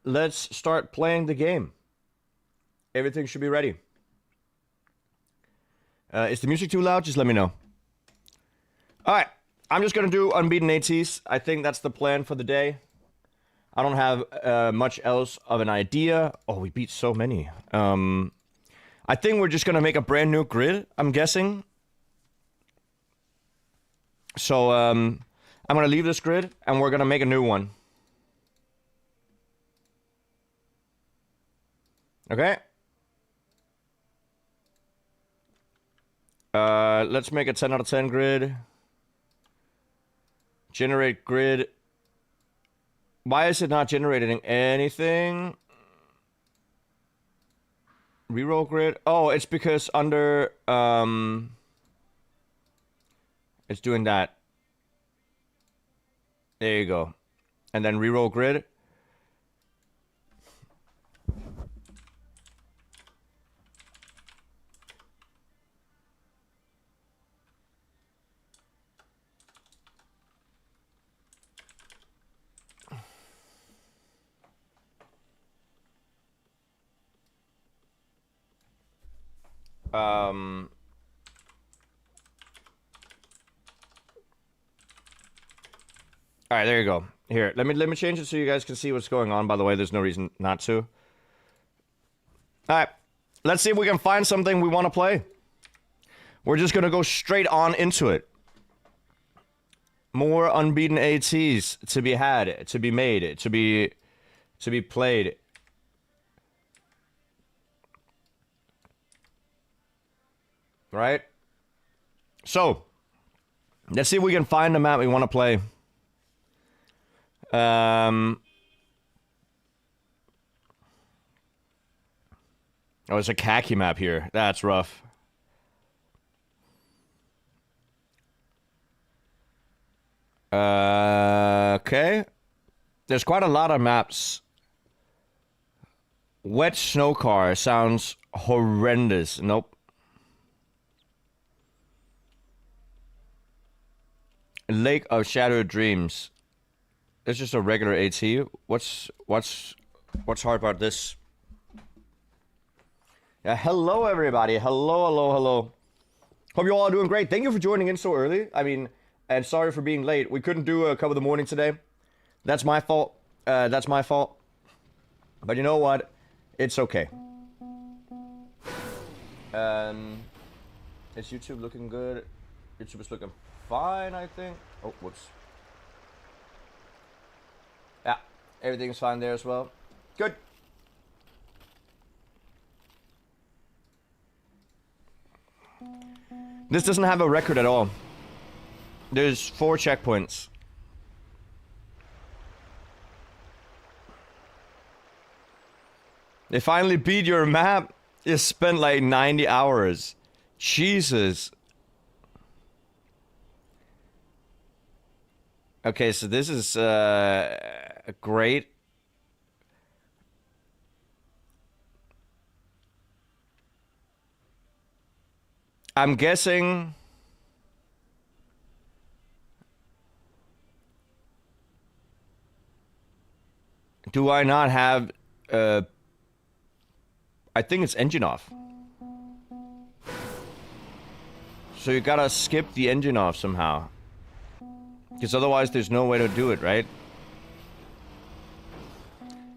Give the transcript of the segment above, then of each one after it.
let's start playing the game. Everything should be ready. Is the music too loud? Just let me know. Alright, I'm just gonna do Unbeaten ATs. I think that's the plan for the day. I don't have much else of an idea. Oh, we beat so many. I think we're just gonna make a brand new grid, I'm guessing. So, I'm gonna leave this grid, and we're gonna make a new one. Okay? Let's make a 10 out of 10 grid. Generate grid. Why is it not generating anything? Reroll grid. Oh, it's because under it's doing that. There you go. And then reroll grid. All right, there you go. Here, let me change it so you guys can see what's going on. By the way, there's no reason not to. All right, let's see if we can find something we want to play. We're just gonna go straight on into it. More Unbeaten ATs to be had, to be made, to be played. Right? So, let's see if we can find a map we want to play. Oh, it's a khaki map here. That's rough. Okay. There's quite a lot of maps. Wet snow car sounds horrendous. Nope. Lake of Shattered Dreams. It's just a regular AT. What's hard about this? Yeah, hello everybody. Hello. Hope you all are doing great. Thank you for joining in so early. I mean, and sorry for being late. We couldn't do a cover the morning today. That's my fault. That's my fault. But you know what? It's okay. Is YouTube looking good? YouTube is looking fine, I think. Oh, whoops. Yeah, everything's fine there as well. Good. This doesn't have a record at all. There's 4 checkpoints. They finally beat your map. You spent like 90 hours. Jesus. Okay, so this is great. I'm guessing do I not have I think it's engine off. So you gotta skip the engine off somehow. Because otherwise there's no way to do it, right?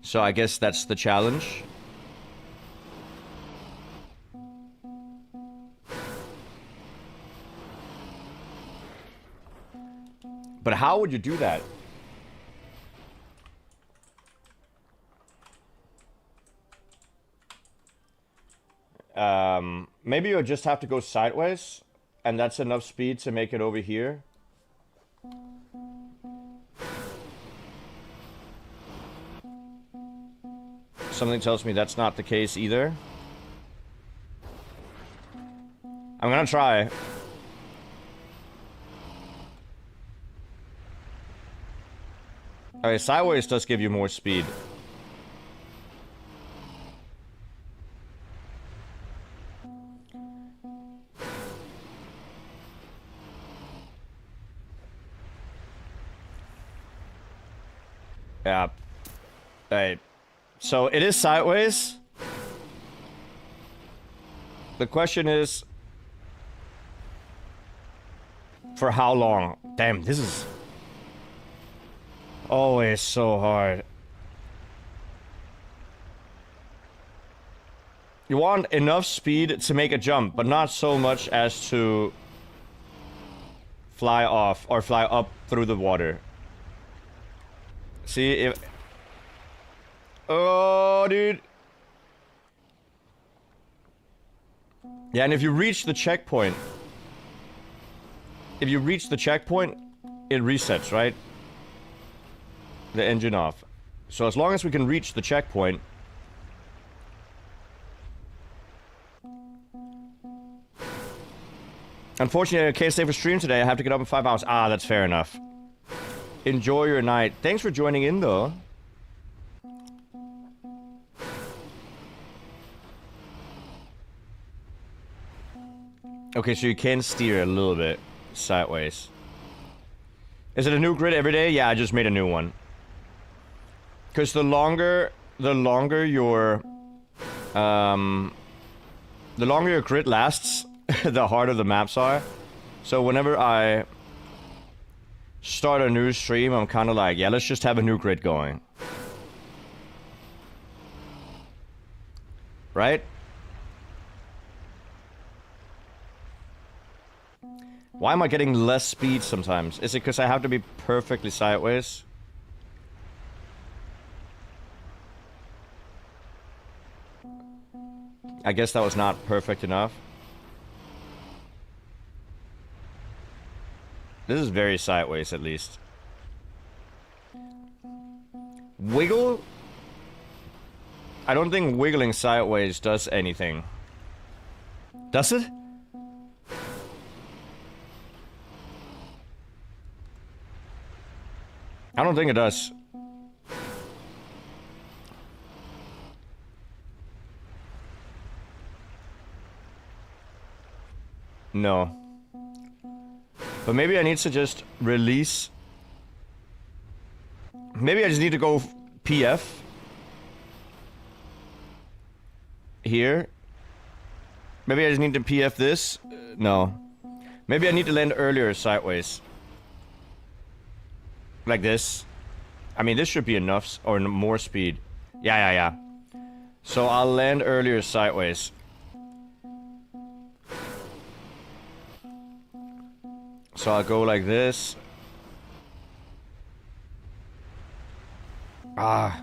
So I guess that's the challenge. But how would you do that? Maybe you'll just have to go sideways, and that's enough speed to make it over here. Something tells me that's not the case either. I'm gonna try. Okay, sideways does give you more speed. Yeah. Hey. So it is sideways. The question is, for how long? Damn, this is always so hard. You want enough speed to make a jump, but not so much as to fly off or fly up through the water. See if... Oh, dude. Yeah, and if you reach the checkpoint... If you reach the checkpoint, it resets, right? The engine off. So as long as we can reach the checkpoint... Unfortunately, I can't stay for stream today. I have to get up in 5 hours. Ah, that's fair enough. Enjoy your night. Thanks for joining in, though. Okay, so you can steer a little bit sideways. Is it a new grid every day? Yeah, I just made a new one. Because the longer your grid lasts, the harder the maps are. So whenever I start a new stream, I'm kind of like, yeah, let's just have a new grid going. Right? Why am I getting less speed sometimes? Is it because I have to be perfectly sideways? I guess that was not perfect enough. This is very sideways, at least. Wiggle? I don't think wiggling sideways does anything. Does it? I don't think it does. No. But maybe I need to just release. Maybe I just need to go PF. Here. Maybe I just need to PF this. No. Maybe I need to land earlier sideways. Like this. I mean, this should be enough, or more speed. Yeah. So I'll land earlier sideways. So I'll go like this. Ah.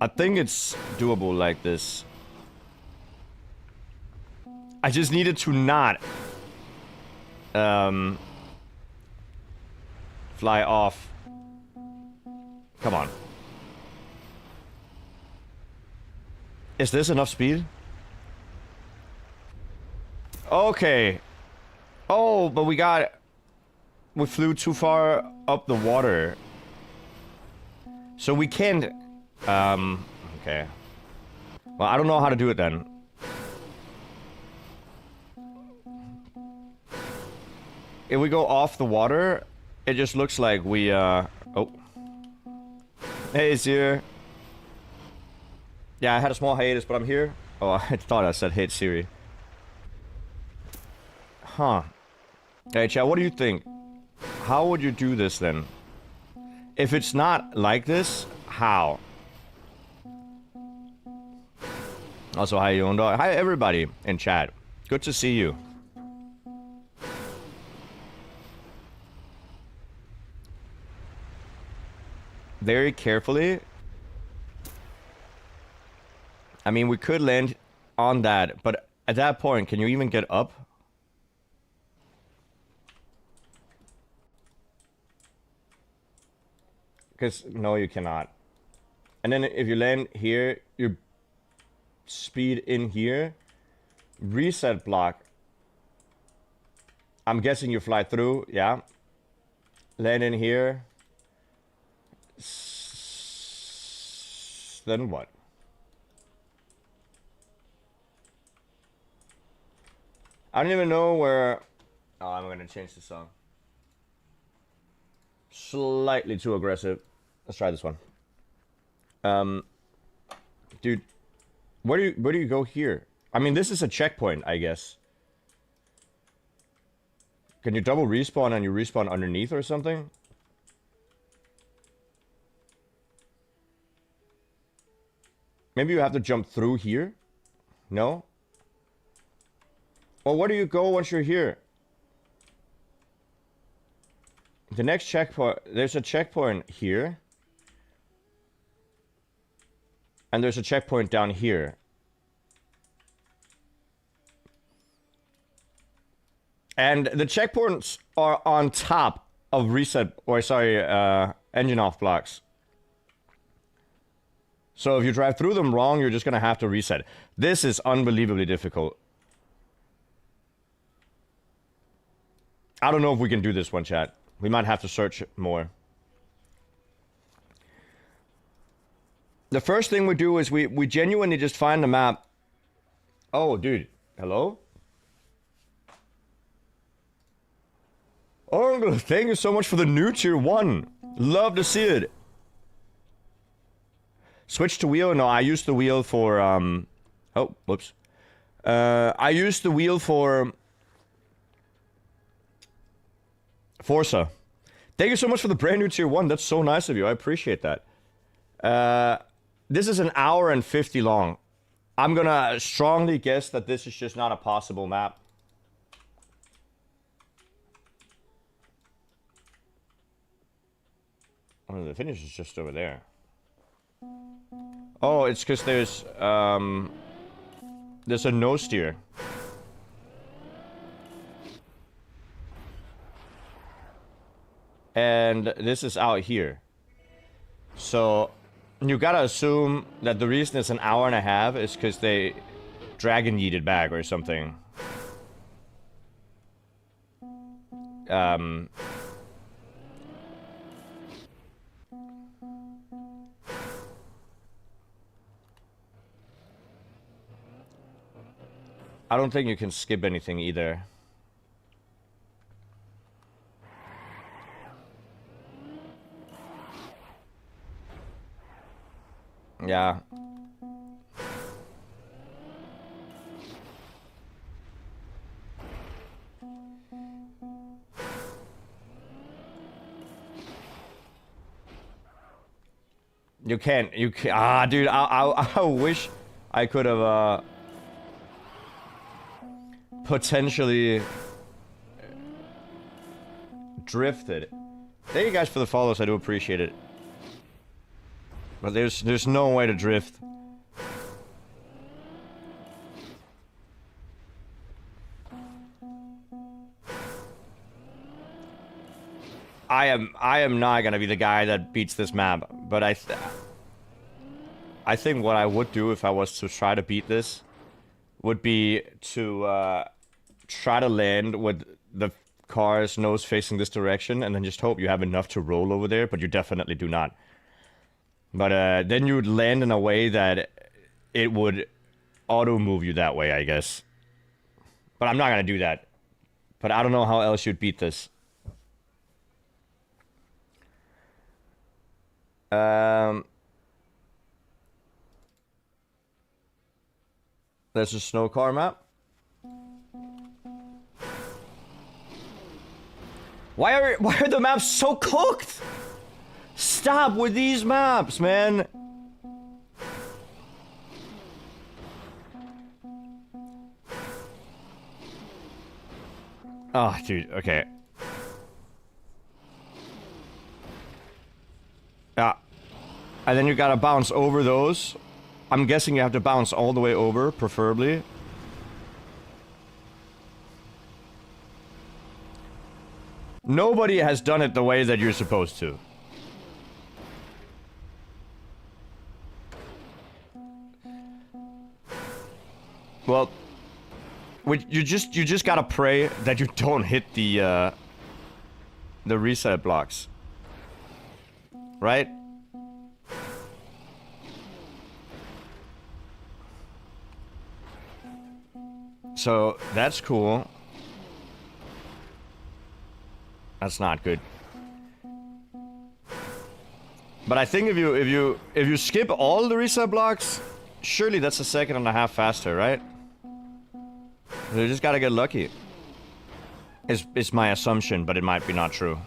I think it's doable like this. I just needed to not fly off. Come on. Is this enough speed? Okay. Oh, but we flew too far up the water. So we can't okay. Well, I don't know how to do it then. If we go off the water, it just looks like we, oh. Hey, it's here. Yeah, I had a small hiatus, but I'm here. Oh, I thought I said, hey, Siri. Huh. Hey, chat, what do you think? How would you do this, then? If it's not like this, how? Also, hi, Yondo. Hi, everybody in chat. Good to see you. Very carefully. I mean, we could land on that, but at that point, can you even get up? Because, no, you cannot. And then if you land here, your speed in here, reset block. I'm guessing you fly through, yeah. Land in here. Then what? I don't even know where... Oh, I'm gonna change the song. Slightly too aggressive. Let's try this one. Dude, where do you go here? I mean, this is a checkpoint, I guess. Can you double respawn and you respawn underneath or something? Maybe you have to jump through here? No? Well, where do you go once you're here? The next checkpoint, there's a checkpoint here. And there's a checkpoint down here. And the checkpoints are on top of reset, or sorry, engine off blocks. So if you drive through them wrong, you're just gonna have to reset. This is unbelievably difficult. I don't know if we can do this one, chat. We might have to search more. The first thing we do is we genuinely just find the map. Oh, dude. Hello? Oh, thank you so much for the new tier 1. Love to see it. Switch to wheel? No, I used the wheel for, oh, whoops. I used the wheel for Forza. Thank you so much for the brand new tier 1. That's so nice of you. I appreciate that. This is an hour and 50 long. I'm gonna strongly guess that this is just not a possible map. Oh, the finish is just over there. Oh, it's because there's a no steer. And this is out here. So you gotta assume that the reason it's an hour and a half is because they dragon yeeted back or something. I don't think you can skip anything either. Yeah. You can't. Ah, dude. I wish I could have potentially drifted. Thank you guys for the follows. I do appreciate it. But there's no way to drift. I am not gonna be the guy that beats this map, but I think what I would do if I was to try to beat this would be to try to land with the car's nose facing this direction and then just hope you have enough to roll over there, but you definitely do not. But then you would land in a way that it would auto-move you that way, I guess. But I'm not gonna do that. But I don't know how else you'd beat this. There's a snow car map. Why are the maps so cooked? Stop with these maps, man. Oh, dude, okay. Yeah. And then you gotta bounce over those. I'm guessing you have to bounce all the way over, preferably. Nobody has done it the way that you're supposed to. Well, you just gotta pray that you don't hit the reset blocks, right? So that's cool. That's not good. But I think if you skip all the reset blocks, surely that's a second and a half faster, right? You just gotta get lucky. It's my assumption, but it might be not true.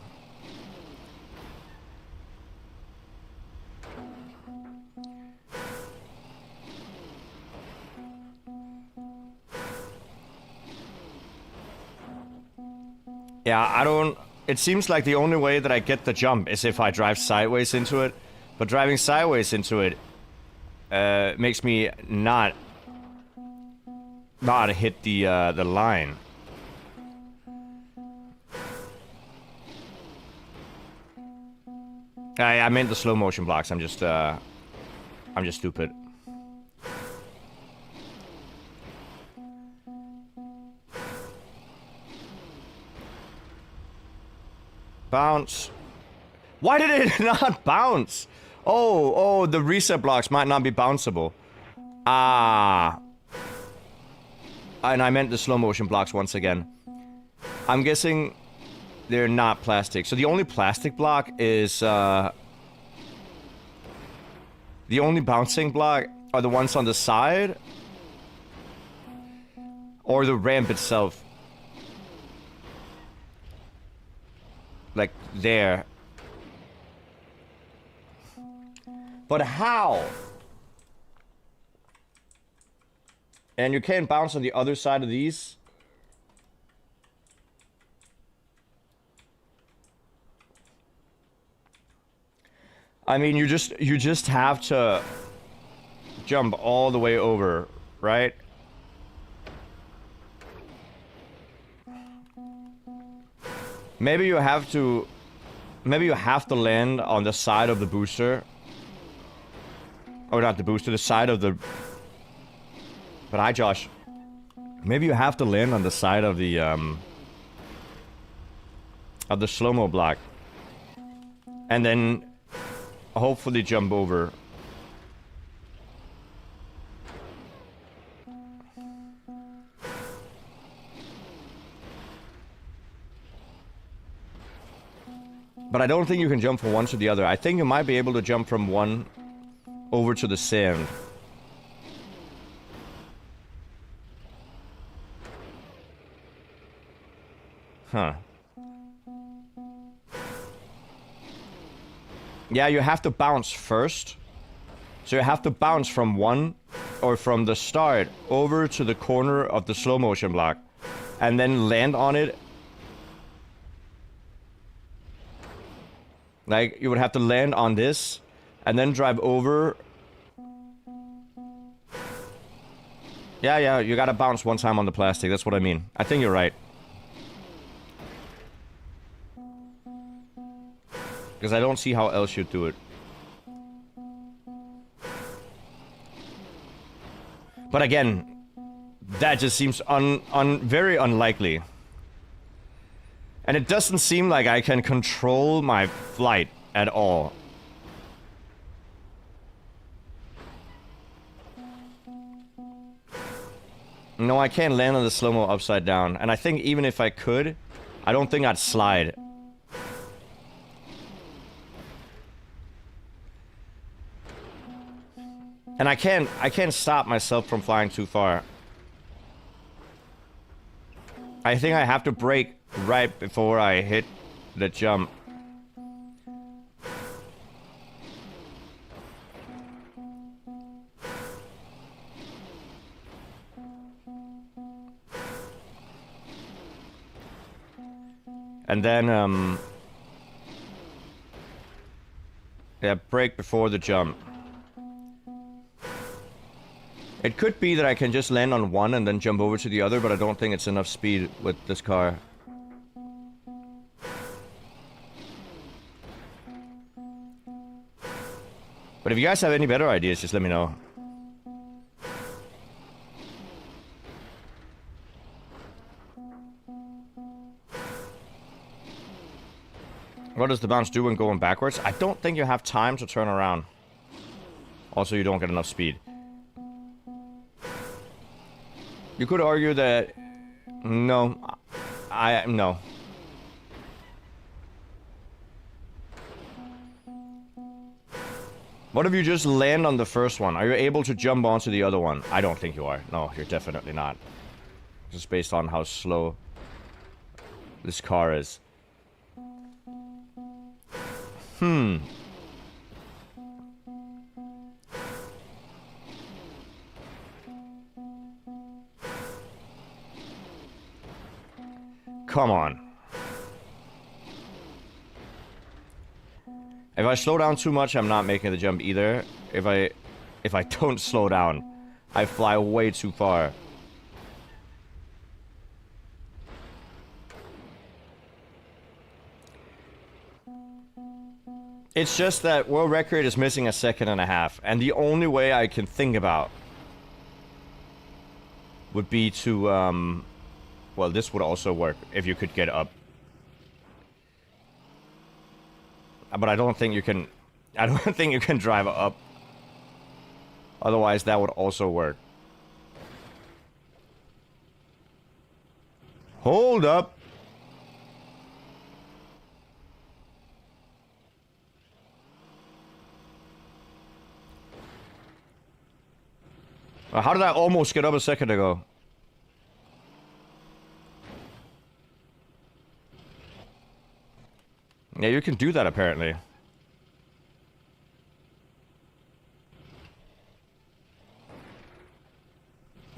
Yeah, I don't... It seems like the only way that I get the jump is if I drive sideways into it. But driving sideways into it makes me not hit the line. I meant the slow motion blocks. I'm just stupid. Bounce. Why did it not bounce? Oh, the reset blocks might not be bounceable. Ah. And I meant the slow motion blocks once again. I'm guessing they're not plastic. So the only plastic block is the only bouncing block are the ones on the side or the ramp itself. Like there. But how? And you can't bounce on the other side of these? I mean, you just have to jump all the way over, right? Maybe you have to land on the side of the booster. Or not the booster, the side of the... But hi, Josh. Maybe you have to land on the side of the slow-mo block. And then hopefully jump over. But I don't think you can jump from one to the other. I think you might be able to jump from one over to the sand. Huh. Yeah, you have to bounce first. So you have to bounce from one, or from the start, over to the corner of the slow motion block. And then land on it. Like, you would have to land on this, and then drive over. Yeah, you gotta bounce one time on the plastic, that's what I mean. I think you're right. Because I don't see how else you'd do it. But again, that just seems very unlikely. And it doesn't seem like I can control my flight at all. No, I can't land on the slow-mo upside down. And I think even if I could, I don't think I'd slide. And I can't stop myself from flying too far. I think I have to brake right before I hit the jump. And then, yeah, brake before the jump. It could be that I can just land on one and then jump over to the other, but I don't think it's enough speed with this car. But if you guys have any better ideas, just let me know. What does the bounce do when going backwards? I don't think you have time to turn around. Also, you don't get enough speed. You could argue that... No. No. What if you just land on the first one? Are you able to jump onto the other one? I don't think you are. No, you're definitely not. Just based on how slow this car is. Come on. If I slow down too much, I'm not making the jump either. If I don't slow down, I fly way too far. It's just that world record is missing a second and a half, and the only way I can think about would be to, well, this would also work if you could get up. But I don't think you can, I don't think you can drive up. Otherwise, that would also work. Hold up. How did I almost get up a second ago? Yeah, you can do that apparently.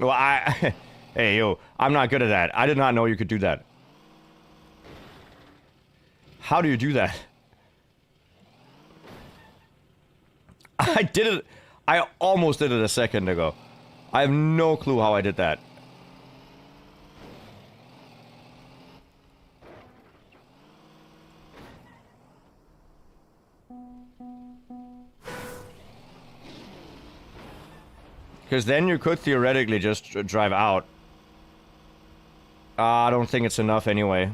Well, hey, yo, I'm not good at that. I did not know you could do that. How do you do that? I did it. I almost did it a second ago. I have no clue how I did that. Because then you could theoretically just drive out. I don't think it's enough anyway.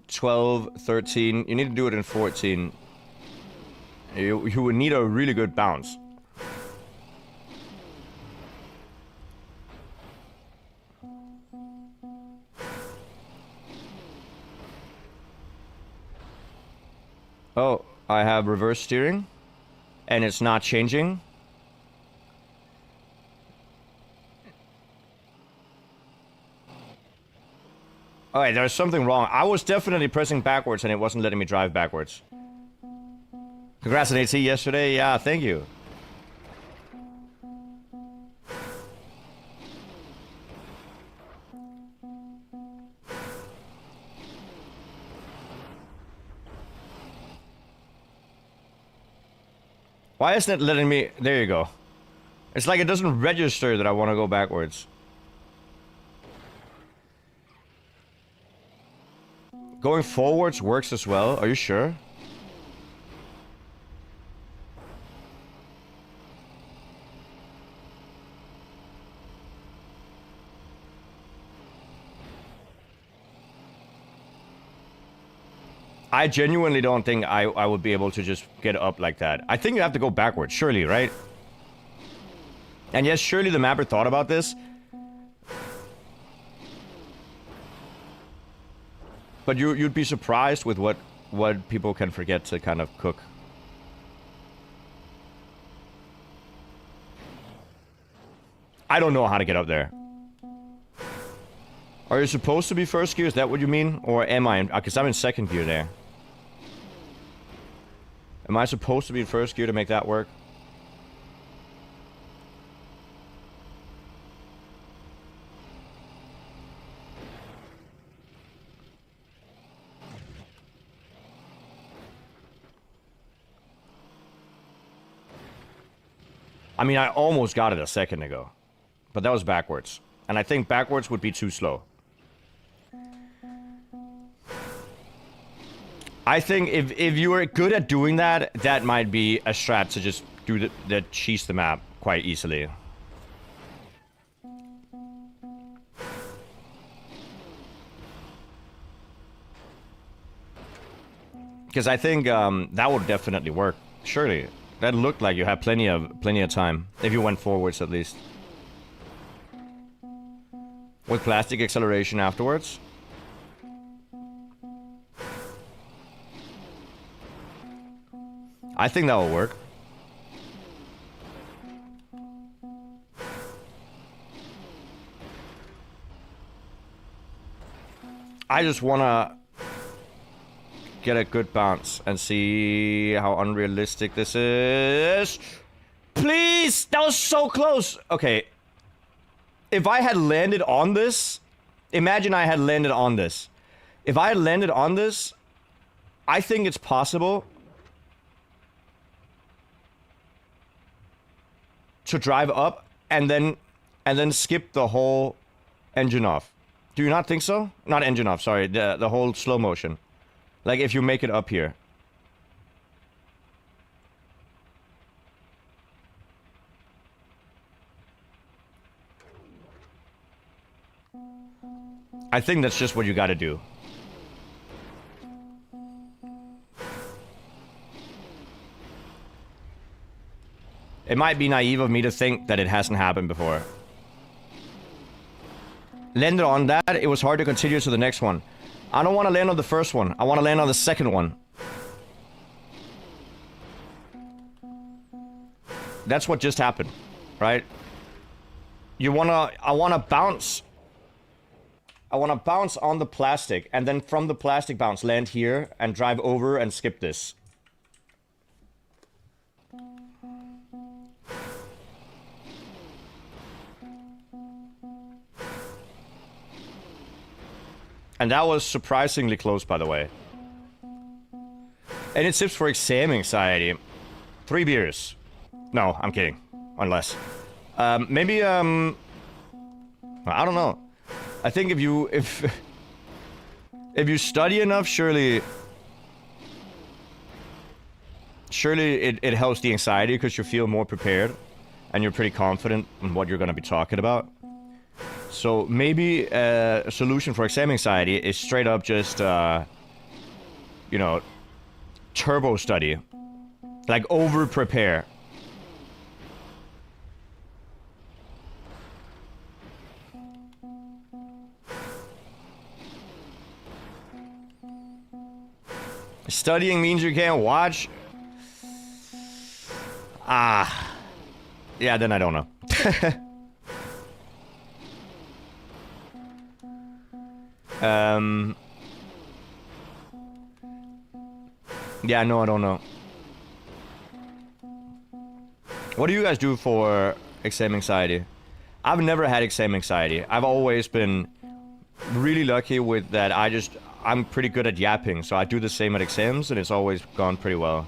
12, 13. You need to do it in 14. You would need a really good bounce. Oh, I have reverse steering. And it's not changing. Alright, there's something wrong. I was definitely pressing backwards and it wasn't letting me drive backwards. Congrats on AT yesterday. Yeah, thank you. Why isn't it letting me... There you go. It's like it doesn't register that I want to go backwards. Going forwards works as well. Are you sure? I genuinely don't think I would be able to just get up like that. I think you have to go backwards, surely, right? And yes, surely the mapper thought about this. But you'd be surprised with what people can forget to kind of cook. I don't know how to get up there. Are you supposed to be first gear? Is that what you mean? Or am I? Because I'm in second gear there. Am I supposed to be in first gear to make that work? I mean, I almost got it a second ago. But that was backwards. And I think backwards would be too slow. I think if you were good at doing that, that might be a strat to just do that cheese the map quite easily. Because I think that would definitely work. Surely. That looked like you had plenty of time. If you went forwards at least. With plastic acceleration afterwards. I think that will work. I just wanna get a good bounce and see how unrealistic this is. Please! That was so close! Okay. If I had landed on this... Imagine I had landed on this. If I had landed on this, I think it's possible to drive up and then skip the whole engine off. Do you not think so? Not engine off, sorry. The whole slow motion. Like if you make it up here. I think that's just what you gotta do. It might be naive of me to think that it hasn't happened before. Landed on that, it was hard to continue to the next one. I don't want to land on the first one. I want to land on the second one. That's what just happened, right? I want to bounce. I want to bounce on the plastic, and then from the plastic bounce, land here, and drive over and skip this. And that was surprisingly close, by the way. Any tips for exam anxiety? 3 beers. No, I'm kidding. Unless. Maybe, I don't know. I think if you study enough, surely it helps the anxiety because you feel more prepared and you're pretty confident in what you're going to be talking about. So maybe a solution for exam anxiety is straight up just, you know, turbo study. Like over prepare. Studying means you can't watch? Ah. Yeah, then I don't know. Yeah, no, I don't know. What do you guys do for exam anxiety? I've never had exam anxiety. I've always been really lucky with that. I'm pretty good at yapping, so I do the same at exams, and it's always gone pretty well.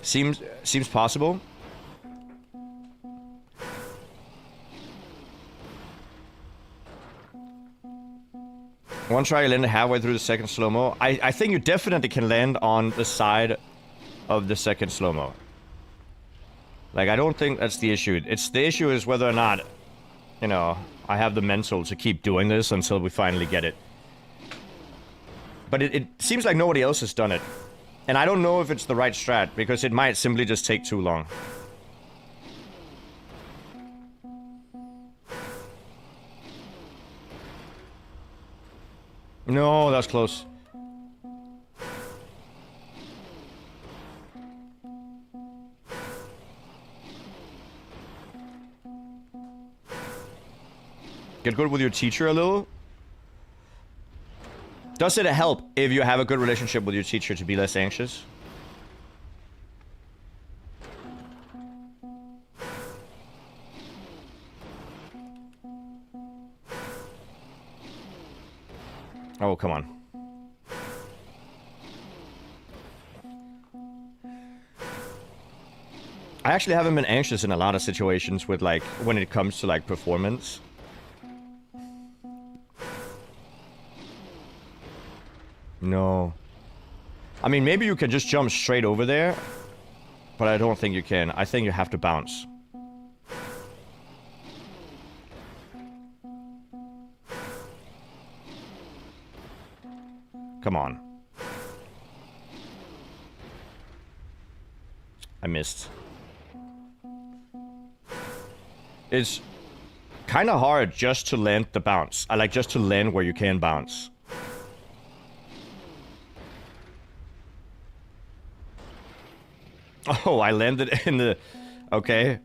Seems possible. One try you land halfway through the second slow-mo. I think you definitely can land on the side of the second slow-mo. Like, I don't think that's the issue. The issue is whether or not, you know, I have the mental to keep doing this until we finally get it. But it seems like nobody else has done it. And I don't know if it's the right strat, because it might simply just take too long. No, that's close. Get good with your teacher a little. Does it help if you have a good relationship with your teacher to be less anxious? Oh, come on. I actually haven't been anxious in a lot of situations with, like, when it comes to, like, performance. No. I mean, maybe you can just jump straight over there, but I don't think you can. I think you have to bounce. Come on. I missed. It's kind of hard just to land the bounce. I like just to land where you can bounce. Oh, I landed in the... Okay.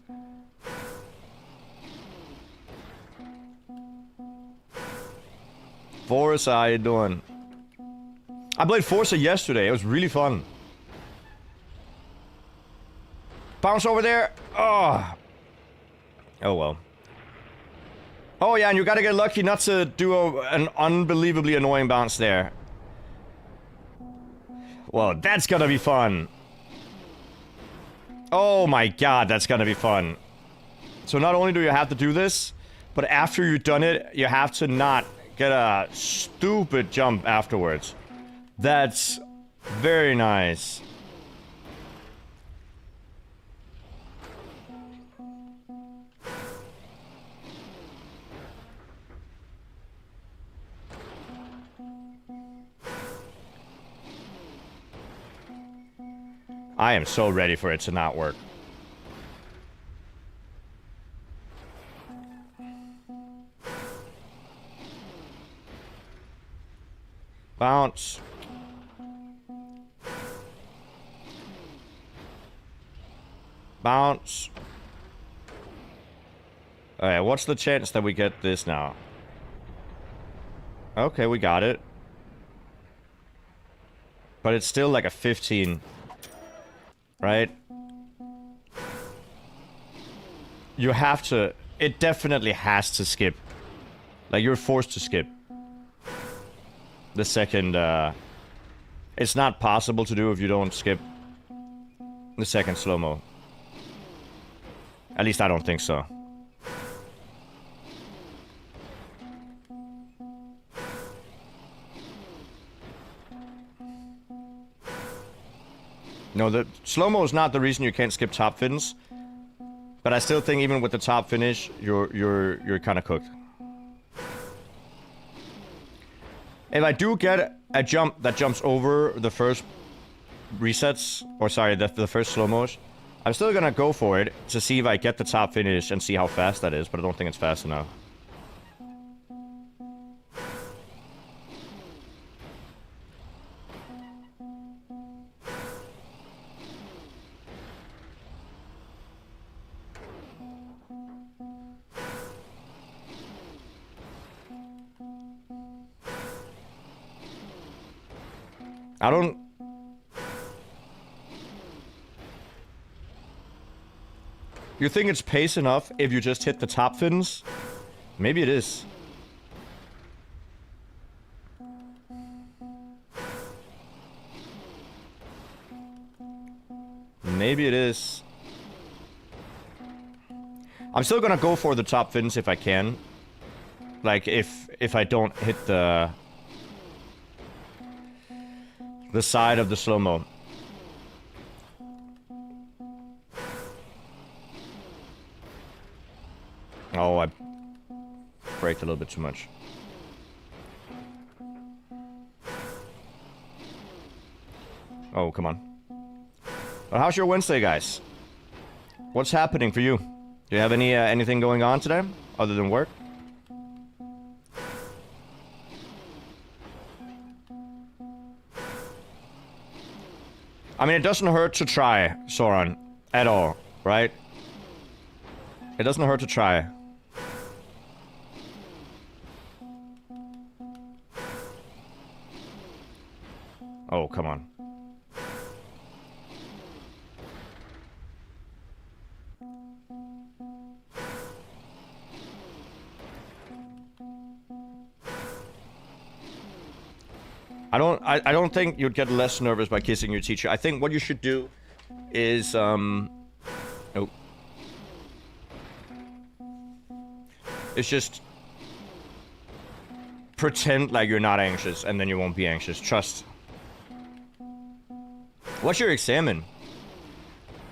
Forza, how you doing? I played Forza yesterday. It was really fun. Bounce over there. Oh. Oh, well. Oh, yeah, and you gotta get lucky not to do an unbelievably annoying bounce there. Well, that's gonna be fun. Oh my god, that's gonna be fun. So not only do you have to do this, but after you've done it, you have to not get a stupid jump afterwards. That's very nice. I am so ready for it to not work. Bounce. Bounce. Alright, what's the chance that we get this now? Okay, we got it. But it's still like a 15. Right? You have to... It definitely has to skip. Like, you're forced to skip. The second, It's not possible to do if you don't skip the second slow-mo. At least I don't think so. No, the slow-mo is not the reason you can't skip top fins. But I still think even with the top finish, you're kind of cooked. If I do get a jump that jumps over the first resets, or sorry, the first slow-mos, I'm still gonna go for it to see if I get the top finish and see how fast that is, but I don't think it's fast enough. I don't... You think it's pace enough if you just hit the top fins? Maybe it is. Maybe it is. I'm still gonna go for the top fins if I can. Like, if I don't hit the side of the slow-mo. Oh, I braked a little bit too much. Oh, come on. Well, how's your Wednesday, guys? What's happening for you? Do you have anything going on today other than work? I mean, it doesn't hurt to try, Soren, at all, right? It doesn't hurt to try. Oh, come on. I don't think you'd get less nervous by kissing your teacher. I think what you should do is, nope. It's just pretend like you're not anxious, and then you won't be anxious. Trust. What's your exam in?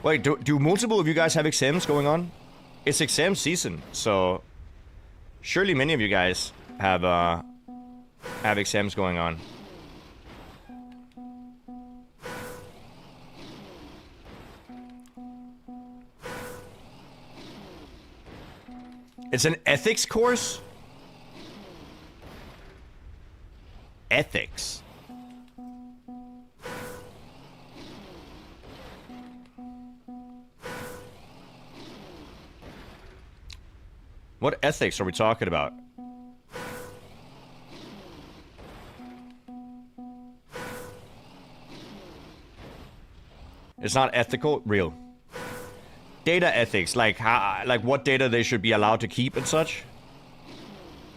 Wait, do multiple of you guys have exams going on? It's exam season, so surely many of you guys have exams going on. It's an ethics course? Ethics. What ethics are we talking about? It's not ethical? Real. Data ethics, like how, like what data they should be allowed to keep and such?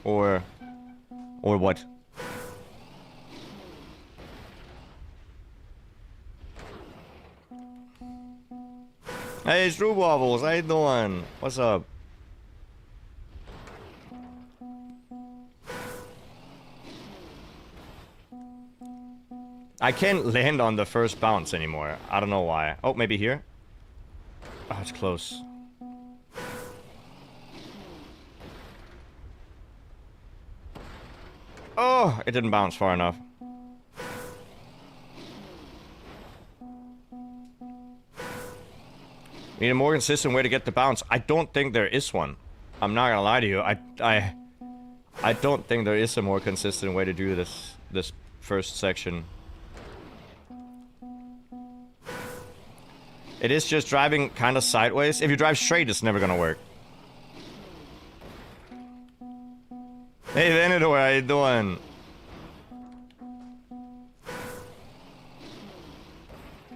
Or what? Hey, True Wobbles, how you doing? What's up? I can't land on the first bounce anymore. I don't know why. Oh, maybe here? Oh, it's close. Oh, it didn't bounce far enough. Need a more consistent way to get the bounce. I don't think there is one. I'm not gonna lie to you. I don't think there is a more consistent way to do this first section. It is just driving kind of sideways. If you drive straight, it's never gonna work. Hey, Venador, how you doing?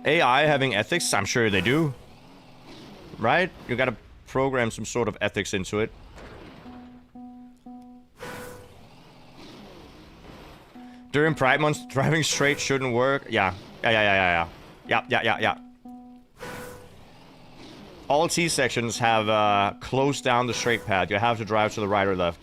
AI having ethics? I'm sure they do. Right? You gotta program some sort of ethics into it. During Pride Month, driving straight shouldn't work. Yeah. Yeah. All T sections have closed down the straight path. You have to drive to the right or left.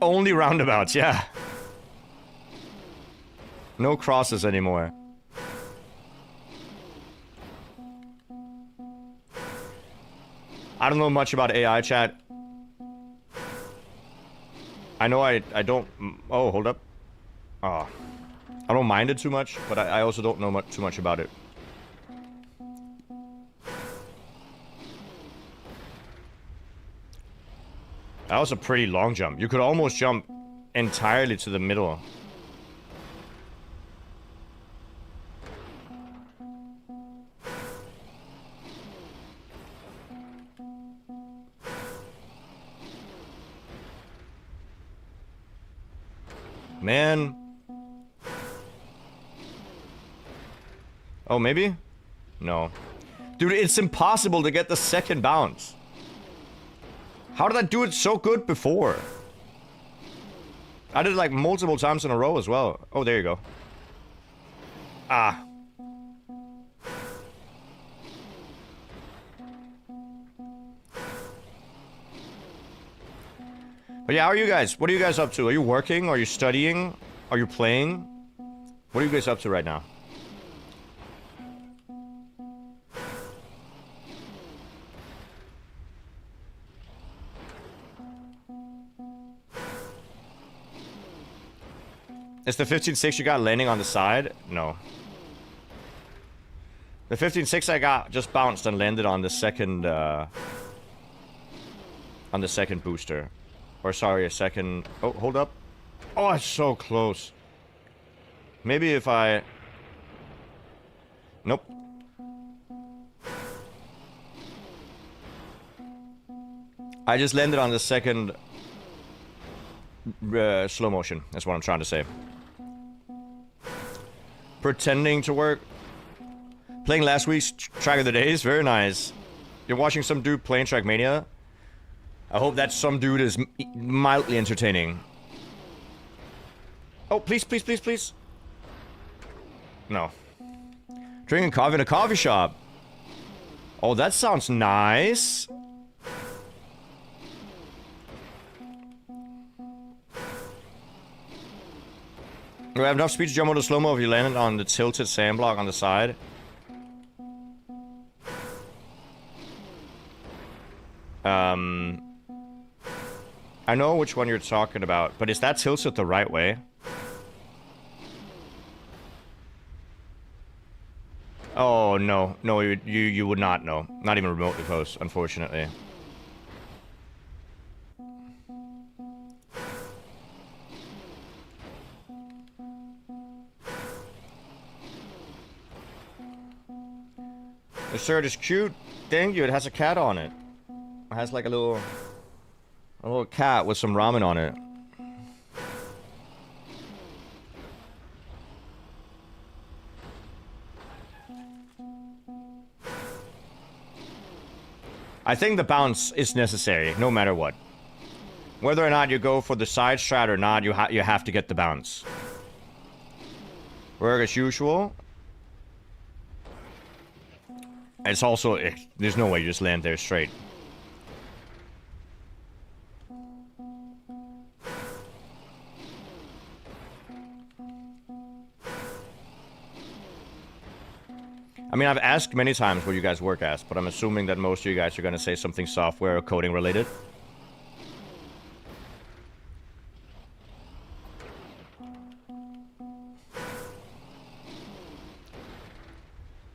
Only roundabouts, yeah. No crosses anymore. I don't know much about AI chat. I know I don't... Oh, hold up. Oh. I don't mind it too much, but I also don't know too much about it. That was a pretty long jump. You could almost jump entirely to the middle. Man. Oh, maybe? No. Dude, it's impossible to get the second bounce. How did I do it so good before? I did it like multiple times in a row as well. Oh, there you go. Ah. But yeah, how are you guys? What are you guys up to? Are you working? Are you studying? Are you playing? What are you guys up to right now? Is the 15.6 you got landing on the side? No. The 15.6 I got just bounced and landed on the second booster. Or sorry, a second... Oh, hold up. Oh, it's so close. Maybe if I... Nope. I just landed on the second... slow motion. That's what I'm trying to say. Pretending to work. Playing last week's Track of the Days. Very nice. You're watching some dude playing Trackmania? I hope that some dude is mildly entertaining. Oh, please, please, please, please. No. Drinking coffee in a coffee shop. Oh, that sounds nice. Do I have enough speed to jump over the slow-mo if you landed on the tilted sand block on the side? I know which one you're talking about, but is that tilted the right way? Oh, no. No, you would not know. Not even remotely close, unfortunately. The shirt is cute. Thank you. It has a cat on it. It has like a little cat with some ramen on it. I think the bounce is necessary, no matter what. Whether or not you go for the side strat or not, you have to get the bounce. Work as usual. It's also... there's no way you just land there straight. I mean, I've asked many times what you guys work as, but I'm assuming that most of you guys are going to say something software or coding related.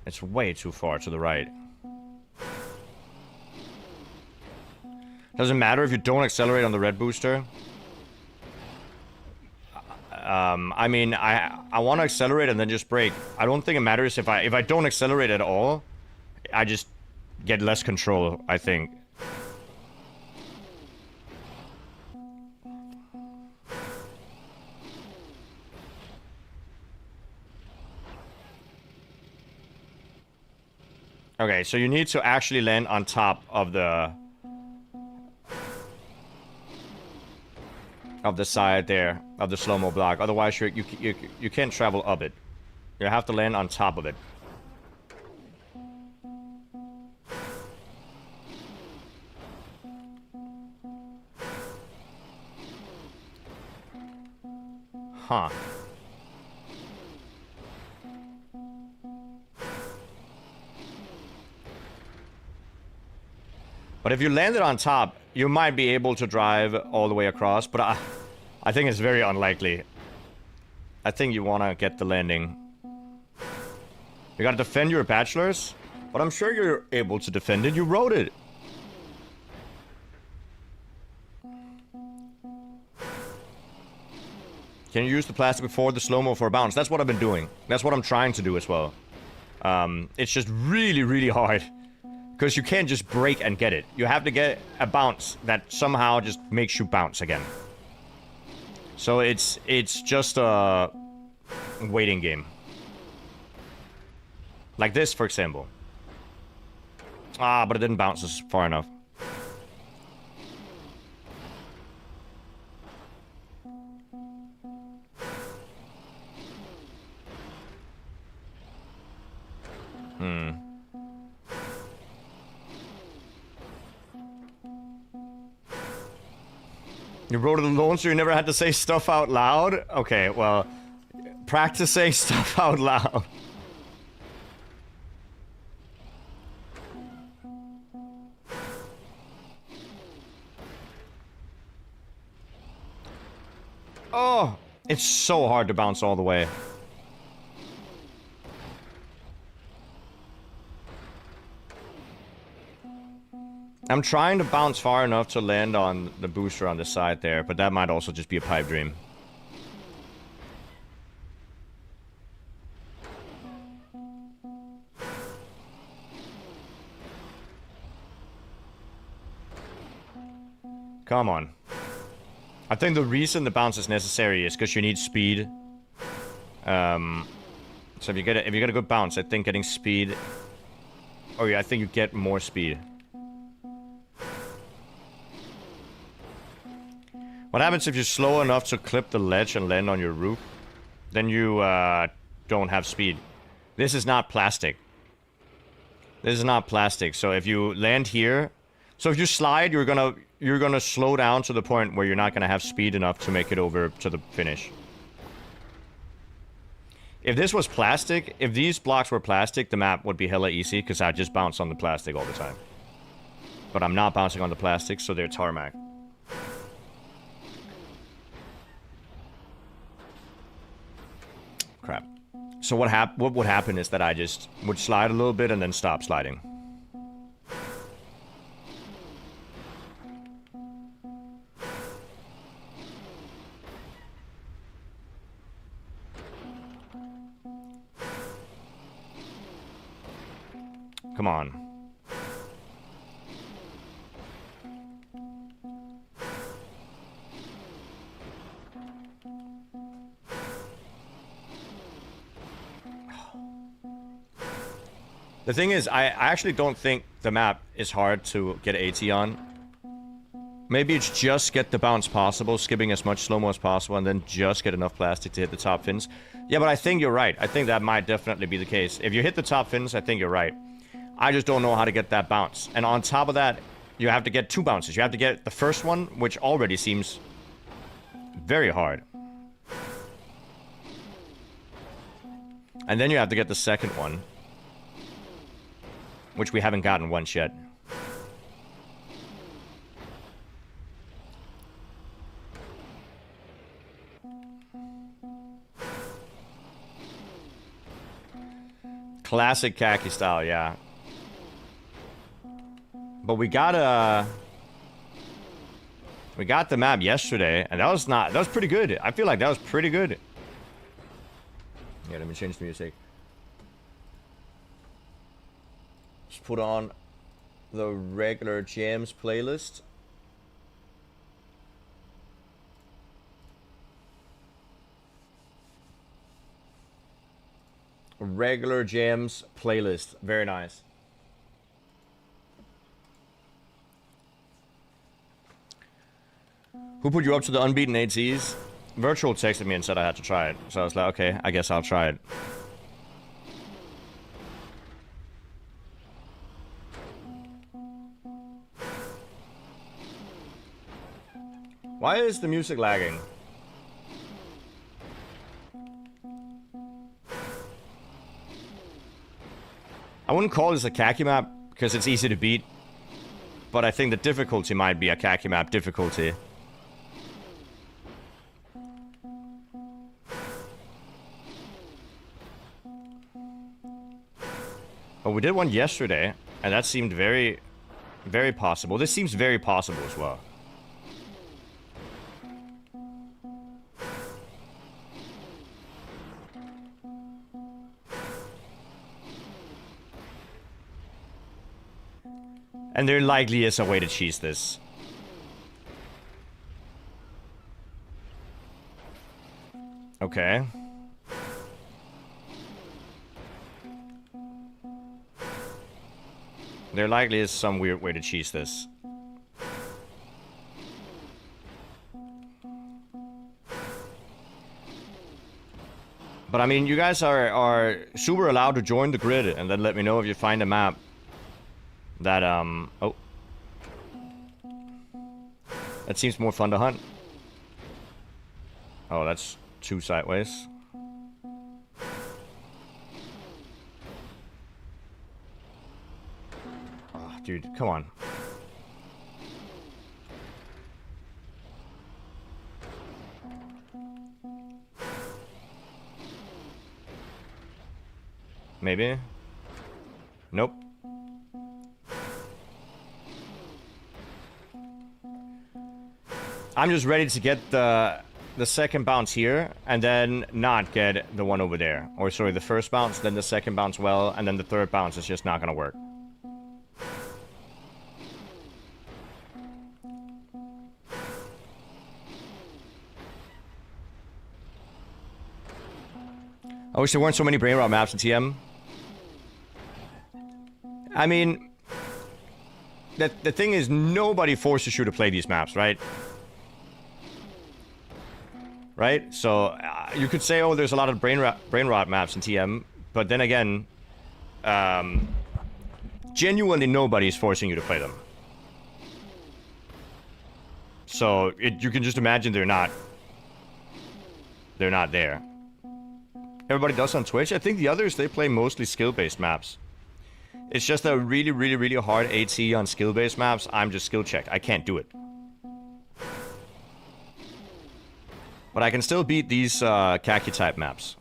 It's way too far to the right. Doesn't matter if you don't accelerate on the red booster. I mean, I want to accelerate and then just brake. I don't think it matters if I don't accelerate at all. I just get less control, I think. Okay, so you need to actually land on top of the side there of the slow-mo block. Otherwise, you can't travel up it. You have to land on top of it. Huh. But if you landed on top, you might be able to drive all the way across, but I think it's very unlikely. I think you want to get the landing. You gotta defend your bachelors, but I'm sure you're able to defend it. You wrote it. Can you use the plastic before the slow-mo for a bounce? That's what I've been doing. That's what I'm trying to do as well. It's just really, really hard. Because you can't just brake and get it. You have to get a bounce that somehow just makes you bounce again. So it's just a waiting game. Like this, for example. Ah, but it didn't bounce as far enough. You wrote it alone so you never had to say stuff out loud? Okay, well, practice saying stuff out loud. Oh, it's so hard to bounce all the way. I'm trying to bounce far enough to land on the booster on the side there, but that might also just be a pipe dream. Come on. I think the reason the bounce is necessary is because you need speed. So if you get a good bounce, I think getting speed... Oh yeah, I think you get more speed. What happens if you're slow enough to clip the ledge and land on your roof? Then you don't have speed. This is not plastic. This is not plastic. So if you land here, so if you slide, you're gonna slow down to the point where you're not gonna have speed enough to make it over to the finish. If this was plastic, if these blocks were plastic, the map would be hella easy because I'd just bounce on the plastic all the time. But I'm not bouncing on the plastic, so they're tarmac. Crap. So what would happen is that I just would slide a little bit and then stop sliding. Come on. The thing is, I actually don't think the map is hard to get AT on. Maybe it's just get the bounce possible, skipping as much slow-mo as possible, and then just get enough plastic to hit the top fins. Yeah, but I think you're right. I think that might definitely be the case. If you hit the top fins, I think you're right. I just don't know how to get that bounce. And on top of that, you have to get 2 bounces. You have to get the first one, which already seems very hard. And then you have to get the second one, which we haven't gotten once yet. Classic khaki style, yeah. But we got the map yesterday, and that was pretty good. I feel like that was pretty good. Yeah, let me change the music. Just put on the regular jams playlist. Regular jams playlist. Very nice. Who put you up to the unbeaten ATs? Virtual texted me and said I had to try it. So I was like, okay, I guess I'll try it. Why is the music lagging? I wouldn't call this a khaki map because it's easy to beat. But I think the difficulty might be a khaki map difficulty. But we did one yesterday, and that seemed very, very possible. This seems very possible as well. And there likely is a way to cheese this. Okay. There likely is some weird way to cheese this. But I mean, you guys are super allowed to join the grid and then let me know if you find a map that, oh. That seems more fun to hunt. Oh, that's 2 sideways. Oh, dude, come on. Maybe? Nope. I'm just ready to get the second bounce here, and then not get the one over there. Or sorry, the first bounce, then the second bounce well, and then the third bounce is just not gonna work. I wish there weren't so many brain rot maps in TM. I mean, the thing is, nobody forces you to play these maps, right? Right? So, you could say, oh, there's a lot of brain rot maps in TM, but then again, genuinely nobody's forcing you to play them. So, you can just imagine they're not there. Everybody does on Twitch. I think the others, they play mostly skill-based maps. It's just a really, really, really hard AT on skill-based maps. I'm just skill checked. I can't do it. But I can still beat these khaki type maps.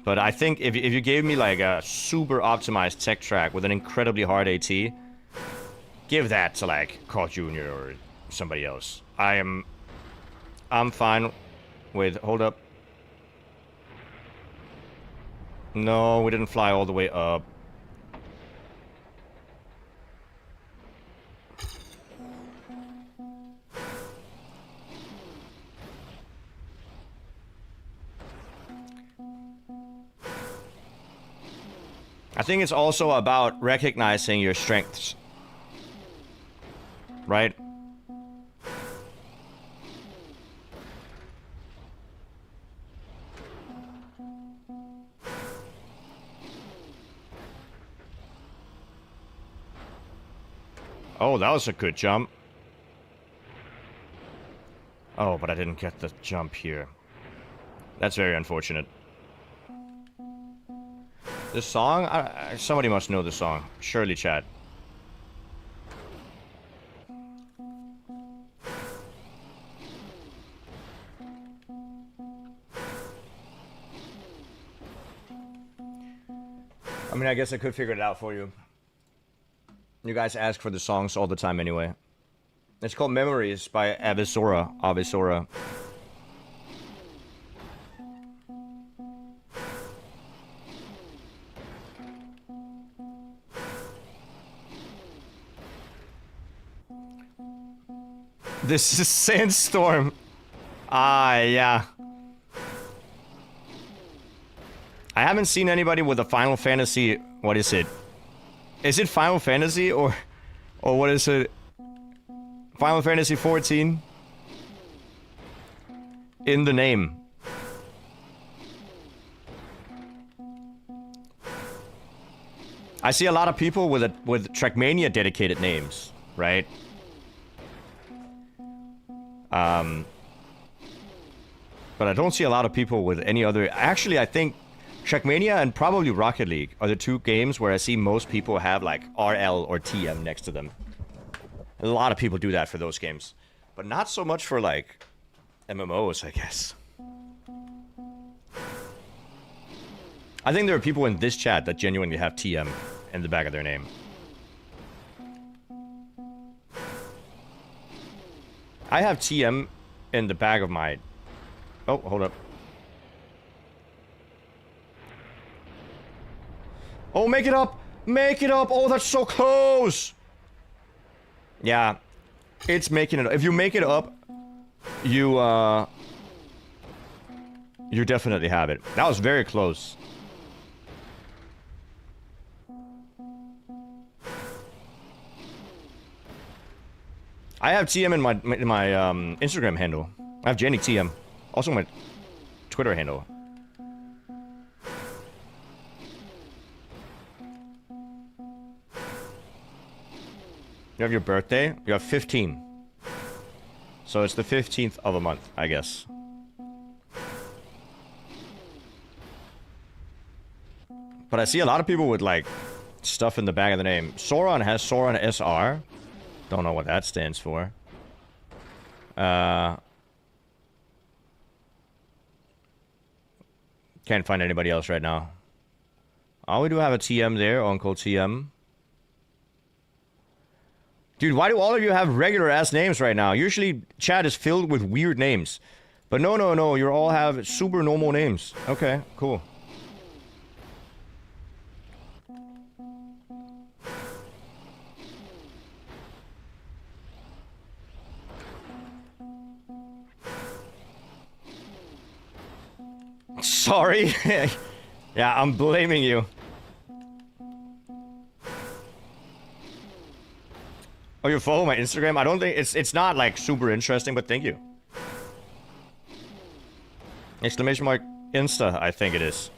But I think if you gave me like a super optimized tech track with an incredibly hard AT, give that to like Carl Jr. or somebody else. I'm fine with... Hold up. No, we didn't fly all the way up. I think it's also about recognizing your strengths. Right? Oh, that was a good jump. Oh, but I didn't get the jump here. That's very unfortunate. This song? Somebody must know the song. Surely, chat. I mean, I guess I could figure it out for you. You guys ask for the songs all the time anyway. It's called Memories by Avisora. Avisora. This is Sandstorm. Ah, yeah. I haven't seen anybody with a Final Fantasy... What is it? Is it Final Fantasy or what is it? Final Fantasy 14? In the name. I see a lot of people with Trackmania dedicated names, right? But I don't see a lot of people with any other... Actually, I think Trackmania and probably Rocket League are the two games where I see most people have like RL or TM next to them. A lot of people do that for those games. But not so much for like MMOs, I guess. I think there are people in this chat that genuinely have TM in the back of their name. I have TM in the back of my... Oh, hold up. Oh, make it up! Make it up! Oh, that's so close! Yeah. It's making it up. If you make it up, you definitely have it. That was very close. I have TM in my Instagram handle. I have Jnic TM. Also my Twitter handle. You have your birthday? You have 15. So it's the 15th of a month, I guess. But I see a lot of people with, like, stuff in the back of the name. Sauron has Sauron SR. Don't know what that stands for. Can't find anybody else right now. Oh, we do have a TM there, Uncle TM. Dude, why do all of you have regular-ass names right now? Usually, chat is filled with weird names. But no, you all have super normal names. Okay, cool. Sorry. Yeah, I'm blaming you. Oh, you follow my Instagram? I don't think it's not like super interesting, but thank you. Exclamation mark Insta, I think it is.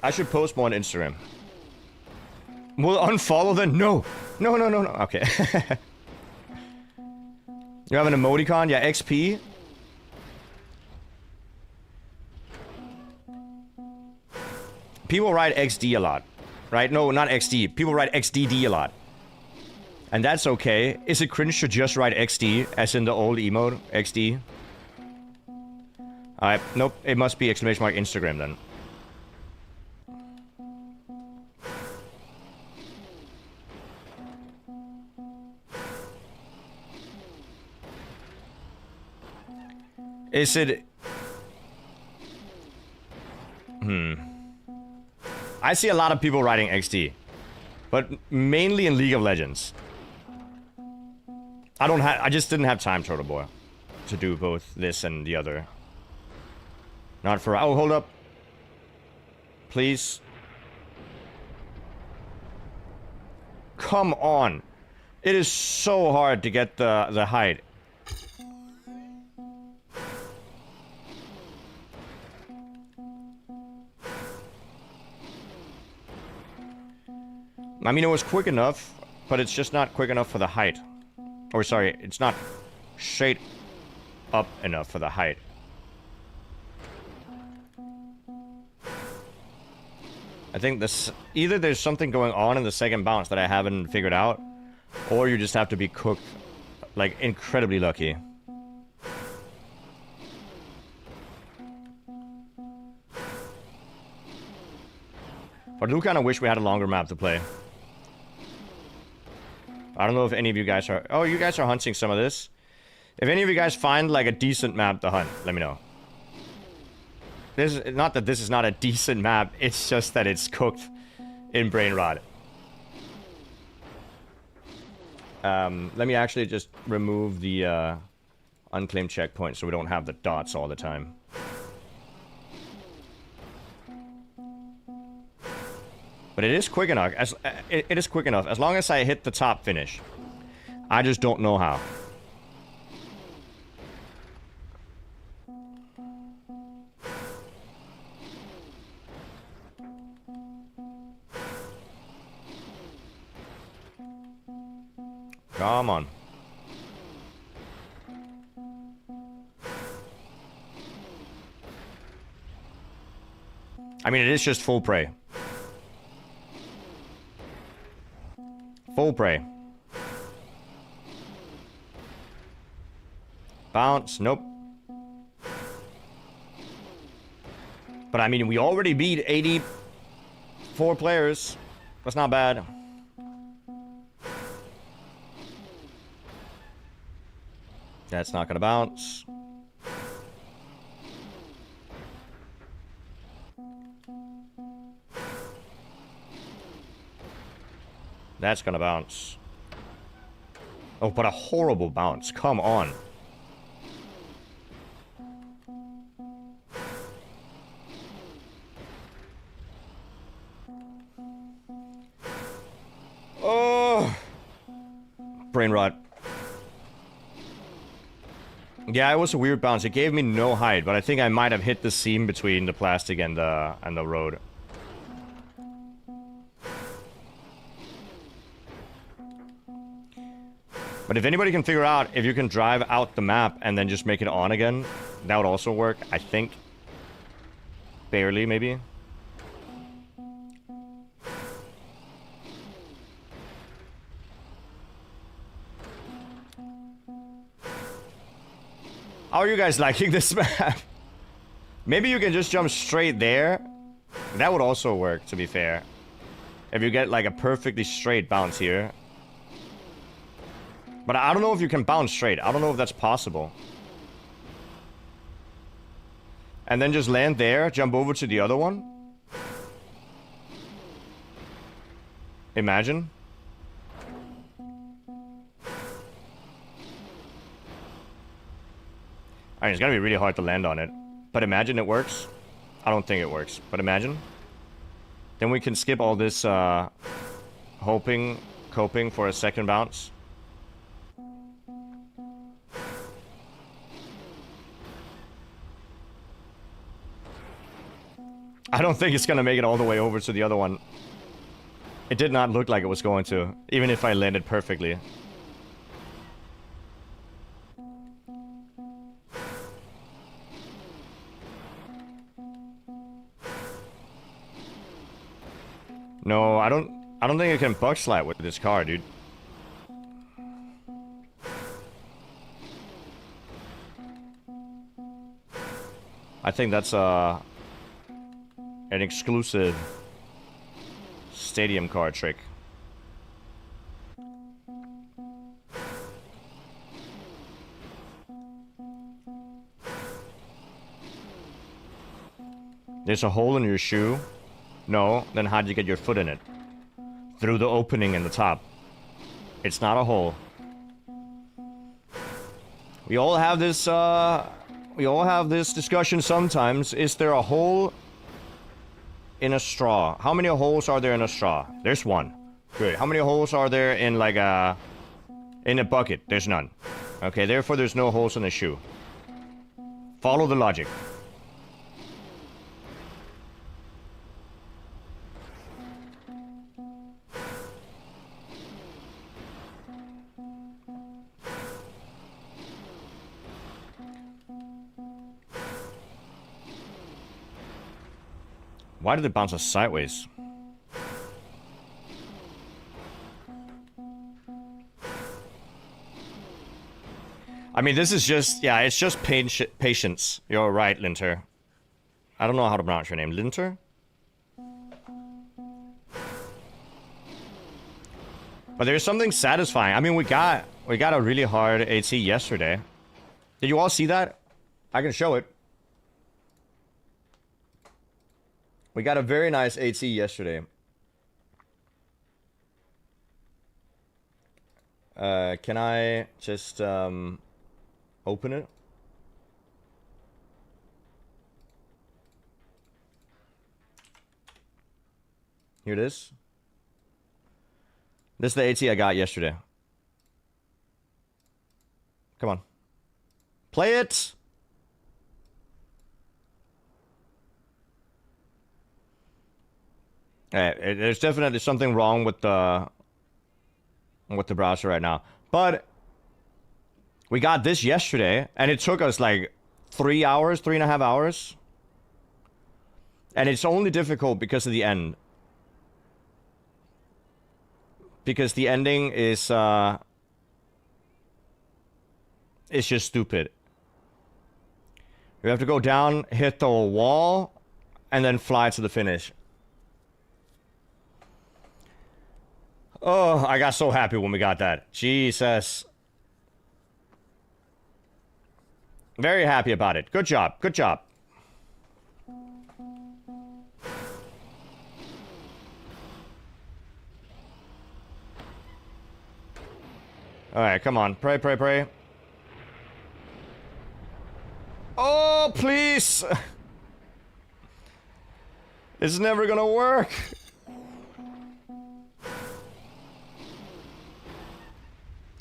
I should post more on Instagram. Will unfollow then? No. No. Okay. You have an emoticon? Yeah, XP. People write XD a lot, right? No, not XD. People write XDD a lot. And that's okay. Is it cringe to just write XD, as in the old emote, XD? Alright, nope. It must be exclamation mark Instagram then. Is it... I see a lot of people writing XD. But mainly in League of Legends. I just didn't have time, Turtle Boy, to do both this and the other. Not for... Oh, hold up. Please. Come on. It is so hard to get the height. I mean, it was quick enough, but it's just not quick enough for the height. Or, sorry, it's not straight up enough for the height. I think this... Either there's something going on in the second bounce that I haven't figured out, or you just have to be cooked, like, incredibly lucky. But I do kind of wish we had a longer map to play. I don't know if any of you guys are... Oh, you guys are hunting some of this. If any of you guys find, like, a decent map to hunt, let me know. This is... Not that this is not a decent map, it's just that it's cooked in Brain Rot. Let me actually just remove the, unclaimed checkpoint so we don't have the dots all the time. But it is quick enough. It is quick enough. As long as I hit the top finish. I just don't know how. Come on. I mean, it is just full prey. Full prey. Bounce. Nope. But I mean, we already beat 84 players. That's not bad. That's not gonna bounce. That's gonna bounce. Oh, but a horrible bounce. Come on. Oh. Brain rot. Yeah, it was a weird bounce. It gave me no height, but I think I might have hit the seam between the plastic and the road. But if anybody can figure out if you can drive out the map and then just make it on again, that would also work, I think. Barely, maybe. How are you guys liking this map? Maybe you can just jump straight there. That would also work, to be fair. If you get like a perfectly straight bounce here. But I don't know if you can bounce straight. I don't know if that's possible. And then just land there, jump over to the other one. Imagine. I mean, it's gonna be really hard to land on it. But imagine it works. I don't think it works, but imagine. Then we can skip all this, coping for a second bounce. I don't think it's gonna make it all the way over to the other one. It did not look like it was going to, even if I landed perfectly. No, I don't think I can bug slide with this car, dude. I think that's an exclusive stadium card trick. There's a hole in your shoe? No, then how'd you get your foot in it? Through the opening in the top. It's not a hole. We all have this discussion sometimes. Is there a hole in a straw? How many holes are there in a straw? There's one. Good. How many holes are there in like in a bucket? There's none. Okay, therefore there's no holes in the shoe. Follow the logic. Why did it bounce us sideways? I mean, this is just, yeah, it's just patience. You're right, Linter. I don't know how to pronounce your name. Linter? But there's something satisfying. I mean, we got a really hard AT yesterday. Did you all see that? I can show it. We got a very nice AT yesterday. Can I just open it? Here it is. This is the AT I got yesterday. Come on. Play it! There's definitely something wrong with the browser right now. But we got this yesterday, and it took us like 3 hours, 3.5 hours. And it's only difficult because of the end. Because the ending is it's just stupid. You have to go down, hit the wall, and then fly to the finish. Oh, I got so happy when we got that. Jesus. Very happy about it. Good job. Good job. Alright, come on. Pray, pray, pray. Oh, please! It's never gonna work.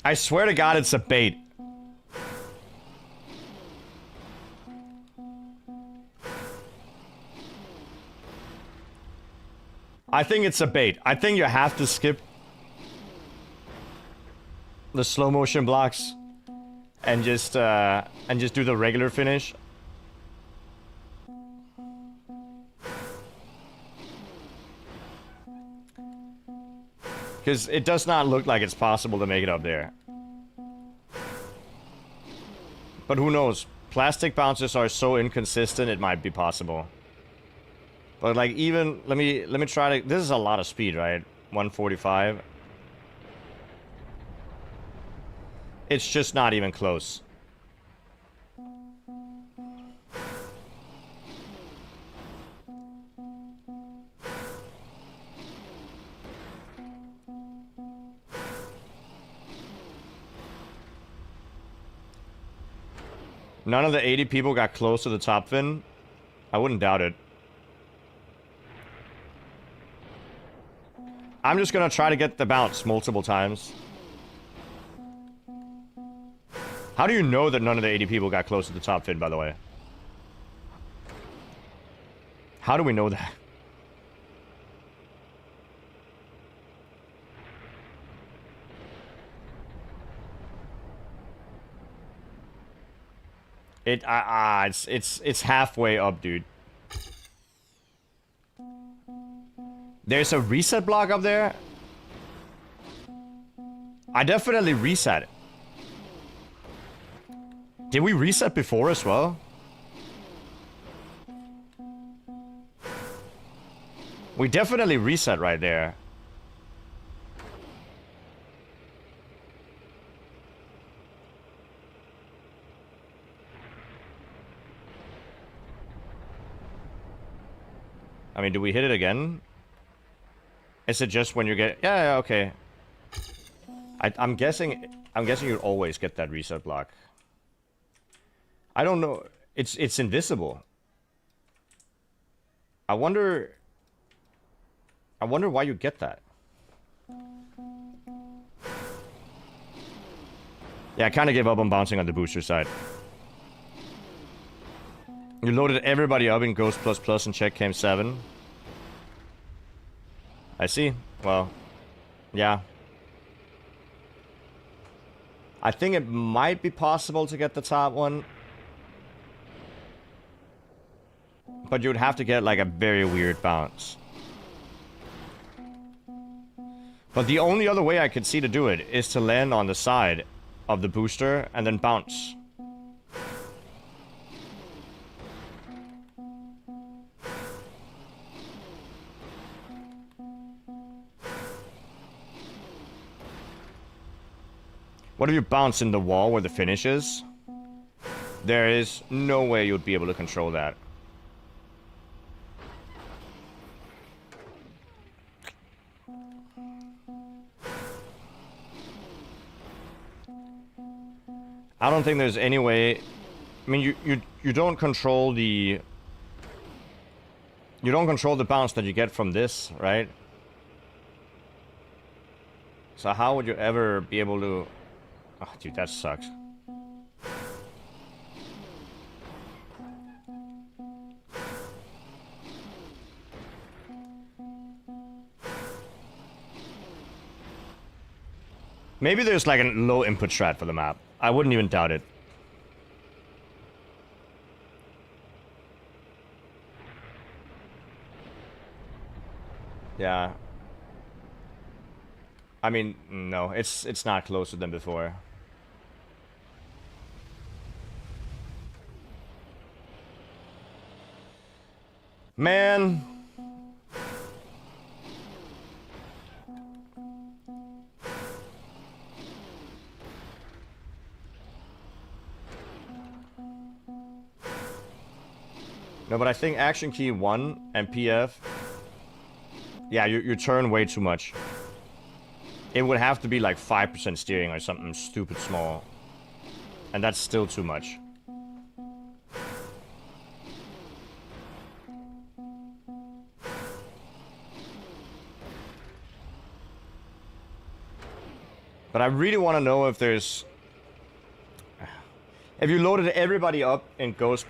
I swear to God, it's a bait. I think it's a bait. I think you have to skip the slow motion blocks and just do the regular finish. Because it does not look like it's possible to make it up there. But who knows? Plastic bounces are so inconsistent, it might be possible. But like even, let me try to, this is a lot of speed, right? 145. It's just not even close. None of the 80 people got close to the top fin. I wouldn't doubt it. I'm just gonna try to get the bounce multiple times. How do you know that none of the 80 people got close to the top fin, by the way? How do we know that? It's halfway up, dude. There's a reset block up there. I definitely reset it. Did we reset before as well? We definitely reset right there. I mean, do we hit it again? Is it just when you get... Yeah, okay. I'm guessing you always get that reset block. I don't know. It's invisible. I wonder why you get that. Yeah, I kind of gave up on bouncing on the booster side. You loaded everybody up in Ghost++ and check cam 7. I see. Well, yeah. I think it might be possible to get the top one. But you would have to get like a very weird bounce. But the only other way I could see to do it is to land on the side of the booster and then bounce. What if you bounce in the wall where the finish is? There is no way you'd be able to control that. I don't think there's any way. I mean, you don't control the... You don't control the bounce that you get from this, right? So how would you ever be able to... Oh, dude, that sucks. Maybe there's like a low input strat for the map. I wouldn't even doubt it. Yeah. I mean, no, it's not closer than before. Man. No, but I think action key 1 and PF... Yeah, you turn way too much. It would have to be like 5% steering or something stupid small. And that's still too much. But I really want to know if there's... If you loaded everybody up in Ghost++,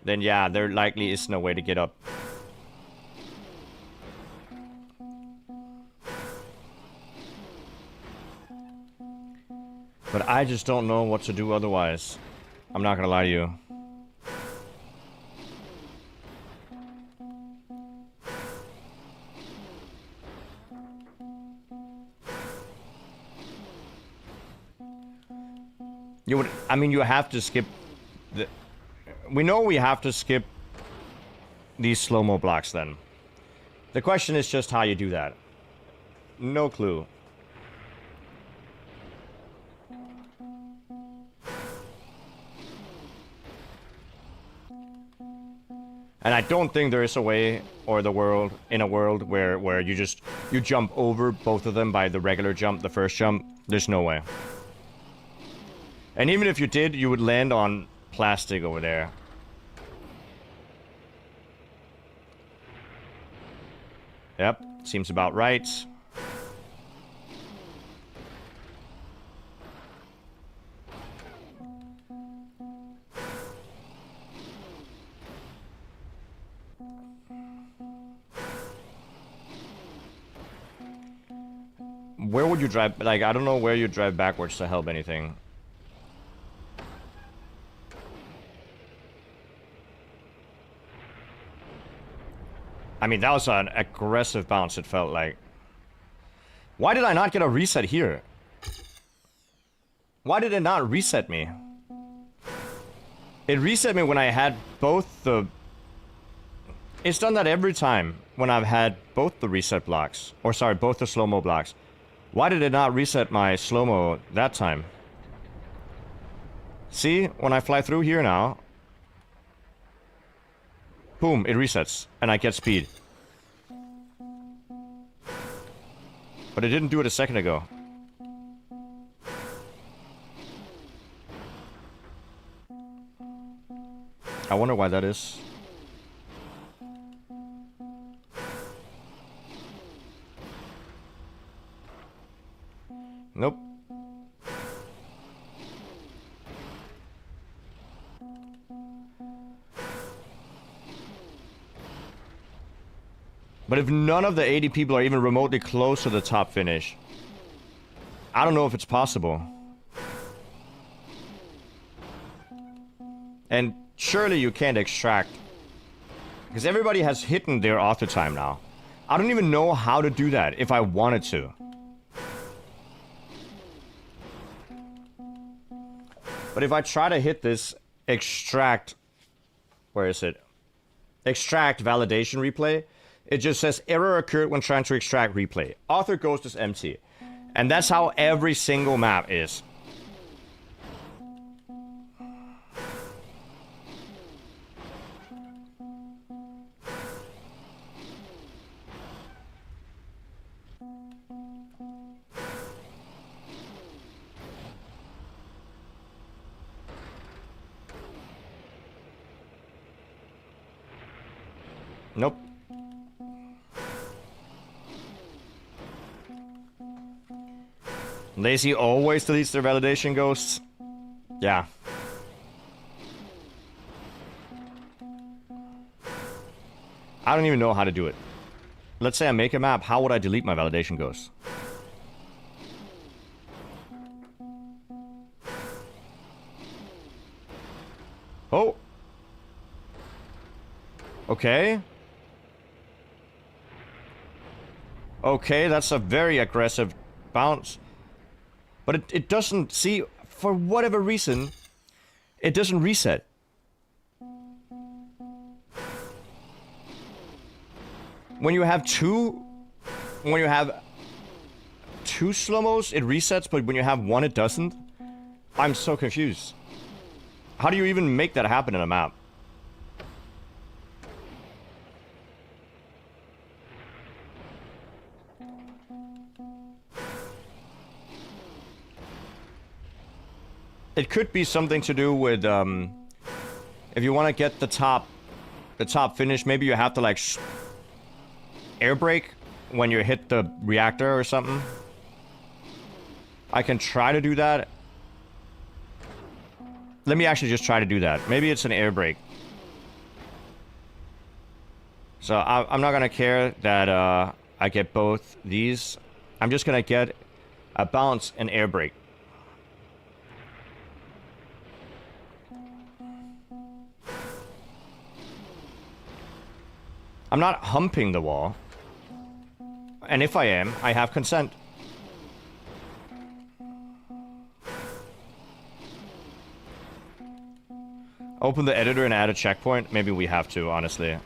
then yeah, there likely is no way to get up. But I just don't know what to do otherwise. I'm not gonna lie to you. You would, I mean, you have to skip the... We know we have to skip these slow-mo blocks then. The question is just how you do that. No clue. And I don't think there is a way, or the world, in a world where you jump over both of them by the regular jump, the first jump. There's no way. And even if you did, you would land on plastic over there. Yep, seems about right. Where would you drive? Like, I don't know where you drive backwards to help anything. I mean, that was an aggressive bounce, it felt like. Why did I not get a reset here? Why did it not reset me? It reset me when I had both the... It's done that every time when I've had both the reset blocks. Or sorry, both the slow-mo blocks. Why did it not reset my slow-mo that time? See, when I fly through here now... Boom, it resets, and I get speed. But it didn't do it a second ago. I wonder why that is. Nope. But if none of the 80 people are even remotely close to the top finish, I don't know if it's possible. And surely you can't extract. Because everybody has hidden their author time now. I don't even know how to do that if I wanted to. But if I try to hit this extract... Where is it? Extract validation replay. It just says error occurred when trying to extract replay. Author ghost is empty. And that's how every single map is. Nope. Lazy always deletes their validation ghosts. Yeah. I don't even know how to do it. Let's say I make a map, how would I delete my validation ghosts? Oh. Okay. Okay, that's a very aggressive bounce. But it doesn't, see, for whatever reason, it doesn't reset. When you have two slow-mos, it resets, but when you have one, it doesn't. I'm so confused. How do you even make that happen in a map? It could be something to do with, if you want to get the top finish, maybe you have to, like, air brake when you hit the reactor or something. I can try to do that. Let me actually just try to do that. Maybe it's an air brake. So I'm not gonna care that I get both these. I'm just gonna get a bounce and air brake. I'm not humping the wall. And if I am, I have consent. Open the editor and add a checkpoint? Maybe we have to, honestly.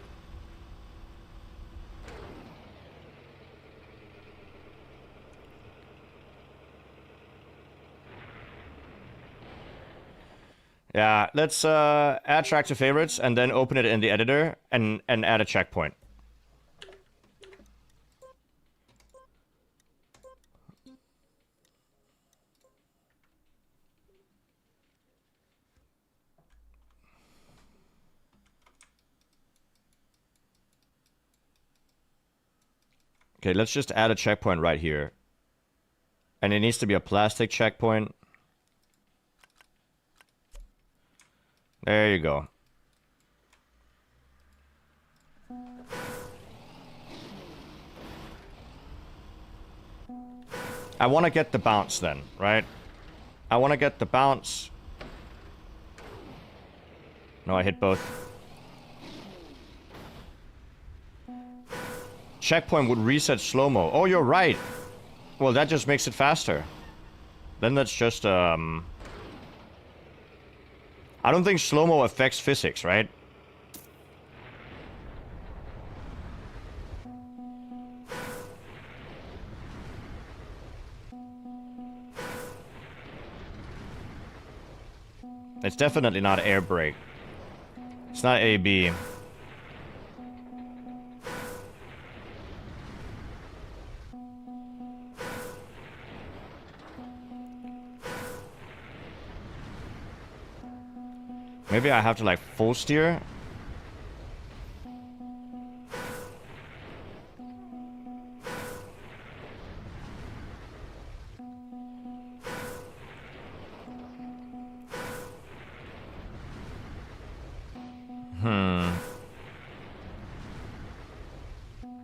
Yeah, let's add track to favorites and then open it in the editor and add a checkpoint. Okay, let's just add a checkpoint right here. And it needs to be a plastic checkpoint. There you go. I want to get the bounce then, right? I want to get the bounce. No, I hit both. Checkpoint would reset slow-mo. Oh, you're right. Well, that just makes it faster. Then that's just, I don't think slow-mo affects physics, right? It's definitely not air brake. It's not AB. Maybe I have to like full steer.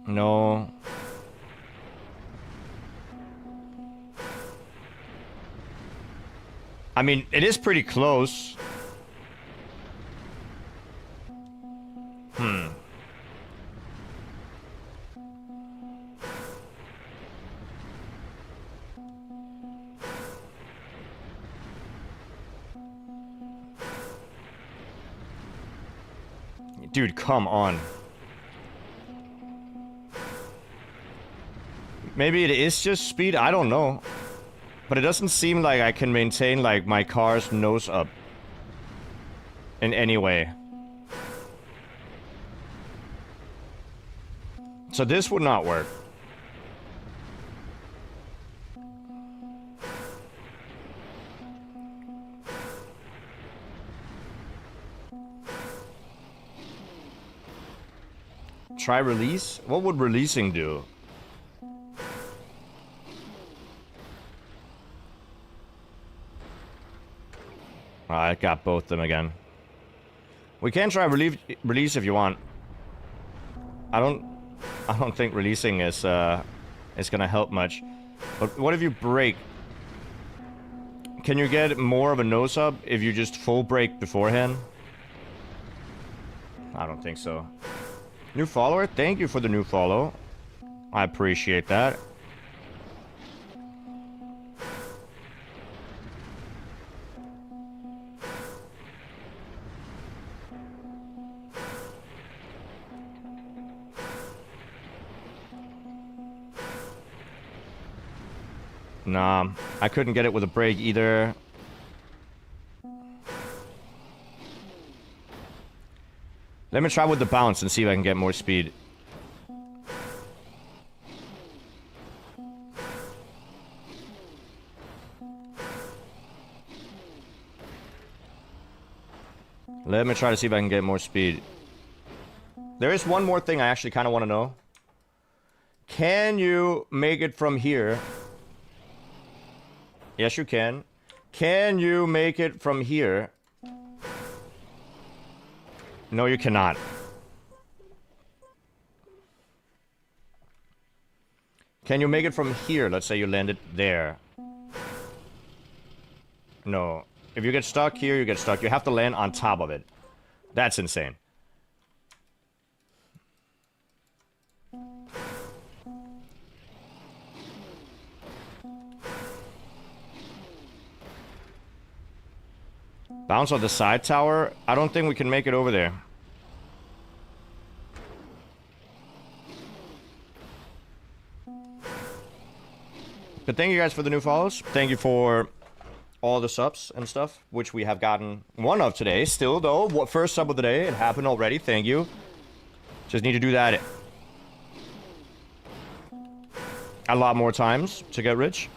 No. I mean, it is pretty close. Dude, come on. Maybe it is just speed, I don't know. But it doesn't seem like I can maintain, like, my car's nose up. In any way. So this would not work. Try release? What would releasing do? I got both of them again. We can try release if you want. I don't think releasing is gonna help much. But what if you brake? Can you get more of a nose up if you just full brake beforehand? I don't think so. New follower? Thank you for the new follow. I appreciate that. Nah, I couldn't get it with a brake either. Let me try with the bounce and see if I can get more speed. Let me try to see if I can get more speed. There is one more thing I actually kind of want to know. Can you make it from here? Yes, you can. Can you make it from here? No, you cannot. Can you make it from here? Let's say you landed there. No. If you get stuck here, you get stuck. You have to land on top of it. That's insane. Bounce on the side tower? I don't think we can make it over there. But thank you guys for the new follows. Thank you for all the subs and stuff, which we have gotten one of today. Still, though, first sub of the day. It happened already. Thank you. Just need to do that a lot more times to get rich.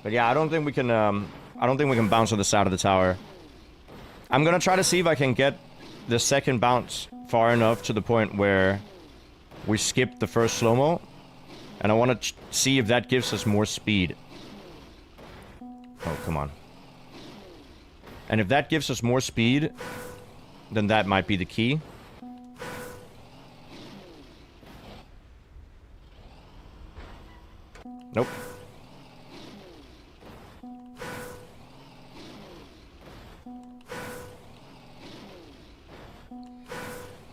But yeah, I don't think we can bounce on the side of the tower. I'm gonna try to see if I can get the second bounce far enough to the point where we skip the first slow-mo. And I want to see if that gives us more speed. Oh, come on. And if that gives us more speed, then that might be the key. Nope.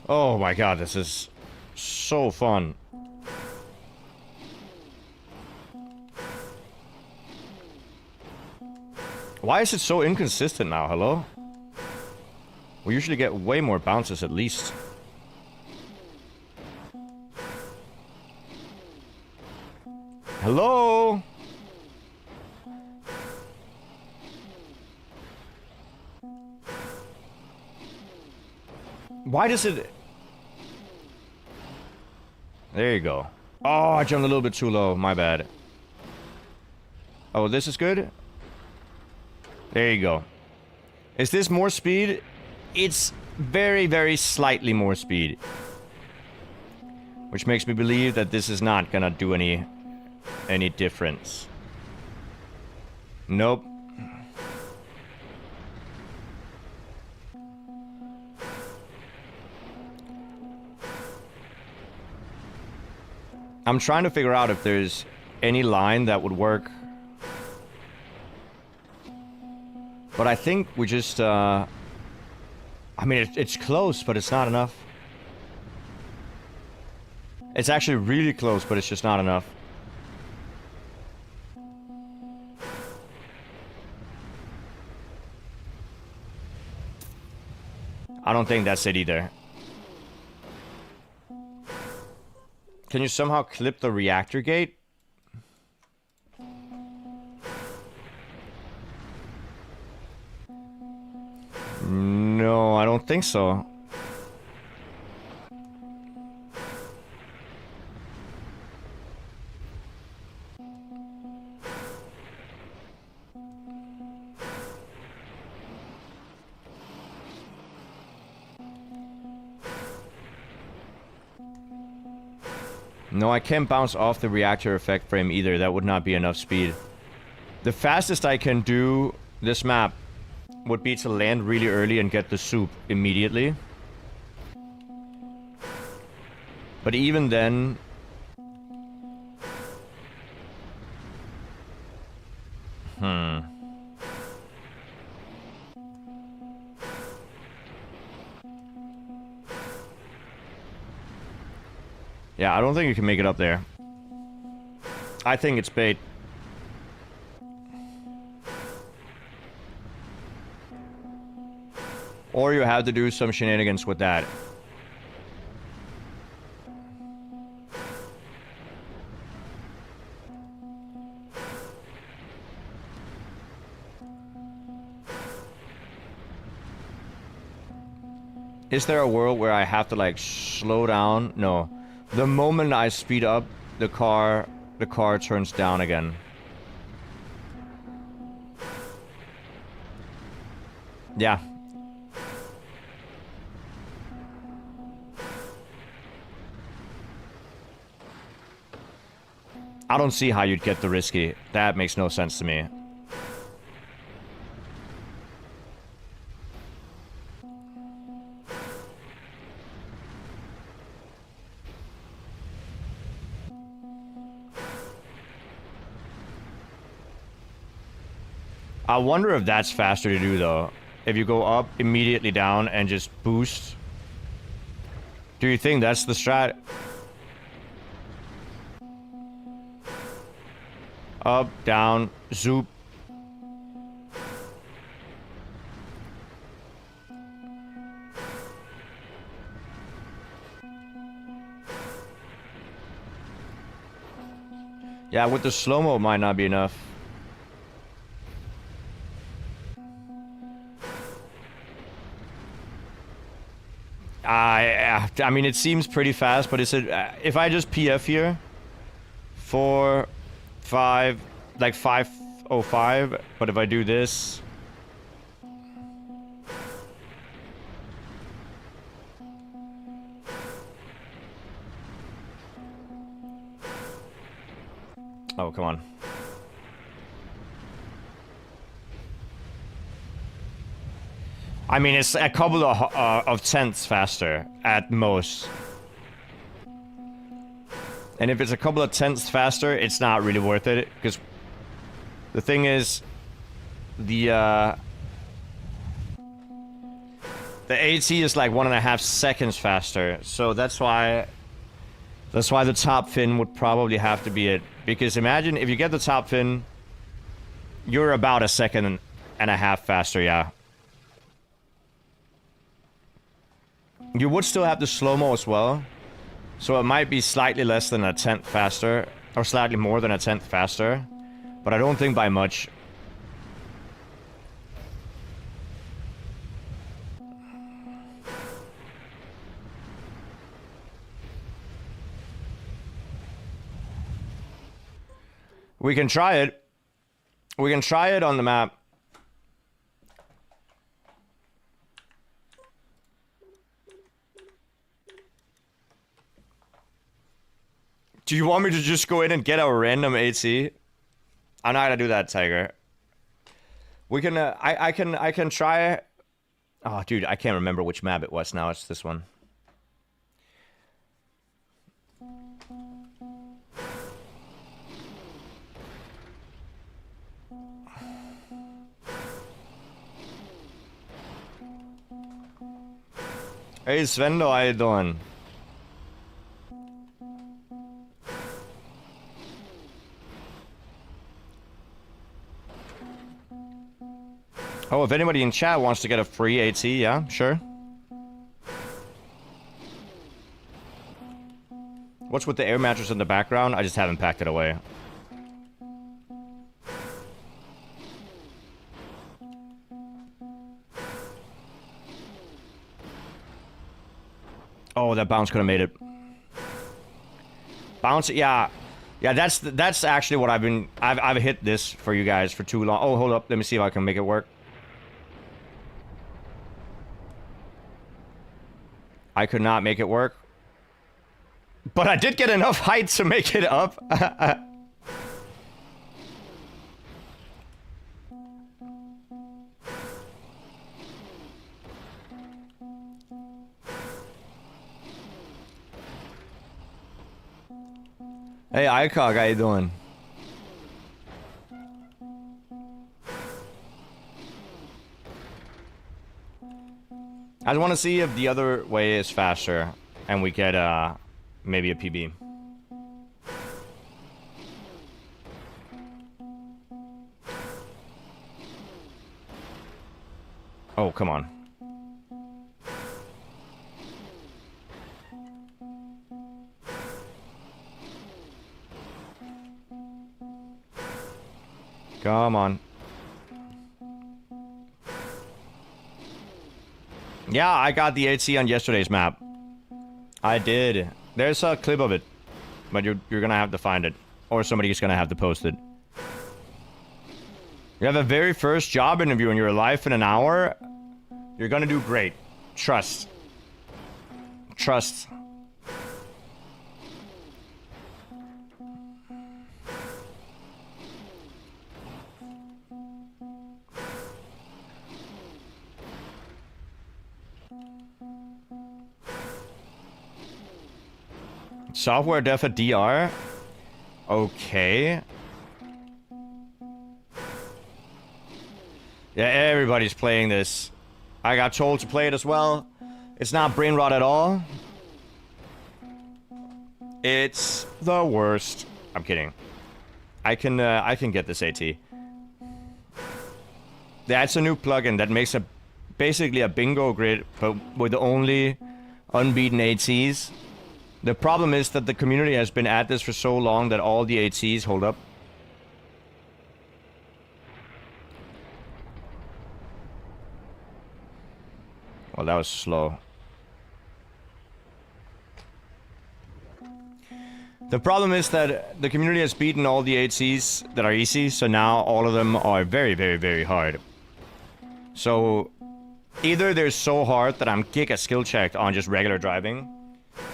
Oh my god, this is so fun. Why is it so inconsistent now? Hello? We usually get way more bounces at least. Hello? Why does it... There you go. Oh, I jumped a little bit too low. My bad. Oh, this is good? There you go. Is this more speed? It's very, very slightly more speed. Which makes me believe that this is not gonna do any difference. Nope. I'm trying to figure out if there's any line that would work. But I think we just, I mean, it's close, but it's not enough. It's actually really close, but it's just not enough. I don't think that's it either. Can you somehow clip the reactor gate? No, I don't think so. No, I can't bounce off the reactor effect frame either. That would not be enough speed. The fastest I can do this map would be to land really early and get the soup immediately. But even then... Yeah, I don't think you can make it up there. I think it's bait. Or you have to do some shenanigans with that. Is there a world where I have to, like, slow down? No. The moment I speed up, the car turns down again. Yeah. I don't see how you'd get the risky. That makes no sense to me. I wonder if that's faster to do, though. If you go up, immediately down, and just boost. Do you think that's the strat? Up, down, zoop. Yeah, with the slow-mo it might not be enough. I mean, it seems pretty fast, but is it... if I just PF here... 4, 5... like 505, but if I do this... Oh, come on. I mean, it's a couple of tenths faster, at most. And if it's a couple of tenths faster, it's not really worth it, because... the thing is... the AT is like 1.5 seconds faster, so that's why... that's why the top fin would probably have to be it. Because imagine, if you get the top fin... you're about 1.5 seconds faster, yeah. You would still have the slow-mo as well. So it might be slightly less than 1/10 faster. Or slightly more than a tenth faster. But I don't think by much. We can try it. We can try it on the map. Do you want me to just go in and get a random AT? I'm not gonna do that, Tiger. We can, I can try. Oh, dude, I can't remember which map it was now. It's this one. Hey, Svendo, how you doing? Oh, if anybody in chat wants to get a free AT, yeah, sure. What's with the air mattress in the background? I just haven't packed it away. Oh, that bounce could have made it. Bounce, yeah. Yeah, that's actually what I've hit this for you guys for too long. Oh, hold up. Let me see if I can make it work. I could not make it work. But I did get enough height to make it up. Hey, ICOG, how you doing? I just want to see if the other way is faster and we get maybe a PB. Oh, come on. Come on. Yeah, I got the AT on yesterday's map. I did. There's a clip of it. But you're gonna have to find it. Or somebody's gonna have to post it. You have a very first job interview in your life in an hour. You're gonna do great. Trust. Trust. Software def at DR? Okay. Yeah, everybody's playing this. I got told to play it as well. It's not brain rot at all. It's the worst. I'm kidding. I can get this AT. That's a new plugin that makes basically a bingo grid, but with only unbeaten ATs. The problem is that the community has been at this for so long that all the ATs hold up. Well, that was slow. The problem is that the community has beaten all the ATs that are easy, so now all of them are very, very, very hard. So, either they're so hard that I'm giga skill checked on just regular driving,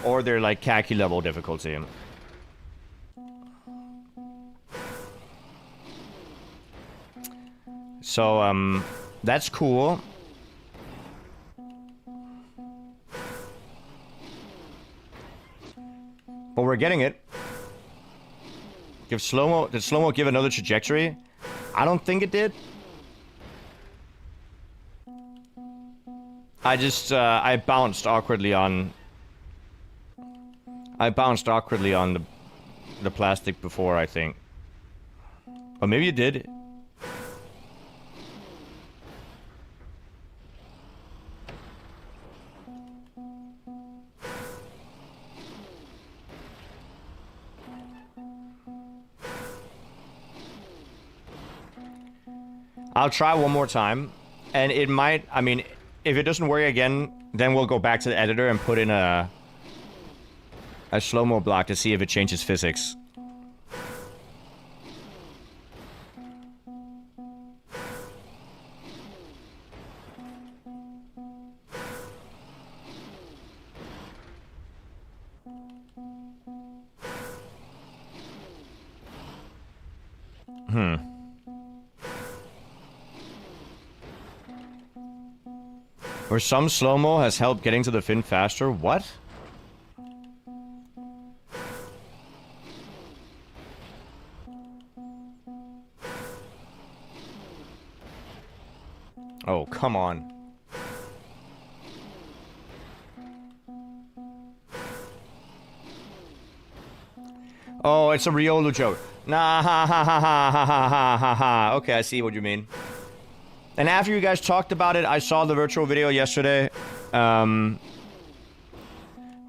or they're like khaki level difficulty. So, that's cool. But we're getting it. Give slow-mo... Did slow-mo give another trajectory? I don't think it did. I just, I bounced awkwardly on... I bounced awkwardly on the plastic before, I think. Or maybe it did. I'll try one more time, and it might, I mean, if it doesn't work again, then we'll go back to the editor and put in a slow-mo block to see if it changes physics. Or some slow-mo has helped getting to the fin faster. What? Oh, come on. Oh, it's a Riolu joke. Nah, ha ha ha ha ha ha ha ha ha. Okay, I see what you mean. And after you guys talked about it, I saw the virtual video yesterday,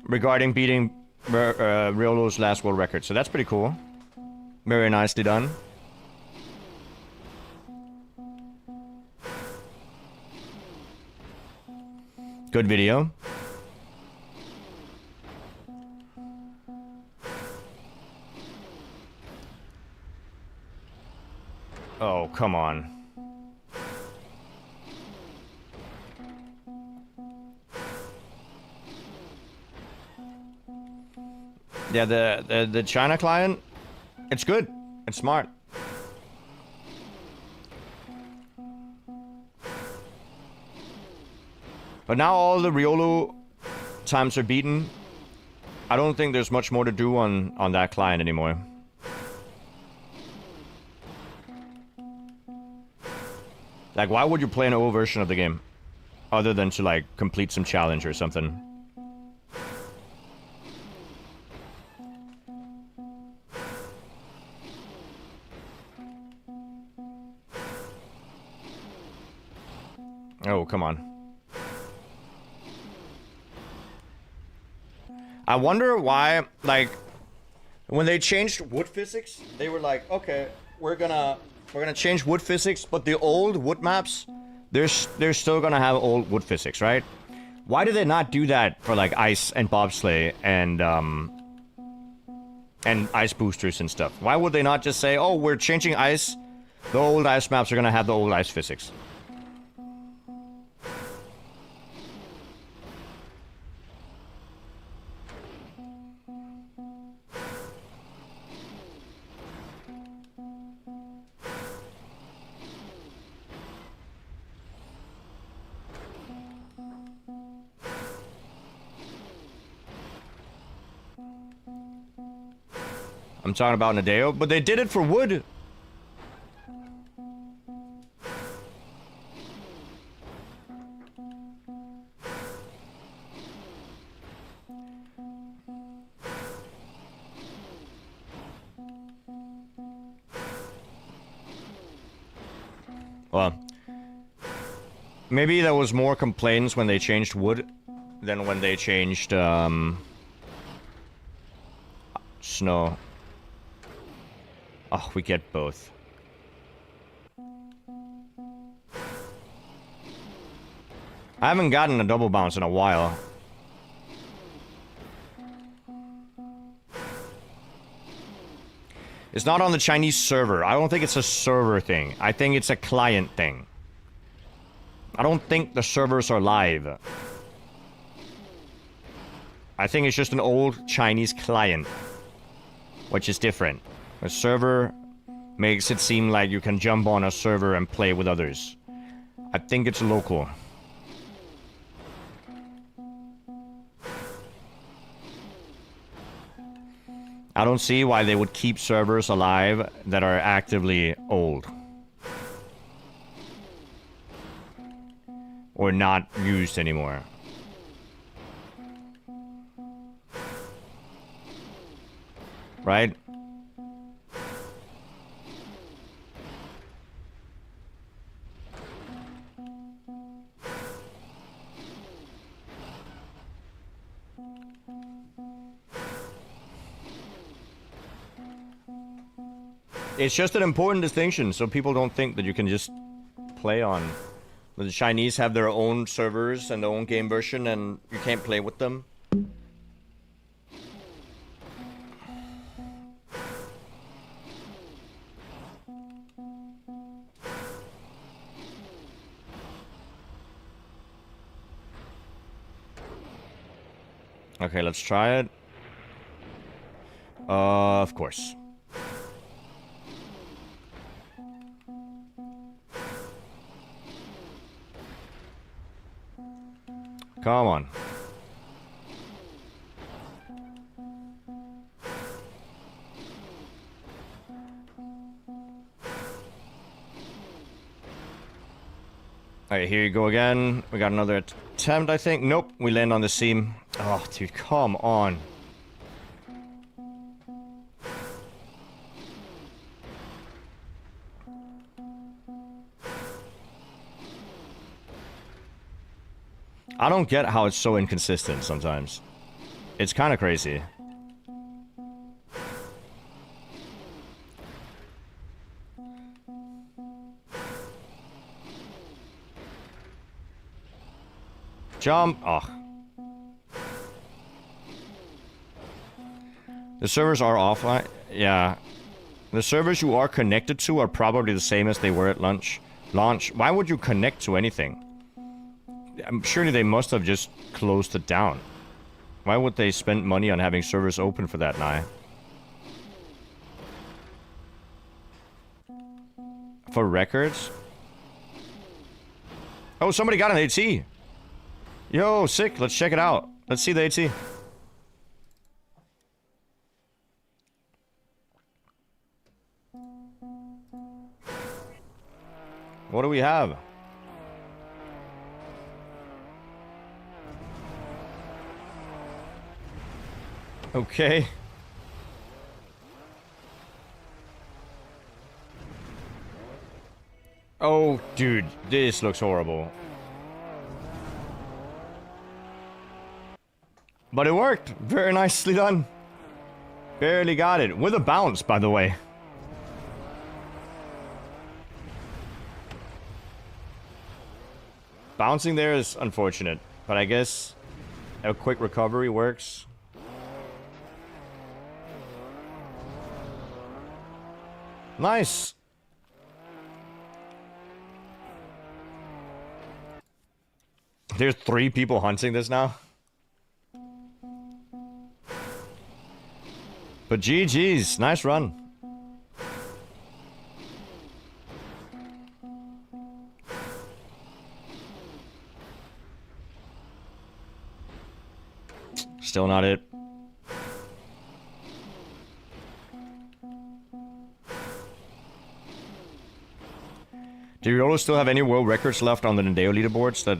regarding beating Riolu's last world record. So that's pretty cool. Very nicely done. Good video. Oh, come on. Yeah, the China client, it's good. It's smart. But now all the Riolu times are beaten. I don't think there's much more to do on that client anymore. Like, why would you play an old version of the game? Other than to, like, complete some challenge or something. Oh, come on. I wonder why, like, when they changed wood physics, they were like, okay, we're gonna change wood physics, but the old wood maps, they're still gonna have old wood physics, right? Why did they not do that for, like, ice and bobsleigh and ice boosters and stuff? Why would they not just say, oh, we're changing ice, the old ice maps are gonna have the old ice physics? I'm talking about Nadeo, but they did it for wood. Well, maybe there was more complaints when they changed wood than when they changed snow. Oh, we get both. I haven't gotten a double bounce in a while. It's not on the Chinese server. I don't think it's a server thing. I think it's a client thing. I don't think the servers are live. I think it's just an old Chinese client, which is different. A server makes it seem like you can jump on a server and play with others. I think it's local. I don't see why they would keep servers alive that are actively old. Or not used anymore. Right? It's just an important distinction, so people don't think that you can just play on. The Chinese have their own servers and their own game version, and you can't play with them. Okay, let's try it. Of course. Come on. Alright, here you go again. We got another attempt, I think. Nope, we land on the seam. Oh, dude, come on. I don't get how it's so inconsistent sometimes. It's kind of crazy. Jump. Oh. The servers are offline. Yeah. The servers you are connected to are probably the same as they were at launch. Why would you connect to anything? Surely they must have just closed it down. Why would they spend money on having servers open for that now? For records? Oh, somebody got an AT. Yo, sick. Let's check it out. Let's see the AT. What do we have? Okay. Oh, dude, this looks horrible. But it worked. Very nicely done. Barely got it. With a bounce, by the way. Bouncing there is unfortunate, but I guess a quick recovery works. Nice. There's 3 people hunting this now. But GG's, nice run. Still not it. Do Riolo still have any world records left on the Nindeo leaderboards that...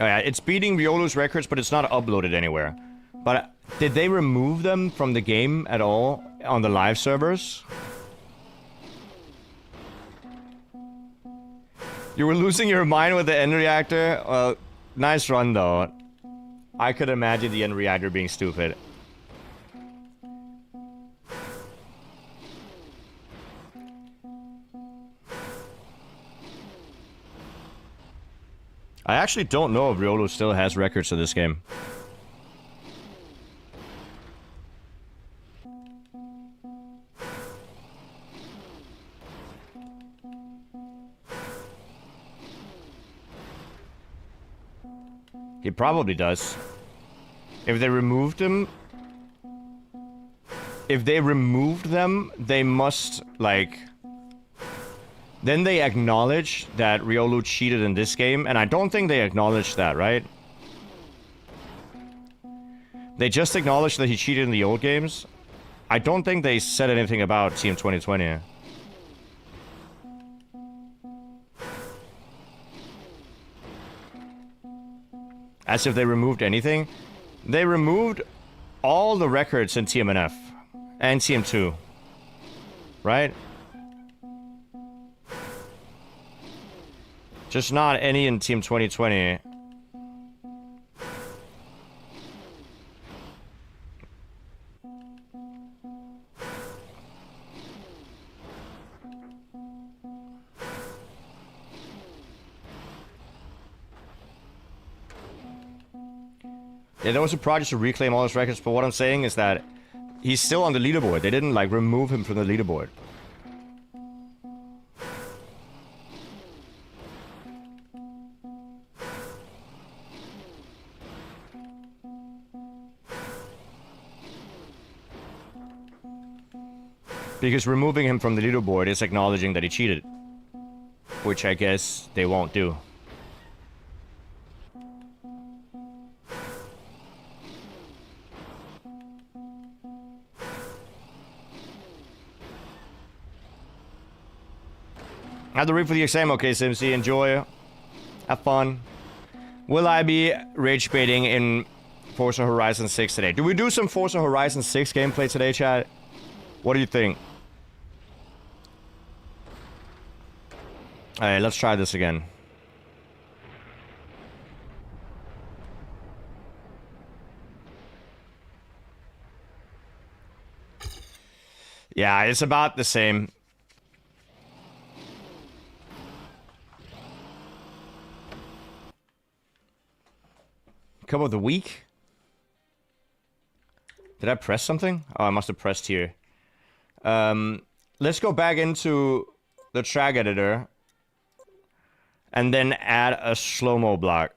Oh yeah, it's beating Riolo's records, but it's not uploaded anywhere. But did they remove them from the game at all on the live servers? You were losing your mind with the end reactor? Well, nice run though. I could imagine the end reactor being stupid. I actually don't know if Riolo still has records of this game. He probably does. If they removed him... If they removed them, they must, like... Then they acknowledge that Riolo cheated in this game, and I don't think they acknowledged that, right? They just acknowledged that he cheated in the old games. I don't think they said anything about Team 2020. As if they removed anything. They removed all the records in TMNF and TM2. Right? Just not any in Team 2020. Yeah, there was a project to reclaim all his records, but what I'm saying is that he's still on the leaderboard. They didn't, like, remove him from the leaderboard. Because removing him from the leaderboard is acknowledging that he cheated. Which I guess they won't do. I have to read for the exam, okay, Simsy. Enjoy. Have fun. Will I be rage baiting in Forza Horizon 6 today? Do we do some Forza Horizon 6 gameplay today, chat? What do you think? Alright, let's try this again. Yeah, it's about the same. Cup of the week? Did I press something? Oh, I must have pressed here. Let's go back into the track editor. And then add a slow-mo block.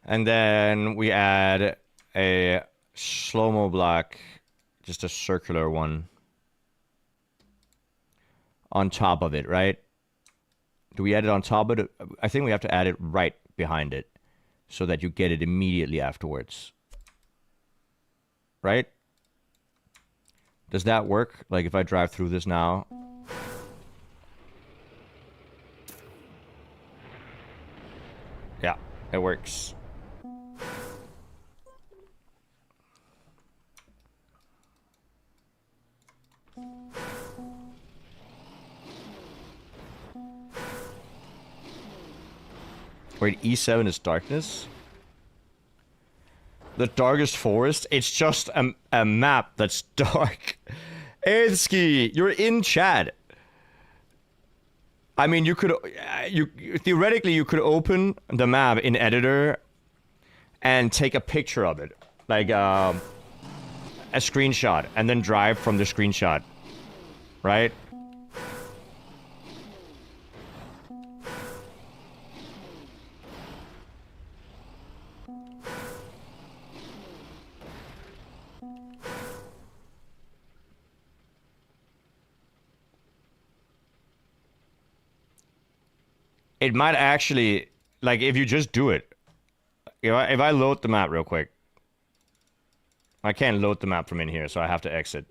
And then we add a slow-mo block, just a circular one, on top of it, right? Do we add it on top of it? I think we have to add it right behind it, so that you get it immediately afterwards. Right? Does that work? Like if I drive through this now? Yeah, it works. Wait, E7 is darkness? The darkest forest? It's just a map that's dark. Edsky, you're in chat. I mean, you could... theoretically, you could open the map in editor and take a picture of it. Like, a screenshot. And then drive from the screenshot. Right? It might actually, like, if you just do it. If I load the map real quick. I can't load the map from in here, so I have to exit.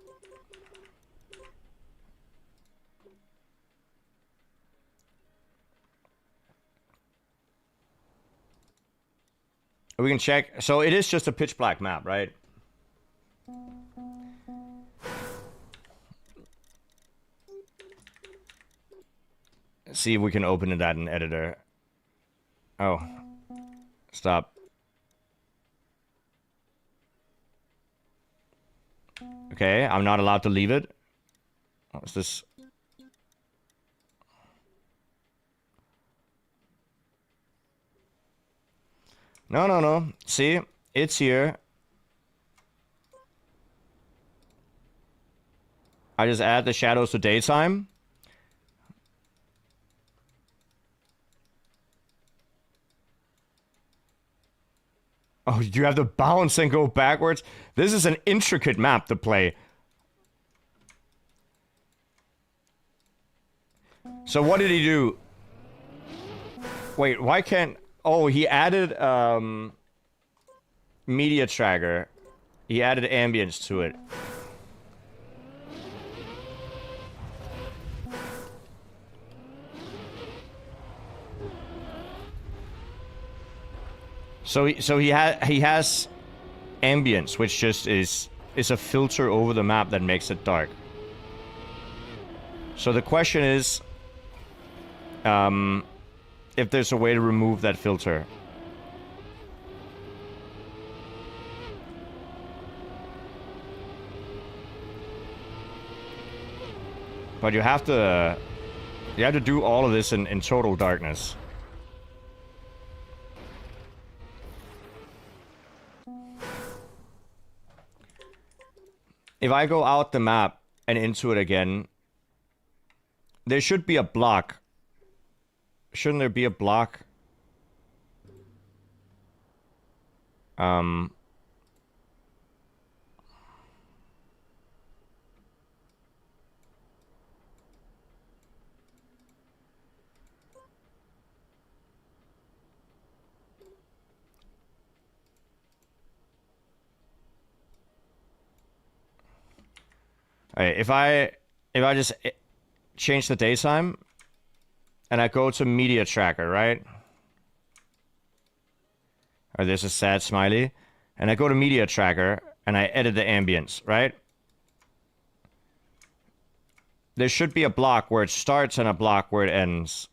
We can check. So it is just a pitch black map, right? See if we can open that in editor. Oh. Stop. Okay, I'm not allowed to leave it. What's this? No. See? It's here. I just add the shadows to daytime. Oh, you have to bounce and go backwards? This is an intricate map to play. So what did he do? Wait, why can't... Oh, he added, media tracker. He added ambience to it. So he has ambience, which just is a filter over the map that makes it dark. So the question is, if there's a way to remove that filter. But you have to do all of this in total darkness. If I go out the map and into it again, there should be a block. Shouldn't there be a block? If I just change the daytime and I go to media tracker, right? Or there's a sad smiley. And I go to media tracker and I edit the ambience, right? There should be a block where it starts and a block where it ends,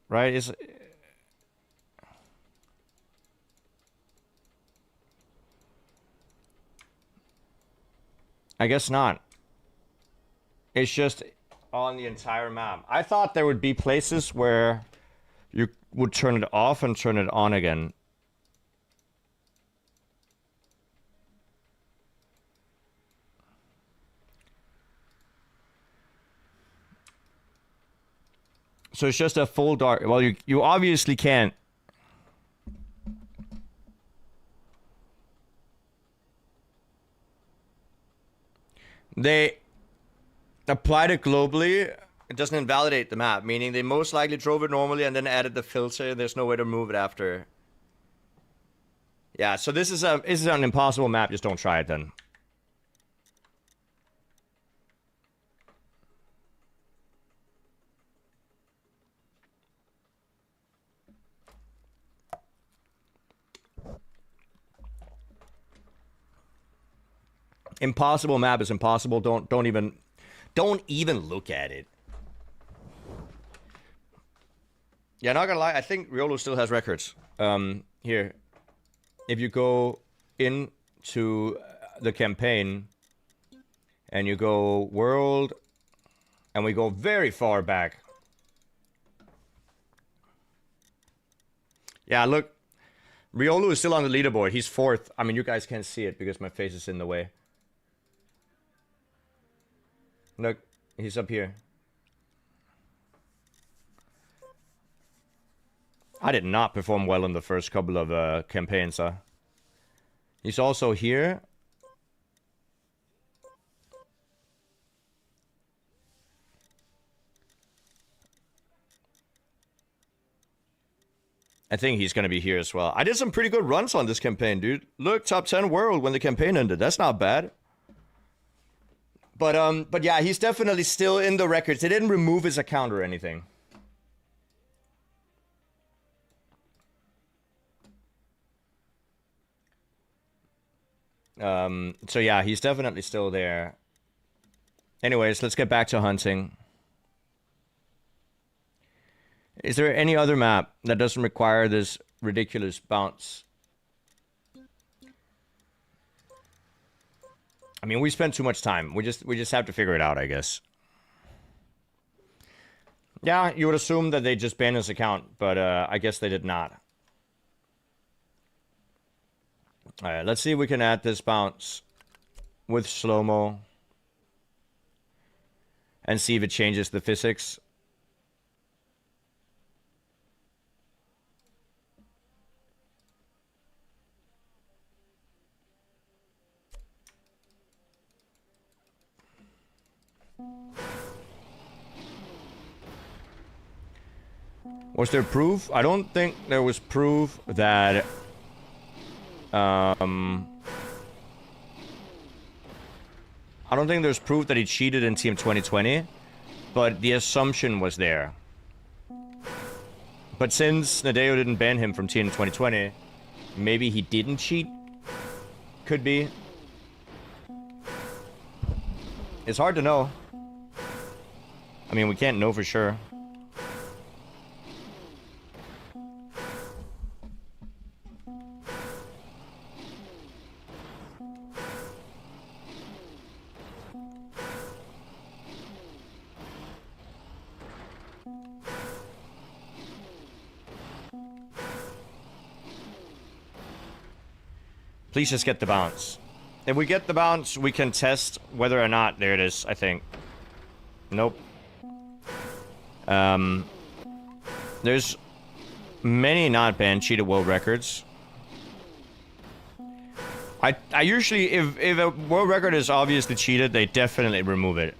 right? I guess not. It's just on the entire map. I thought there would be places where you would turn it off and turn it on again. So it's just a full dark. Well, you obviously can't. They applied it globally. It doesn't invalidate the map, meaning they most likely drove it normally and then added the filter. There's no way to move it after. Yeah, so this is an impossible map. Just don't try it then. Impossible map is impossible. Don't even look at it. Yeah, not gonna lie, I think Riolu still has records. Here, if you go into the campaign and you go world, and we go very far back. Yeah, look, Riolu is still on the leaderboard. He's 4th. I mean, you guys can't see it because my face is in the way. Look, he's up here. I did not perform well in the first couple of campaigns, huh? He's also here. I think he's going to be here as well. I did some pretty good runs on this campaign, dude. Look, top 10 world when the campaign ended. That's not bad. But yeah, he's definitely still in the records. They didn't remove his account or anything. So yeah, he's definitely still there. Anyways, let's get back to hunting. Is there any other map that doesn't require this ridiculous bounce? I mean, we spent too much time. We just have to figure it out, I guess. Yeah, you would assume that they just banned his account, but I guess they did not. Alright, let's see if we can add this bounce with slow-mo and see if it changes the physics. Was there proof? I don't think there was proof that I don't think there's proof that he cheated in Team 2020, but the assumption was there. But since Nadeo didn't ban him from Team 2020, maybe he didn't cheat? Could be. It's hard to know. I mean, we can't know for sure. Please just get the bounce. If we get the bounce, we can test whether or not... There it is, I think. Nope. There's many not banned cheated world records. I usually, if a world record is obviously cheated, they definitely remove it.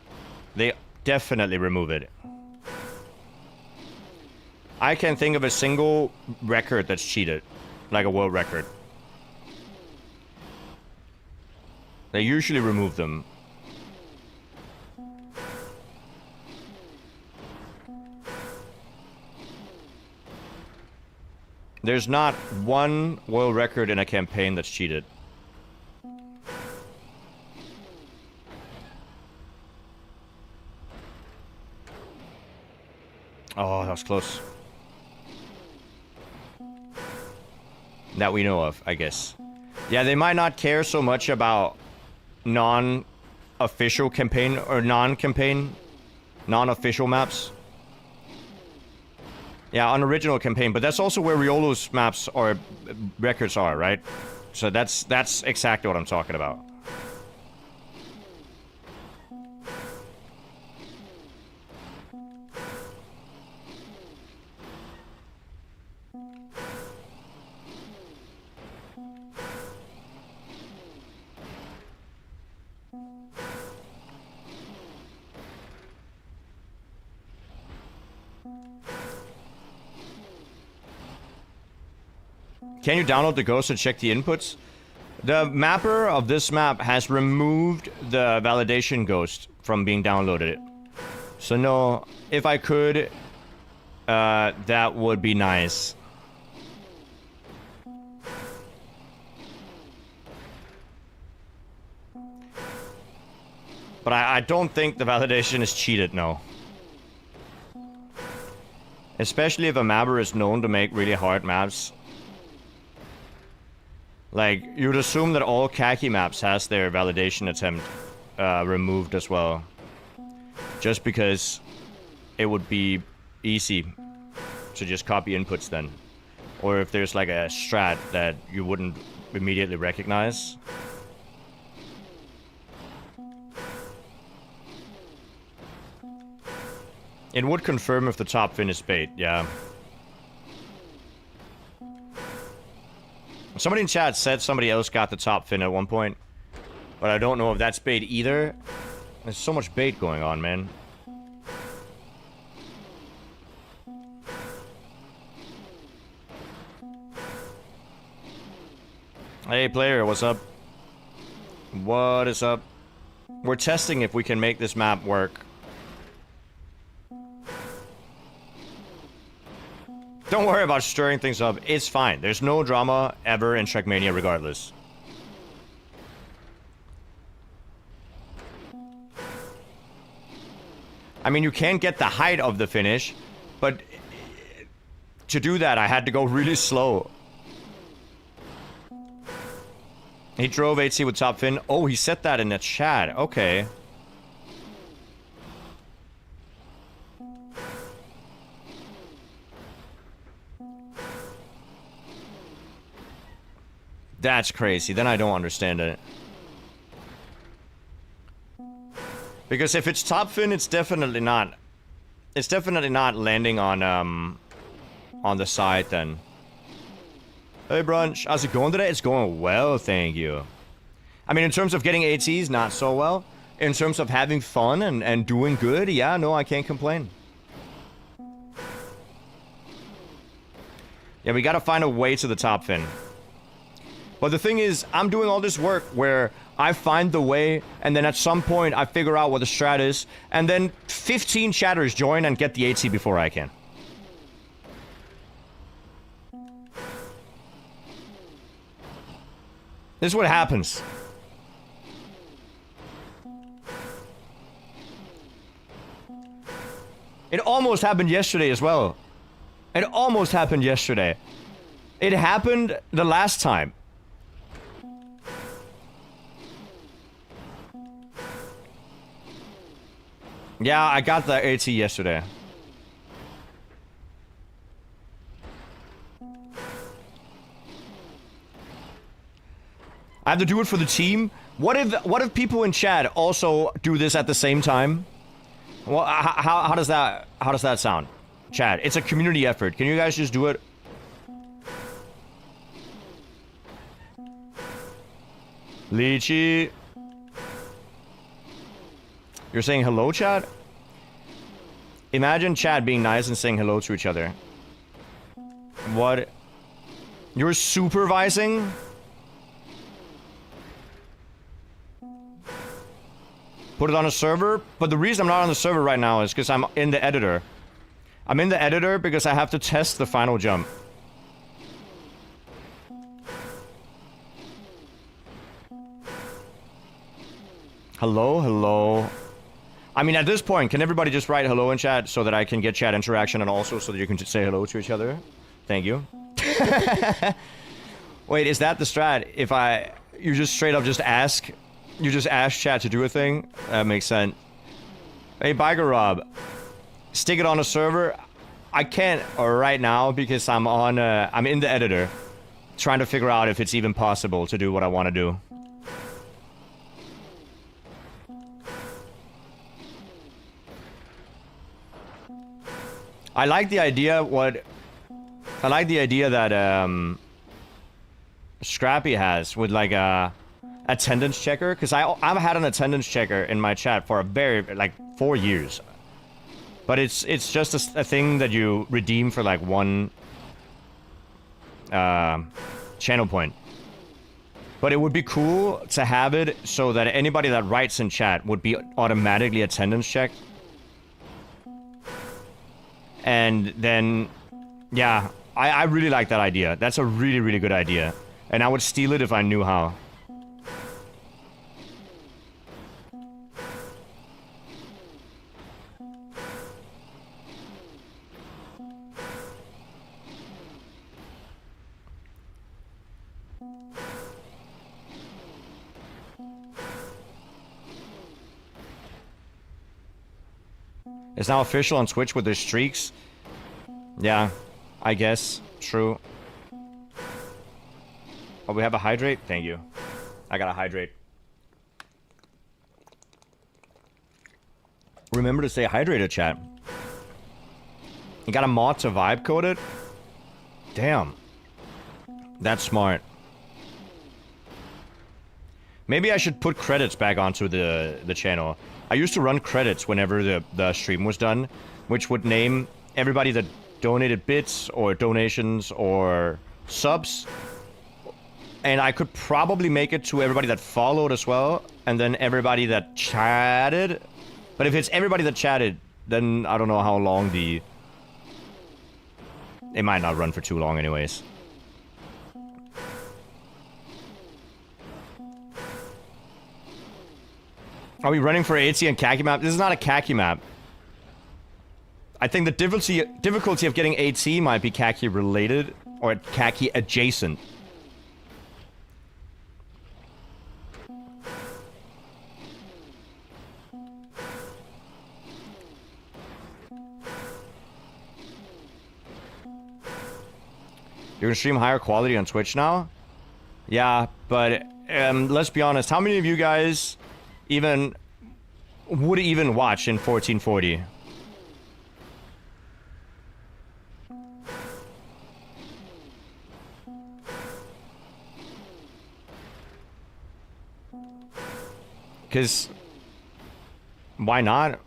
They definitely remove it. I can't think of a single record that's cheated, like a world record. They usually remove them. There's not one world record in a campaign that's cheated. Oh, that was close. That we know of, I guess. Yeah, they might not care so much about non-official campaign or non-campaign, non-official maps. Yeah, on original campaign, but that's also where Riolo's maps or records are, right? So that's exactly what I'm talking about. Can you download the ghost and check the inputs? The mapper of this map has removed the validation ghost from being downloaded. So no, if I could, that would be nice. But I don't think the validation is cheated, no. Especially if a mapper is known to make really hard maps. Like, you'd assume that all khaki maps has their validation attempt removed as well. Just because it would be easy to just copy inputs then. Or if there's like a strat that you wouldn't immediately recognize. It would confirm if the top fin is bait, yeah. Somebody in chat said somebody else got the top fin at one point. But I don't know if that's bait either. There's so much bait going on, man. Hey player, what's up? What is up? We're testing if we can make this map work. Don't worry about stirring things up. It's fine. There's no drama ever in Trackmania regardless. I mean, you can get the height of the finish, but to do that, I had to go really slow. He drove 8C with top fin. Oh, he said that in the chat. Okay. That's crazy. Then I don't understand it. Because if it's top fin, it's definitely not. It's definitely not landing on the side then. Hey brunch, how's it going today? It's going well, thank you. I mean, in terms of getting ATs, not so well. In terms of having fun and doing good, yeah, no, I can't complain. Yeah, we gotta find a way to the top fin. But the thing is, I'm doing all this work where I find the way, and then at some point I figure out what the strat is, and then 15 chatters join and get the AT before I can. This is what happens. It almost happened yesterday as well. It almost happened yesterday. It happened the last time. Yeah, I got the AT yesterday. I have to do it for the team. What if people in chat also do this at the same time? Well, how does that sound? Chat, it's a community effort. Can you guys just do it? Lychee. You're saying hello, chat? Imagine chat being nice and saying hello to each other. What? You're supervising? Put it on a server? But the reason I'm not on the server right now is because I'm in the editor. I'm in the editor because I have to test the final jump. Hello, hello. I mean, at this point, can everybody just write hello in chat so that I can get chat interaction and also so that you can just say hello to each other? Thank you. Wait, is that the strat? If you just straight up just ask, you just ask chat to do a thing? That makes sense. Hey, Biker Rob, stick it on a server. I can't right now because I'm in the editor, trying to figure out if it's even possible to do what I want to do. I like the idea that Scrappy has with like a attendance checker, because I've had an attendance checker in my chat for a very like 4 years, but it's just a thing that you redeem for like 1 channel point. But it would be cool to have it so that anybody that writes in chat would be automatically attendance checked. And then, yeah, I really like that idea. That's a really, really good idea. And I would steal it if I knew how. It's now official on Twitch with their streaks. Yeah, I guess. True. Oh, we have a hydrate? Thank you. I got a hydrate. Remember to stay hydrated, chat. You got a mod to vibe code it? Damn. That's smart. Maybe I should put credits back onto the channel. I used to run credits whenever the stream was done, which would name everybody that donated bits or donations or subs. And I could probably make it to everybody that followed as well, and then everybody that chatted. But if it's everybody that chatted, then I don't know how long the... It might not run for too long anyways. Are we running for AT and khaki map? This is not a khaki map. I think the difficulty of getting AT might be khaki related or khaki adjacent. You're gonna stream higher quality on Twitch now? Yeah, but let's be honest. How many of you guys would even watch in 1440? Because why not?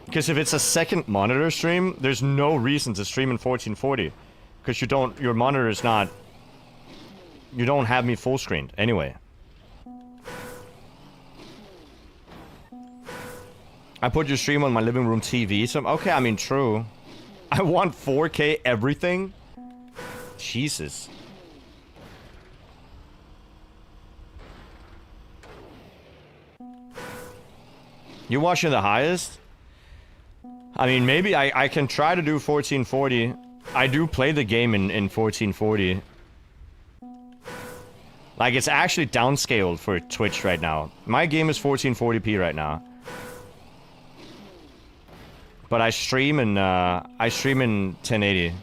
Because if it's a second monitor stream, there's no reason to stream in 1440. Because your monitor is not, you don't have me full screened anyway. I put your stream on my living room TV, so okay, I mean, true. I want 4K everything? Jesus. You watching the highest? I mean, maybe I can try to do 1440. I do play the game in 1440. Like, it's actually downscaled for Twitch right now. My game is 1440p right now. But I stream in 1080.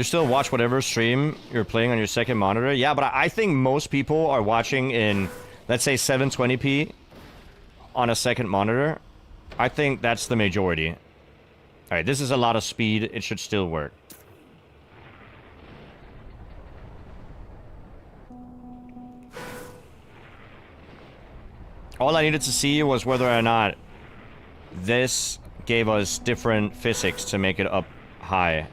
You still watch whatever stream you're playing on your second monitor? Yeah, but I think most people are watching in, let's say, 720p on a second monitor. I think that's the majority. Alright, this is a lot of speed. It should still work. All I needed to see was whether or not this gave us different physics to make it up high.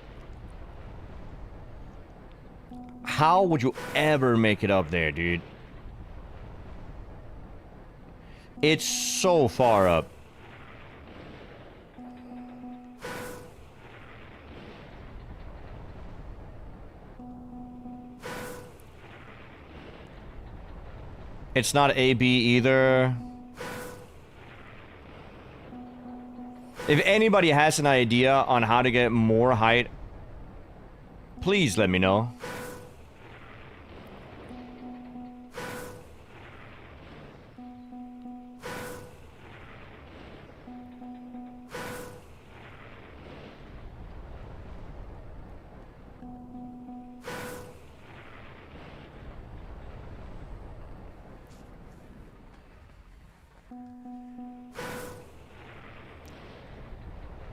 How would you ever make it up there, dude? It's so far up. It's not AB either. If anybody has an idea on how to get more height, please let me know.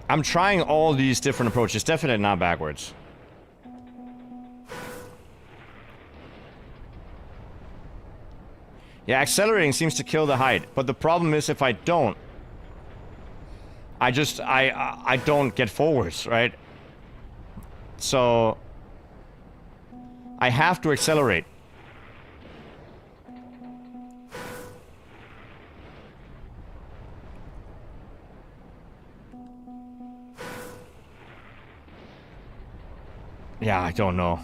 I'm trying all these different approaches. Definitely not backwards. Yeah, accelerating seems to kill the height. But the problem is if I don't, I don't get forwards, right? So I have to accelerate. Yeah, I don't know.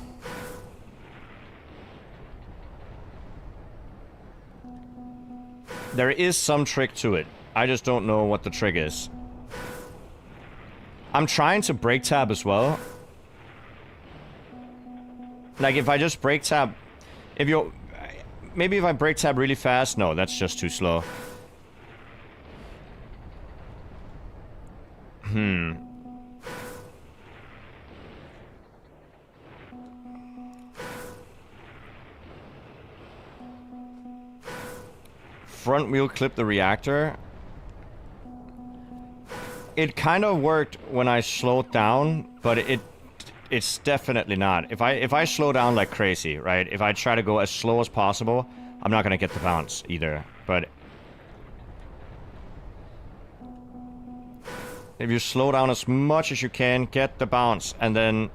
There is some trick to it. I just don't know what the trick is. I'm trying to brake tab as well. Like, if I just brake tab... If you... Maybe if I brake tab really fast... No, that's just too slow. Front wheel clip the reactor. It kind of worked when I slowed down, but it's definitely not. If I slow down like crazy, right? If I try to go as slow as possible, I'm not gonna get the bounce either. But if you slow down as much as you can, get the bounce, and then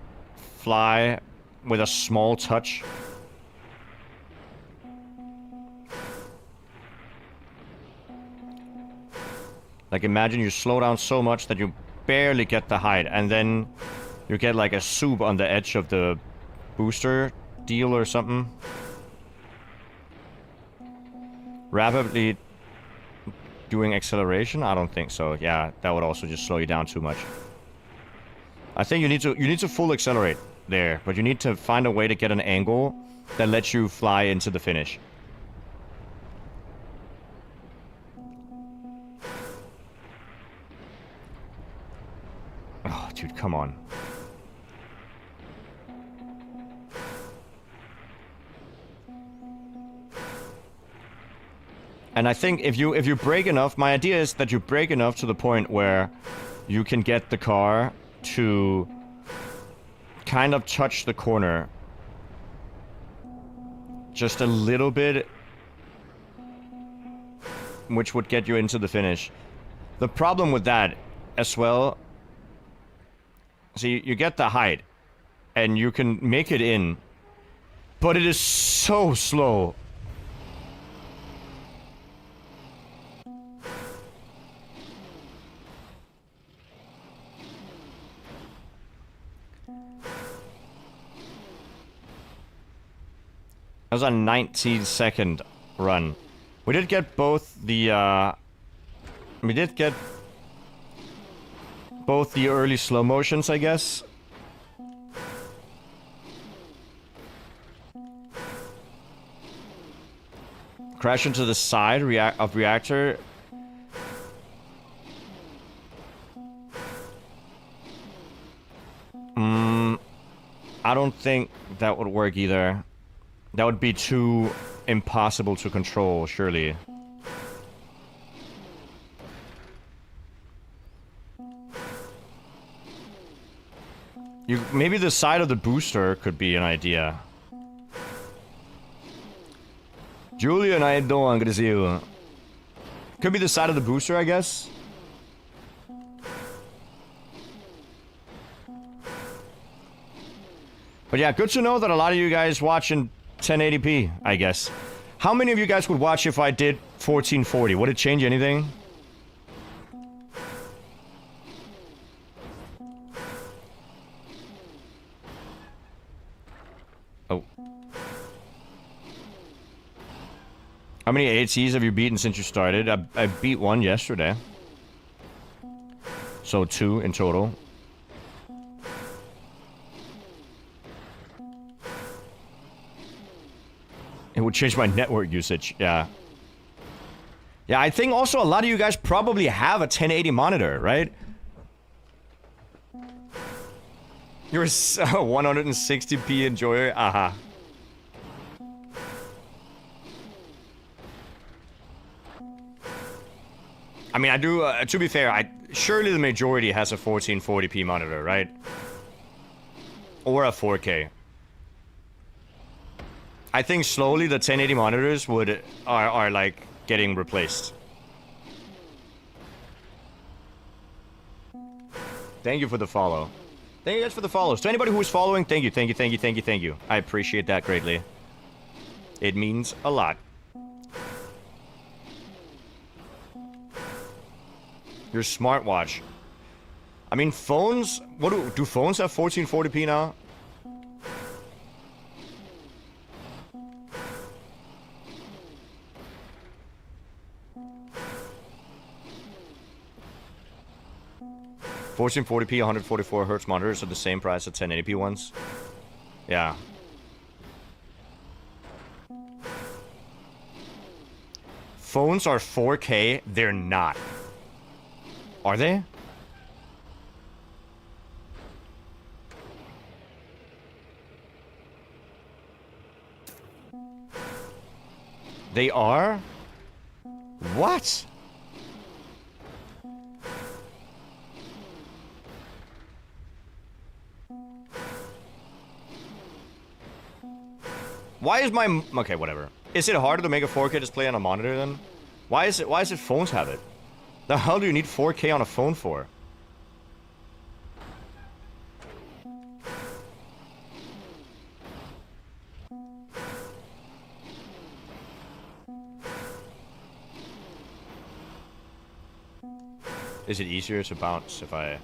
fly with a small touch. Like, imagine you slow down so much that you barely get the height, and then you get like a soup on the edge of the booster deal or something. Rapidly doing acceleration? I don't think so. Yeah, that would also just slow you down too much. I think you need to full accelerate there, but you need to find a way to get an angle that lets you fly into the finish. Oh, dude, come on. And I think if you brake enough, my idea is that you brake enough to the point where you can get the car to kind of touch the corner just a little bit, which would get you into the finish. The problem with that as well, so you get the height and you can make it in, but it is so slow. That was a 19-second run. We did get both the, we did get both the early slow motions, I guess. Crash into the side of reactor. I don't think that would work either. That would be too impossible to control, surely. Maybe the side of the booster could be an idea. Julian, I don't good to see you. Could be the side of the booster, I guess. But yeah, good to know that a lot of you guys watch in 1080p, I guess. How many of you guys would watch if I did 1440? Would it change anything? Oh. How many ATs have you beaten since you started? I beat one yesterday. So 2 in total. It would change my network usage, yeah. Yeah, I think also a lot of you guys probably have a 1080 monitor, right? You're a 160p enjoyer? Aha. I mean, I do, to be fair, surely the majority has a 1440p monitor, right? Or a 4K. I think slowly the 1080 monitors are like getting replaced. Thank you for the follow. Thank you guys for the follows. To anybody who is following, thank you, thank you, thank you, thank you, thank you. I appreciate that greatly. It means a lot. Your smartwatch. I mean, phones. What do phones have 1440p now? Fortune 40p, 144 hertz monitors are the same price as 1080p ones. Yeah. Phones are 4K. They're not. Are they? They are? What? Why is my... Okay, whatever. Is it harder to make a 4K display on a monitor then? Why is it phones have it? The hell do you need 4K on a phone for? Is it easier to bounce if I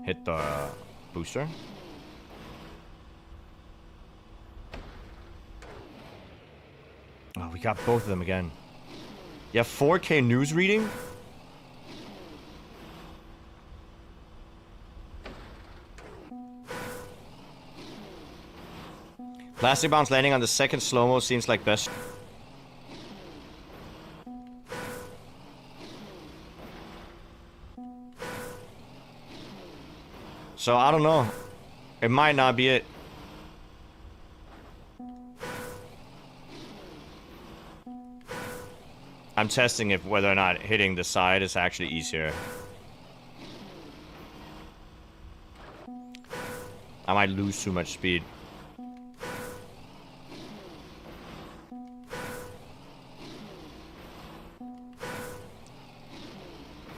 hit the booster? Oh, we got both of them again. Yeah, 4K news reading? Plastic bounce landing on the second slow-mo seems like best. So, I don't know. It might not be it. I'm testing if whether or not hitting the side is actually easier. I might lose too much speed.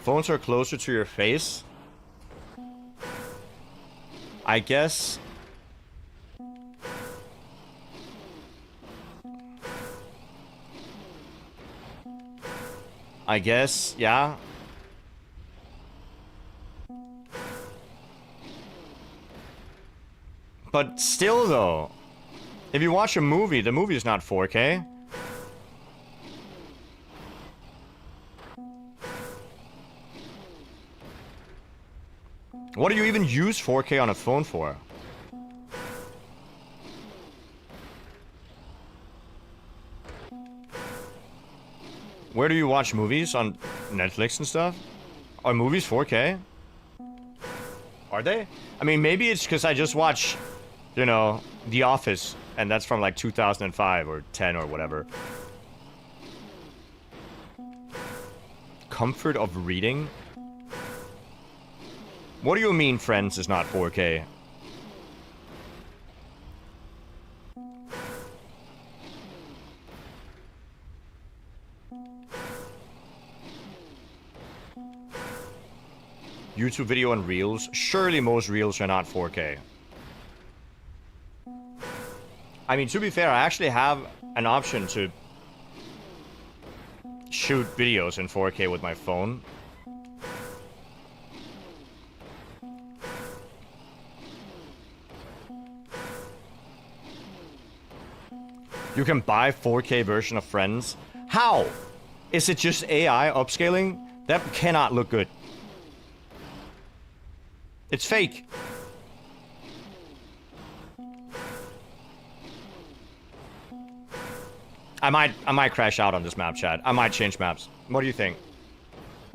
Phones are closer to your face. I guess. Yeah. But still, though, if you watch a movie, the movie is not 4K. What do you even use 4K on a phone for? Where do you watch movies? On Netflix and stuff? Are movies 4K? Are they? I mean, maybe it's because I just watch you know, The Office, and that's from like 2005 or 10 or whatever. Comfort of reading? What do you mean Friends is not 4K? YouTube video and Reels? Surely most Reels are not 4K. I mean, to be fair, I actually have an option to shoot videos in 4K with my phone. You can buy 4K version of Friends. How? Is it just AI upscaling? That cannot look good. It's fake. I might crash out on this map, chat. I might change maps. What do you think?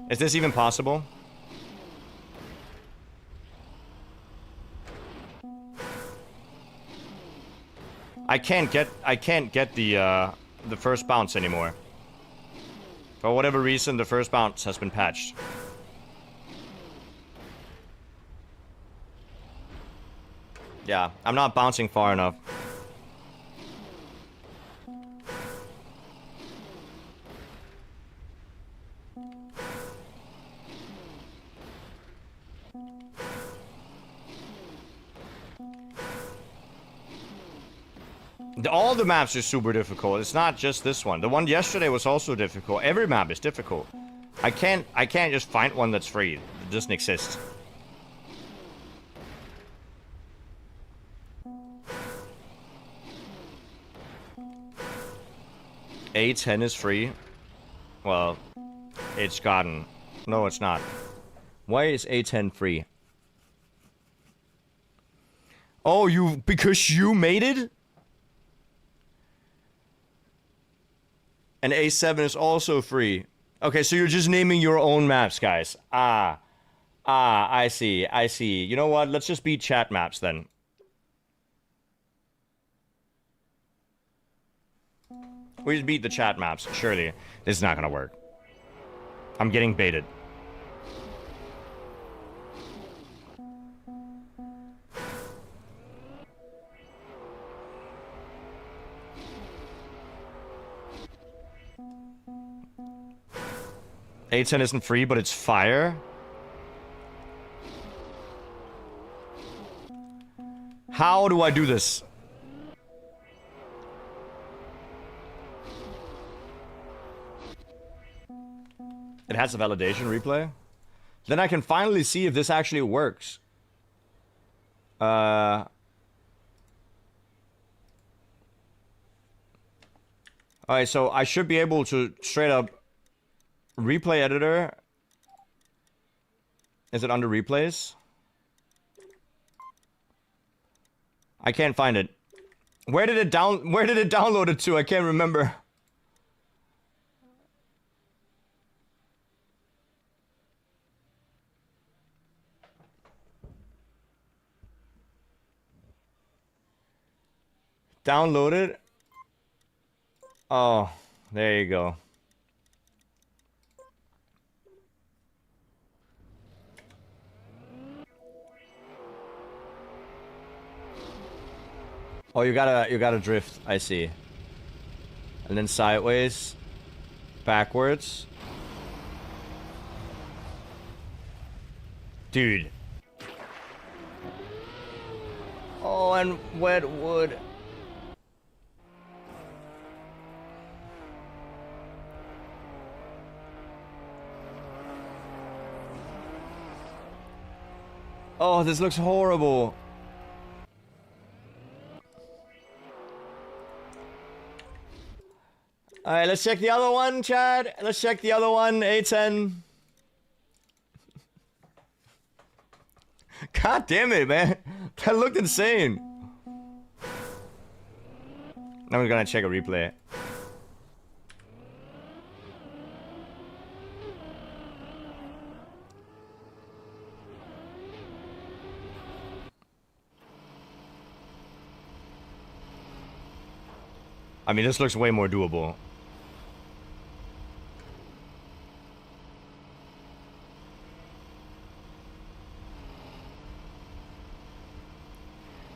Is this even possible? I can't get the first bounce anymore. For whatever reason, the first bounce has been patched. Yeah, I'm not bouncing far enough. All the maps are super difficult. It's not just this one. The one yesterday was also difficult. Every map is difficult. I can't just find one that's free. It doesn't exist. A10 is free. Well, it's gotten. No, it's not. Why is A10 free? Oh, because you made it? And A7 is also free. Okay, so you're just naming your own maps, guys. I see. You know what? Let's just beat chat maps then. We just beat the chat maps, surely. This is not gonna work. I'm getting baited. A10 isn't free, but it's fire. How do I do this? It has a validation replay. Then I can finally see if this actually works. Alright, so I should be able to straight up replay editor. Is it under replays? I can't find it. Where did it download it to? I can't remember. Download it. Oh, there you go. Oh, you gotta drift. I see. And then sideways, backwards. Dude. Oh, and wet wood. Oh, this looks horrible. Alright, let's check the other one, Chad. Let's check the other one, A10. God damn it, man. That looked insane. Now we're gonna check a replay. I mean, this looks way more doable.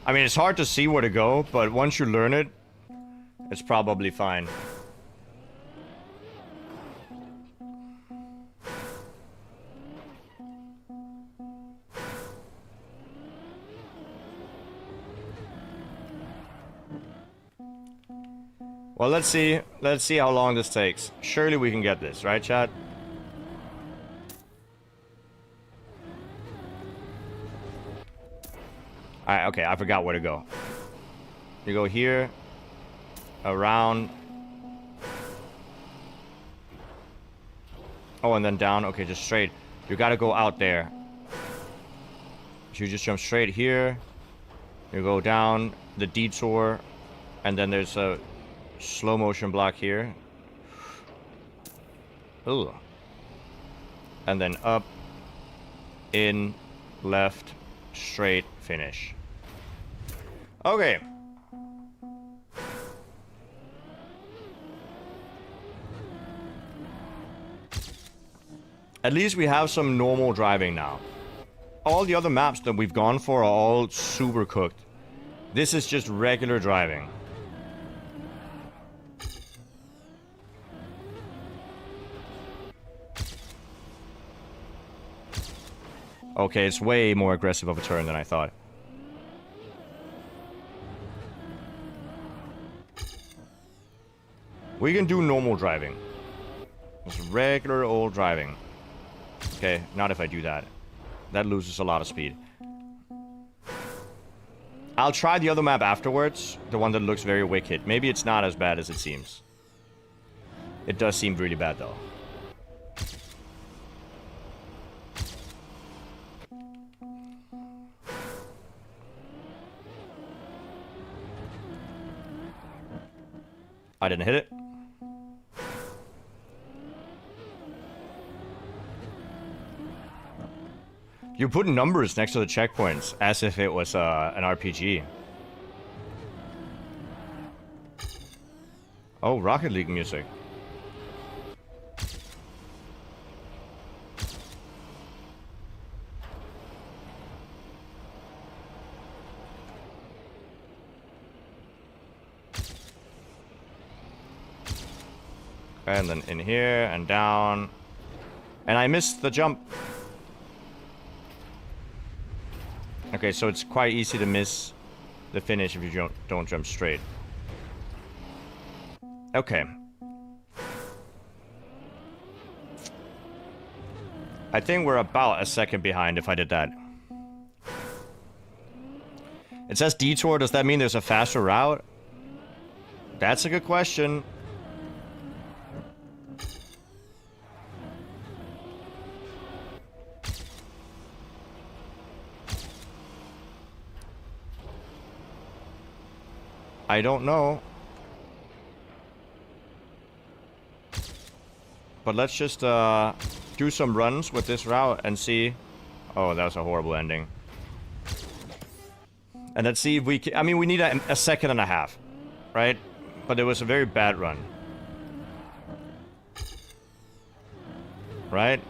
I mean, it's hard to see where to go, but once you learn it, it's probably fine. Well, let's see. Let's see how long this takes. Surely we can get this, right, chat? Alright, okay, I forgot where to go. You go here, around. Oh, and then down. Okay, just straight. You gotta go out there. So you just jump straight here. You go down the detour, and then there's a slow motion block here. Ooh. And then up, in, left, straight, finish. Okay. At least we have some normal driving now. All the other maps that we've gone for are all super cooked. This is just regular driving. Okay, it's way more aggressive of a turn than I thought. We can do normal driving. Just regular old driving. Okay, not if I do that. That loses a lot of speed. I'll try the other map afterwards. The one that looks very wicked. Maybe it's not as bad as it seems. It does seem really bad though. I didn't hit it. You put numbers next to the checkpoints as if it was an RPG. Oh, Rocket League music. And then in here and down. And I missed the jump. Okay, so it's quite easy to miss the finish if you don't jump straight. Okay. I think we're about a second behind if I did that. It says detour. Does that mean there's a faster route? That's a good question. I don't know. But let's just do some runs with this route and see. Oh, that was a horrible ending. And let's see if we can. I mean, we need a second and a half, right? But it was a very bad run. Right?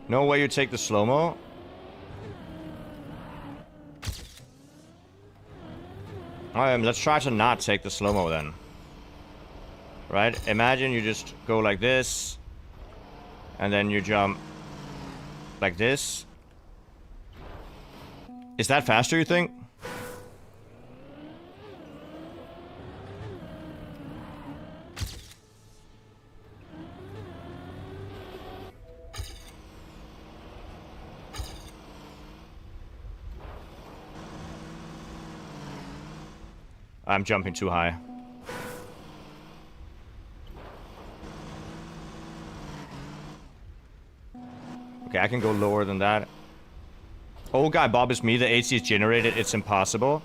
No way you take the slow-mo? Let's try to not take the slow-mo then. Right? Imagine you just go like this. And then you jump like this. Is that faster, you think? I'm jumping too high. Okay, I can go lower than that. Old guy Bob is me. The AC is generated. It's impossible.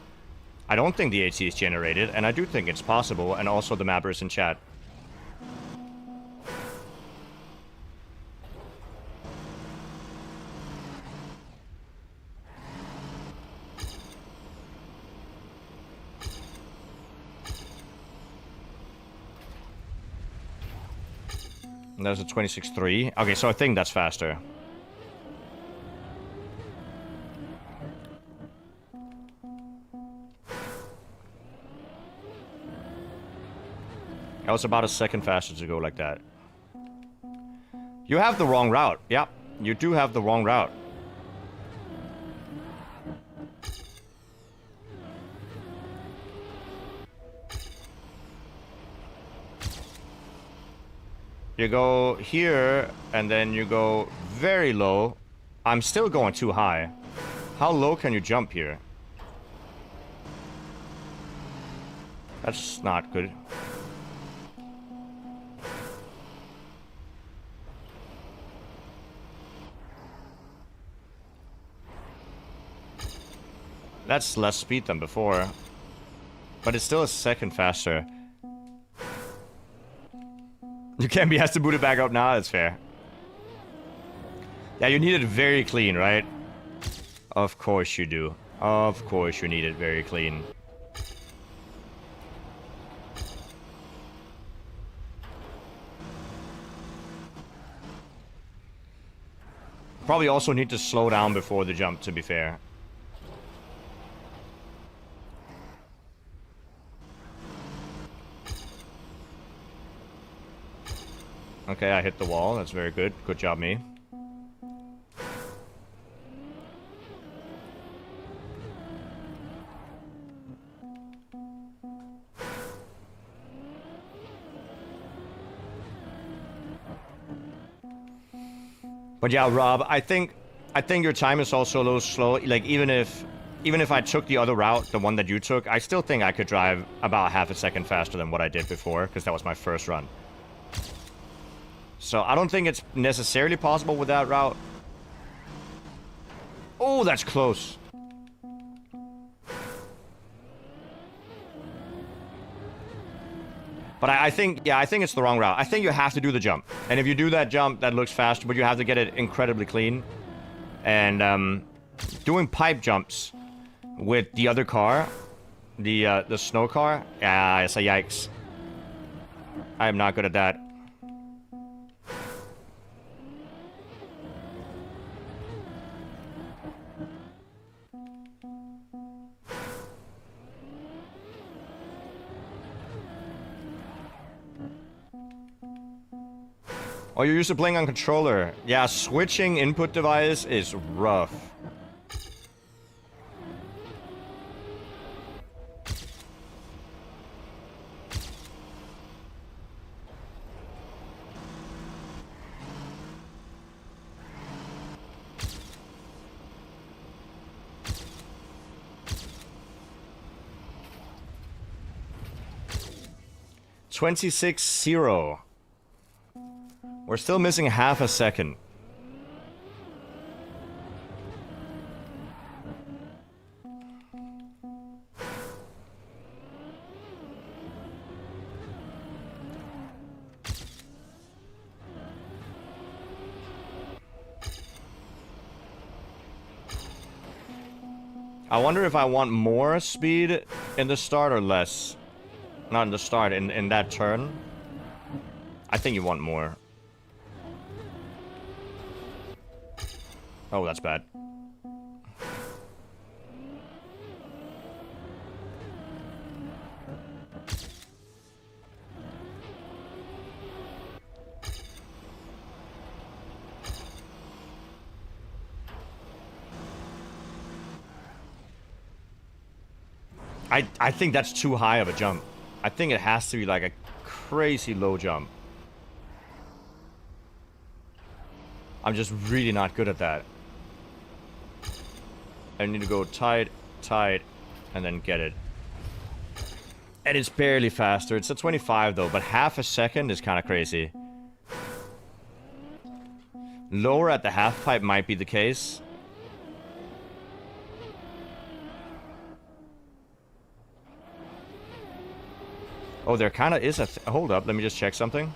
I don't think the AC is generated, and I do think it's possible. And also the mappers in chat. There's a 26.3. Okay, so I think that's faster. That was about a second faster to go like that. You have the wrong route. Yep, you do have the wrong route. You go here, and then you go very low. I'm still going too high. How low can you jump here? That's not good. That's less speed than before. But it's still a second faster. You can't be asked to boot it back up now, that's fair. Yeah, you need it very clean, right? Of course you do. Of course you need it very clean. Probably also need to slow down before the jump, to be fair. Okay, I hit the wall. That's very good. Good job, me. But yeah, Rob, I think your time is also a little slow. Like even if I took the other route, the one that you took, I still think I could drive about half a second faster than what I did before, because that was my first run. So I don't think it's necessarily possible with that route. Oh, that's close. But I think, yeah, I think it's the wrong route. I think you have to do the jump. And if you do that jump, that looks faster, but you have to get it incredibly clean. And doing pipe jumps with the other car, the snow car, yeah, it's a yikes. I am not good at that. Oh, you're used to playing on controller. Yeah, switching input device is rough. $26.0. We're still missing half a second. I wonder if I want more speed in the start or less. Not in the start, in that turn. I think you want more. Oh, that's bad. I think that's too high of a jump. I think it has to be like a crazy low jump. I'm just really not good at that. I need to go tight, tight, and then get it. And it's barely faster. It's a 25 though, but half a second is kind of crazy. Lower at the half pipe might be the case. Oh, there kind of is a... Hold up, let me just check something.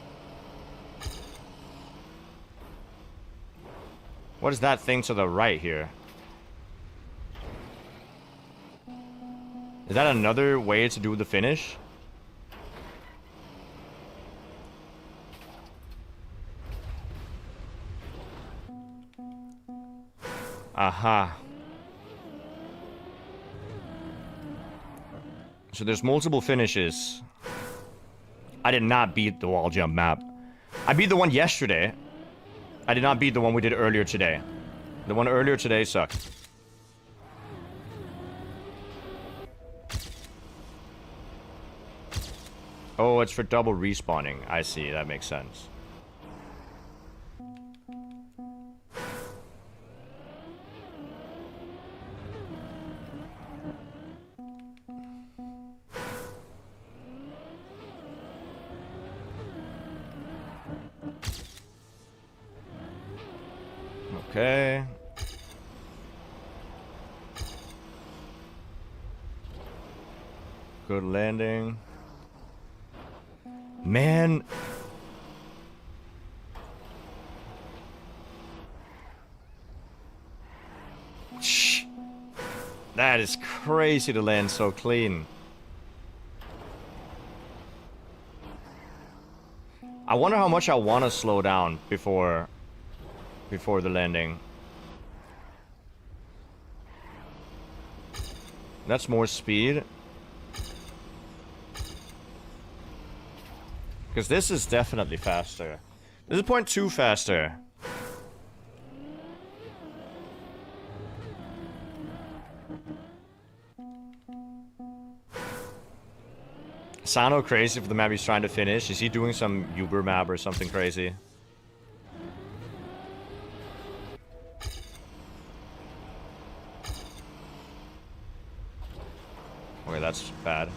What is that thing to the right here? Is that another way to do the finish? Aha. So there's multiple finishes. I did not beat the wall jump map. I beat the one yesterday. I did not beat the one we did earlier today. The one earlier today sucked. Oh, it's for double respawning. I see, that makes sense. Okay. Good landing. Man. Shh. That is crazy to land so clean. I wonder how much I want to slow down before the landing. That's more speed. Because this is definitely faster. This is 0.2 faster. Sano crazy for the map he's trying to finish. Is he doing some Uber map or something crazy? Okay, that's bad.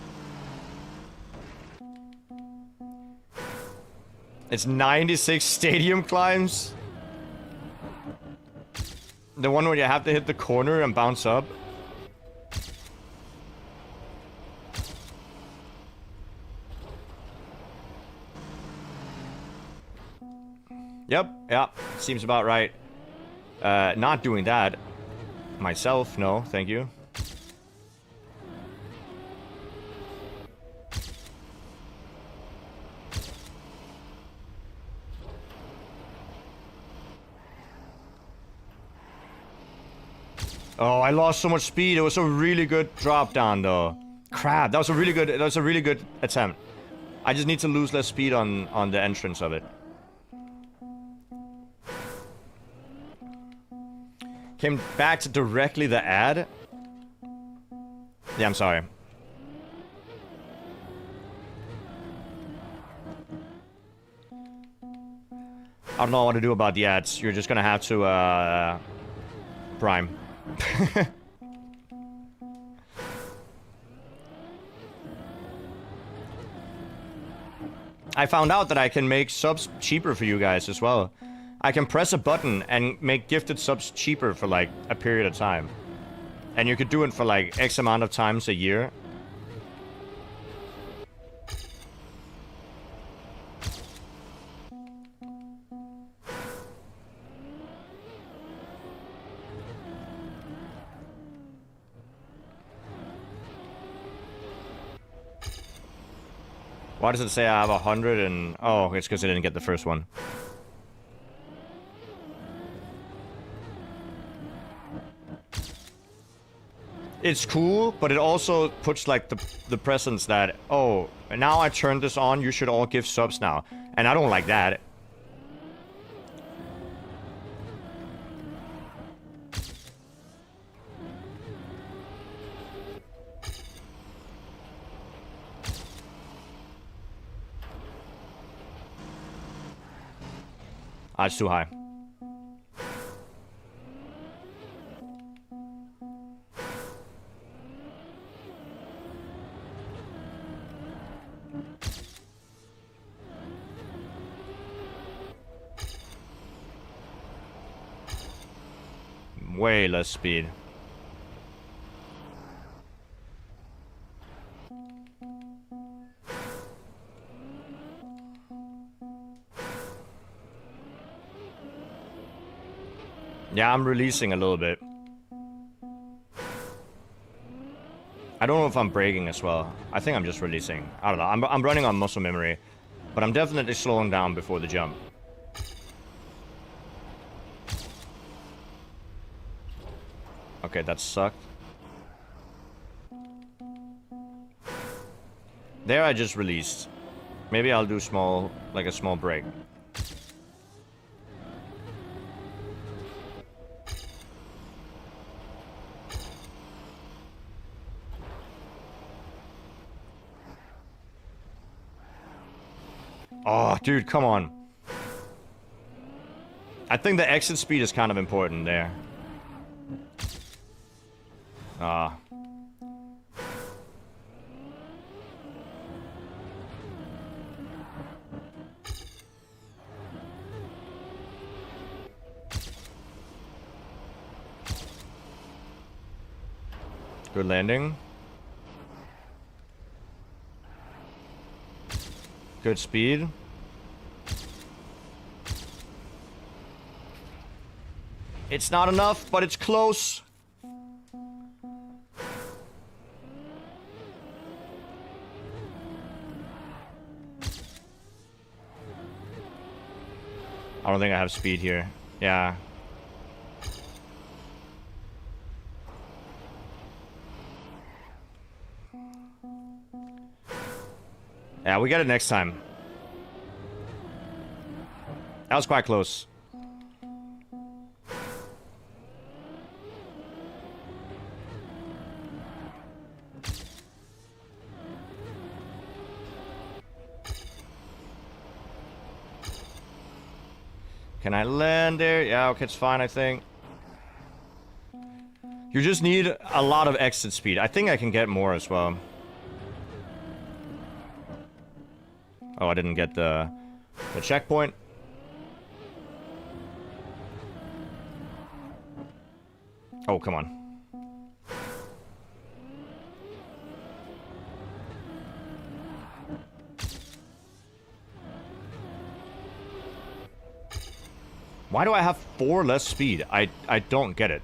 It's 96 stadium climbs. The one where you have to hit the corner and bounce up. Yep, yeah, seems about right. Not doing that myself, no, thank you. Oh, I lost so much speed. It was a really good drop down though. Crap, that was a really good attempt. I just need to lose less speed on the entrance of it. Came back to directly the ad. Yeah, I'm sorry. I don't know what to do about the ads. You're just gonna have to prime. I found out that I can make subs cheaper for you guys as well. I can press a button and make gifted subs cheaper for like a period of time. And you could do it for like X amount of times a year. Why does it say I have 100 and... Oh, it's because I didn't get the first one. It's cool, but it also puts like the presence that, oh, now I turned this on, you should all give subs now. And I don't like that. Ah, it's too high. Way less speed. Yeah, I'm releasing a little bit. I don't know if I'm braking as well. I think I'm just releasing. I don't know. I'm running on muscle memory. But I'm definitely slowing down before the jump. Okay, that sucked. There I just released. Maybe I'll do small, like a small break. Oh, dude, come on. I think the exit speed is kind of important there. Ah. Good landing. Good speed. It's not enough, but it's close. I don't think I have speed here. Yeah. Yeah, we get it next time. That was quite close. Can I land there? Yeah, okay, it's fine, I think. You just need a lot of exit speed. I think I can get more as well. Oh, I didn't get the checkpoint. Oh, come on. Why do I have 4 less speed? I don't get it.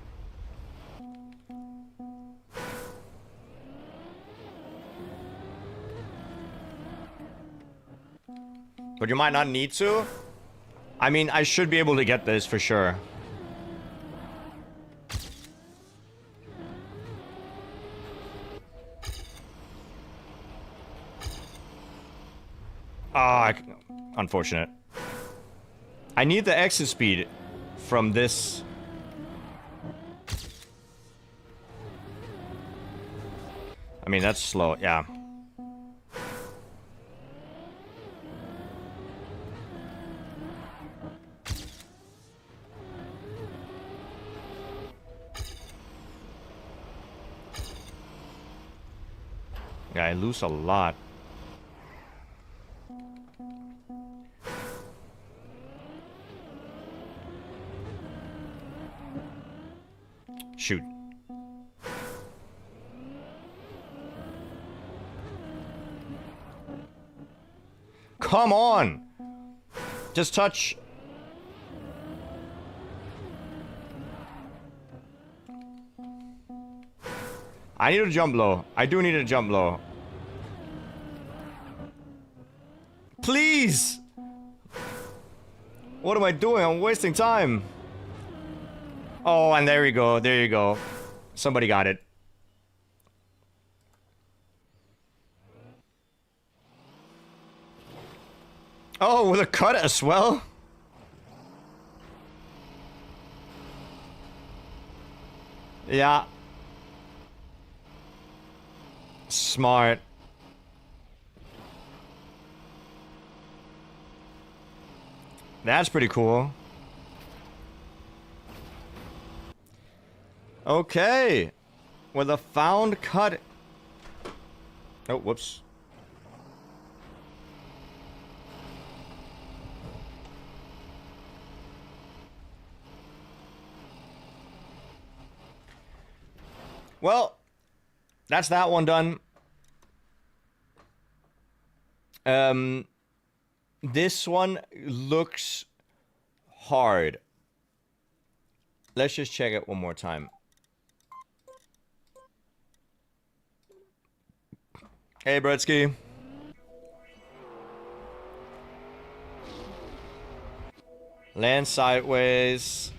But you might not need to. I mean, I should be able to get this for sure. Ah, unfortunate. I need the exit speed from this. I mean, that's slow, yeah. Yeah, I lose a lot. Shoot. Come on! Just touch. I need to jump low. I do need to jump low. Please! What am I doing? I'm wasting time. Oh, and there you go. There you go. Somebody got it. Oh, with a cut as well? Yeah. Smart. That's pretty cool. Okay. With a found cut. Oh, whoops. Well, that's that one done. This one looks hard. Let's just check it one more time. Hey, Bretsky. Land sideways.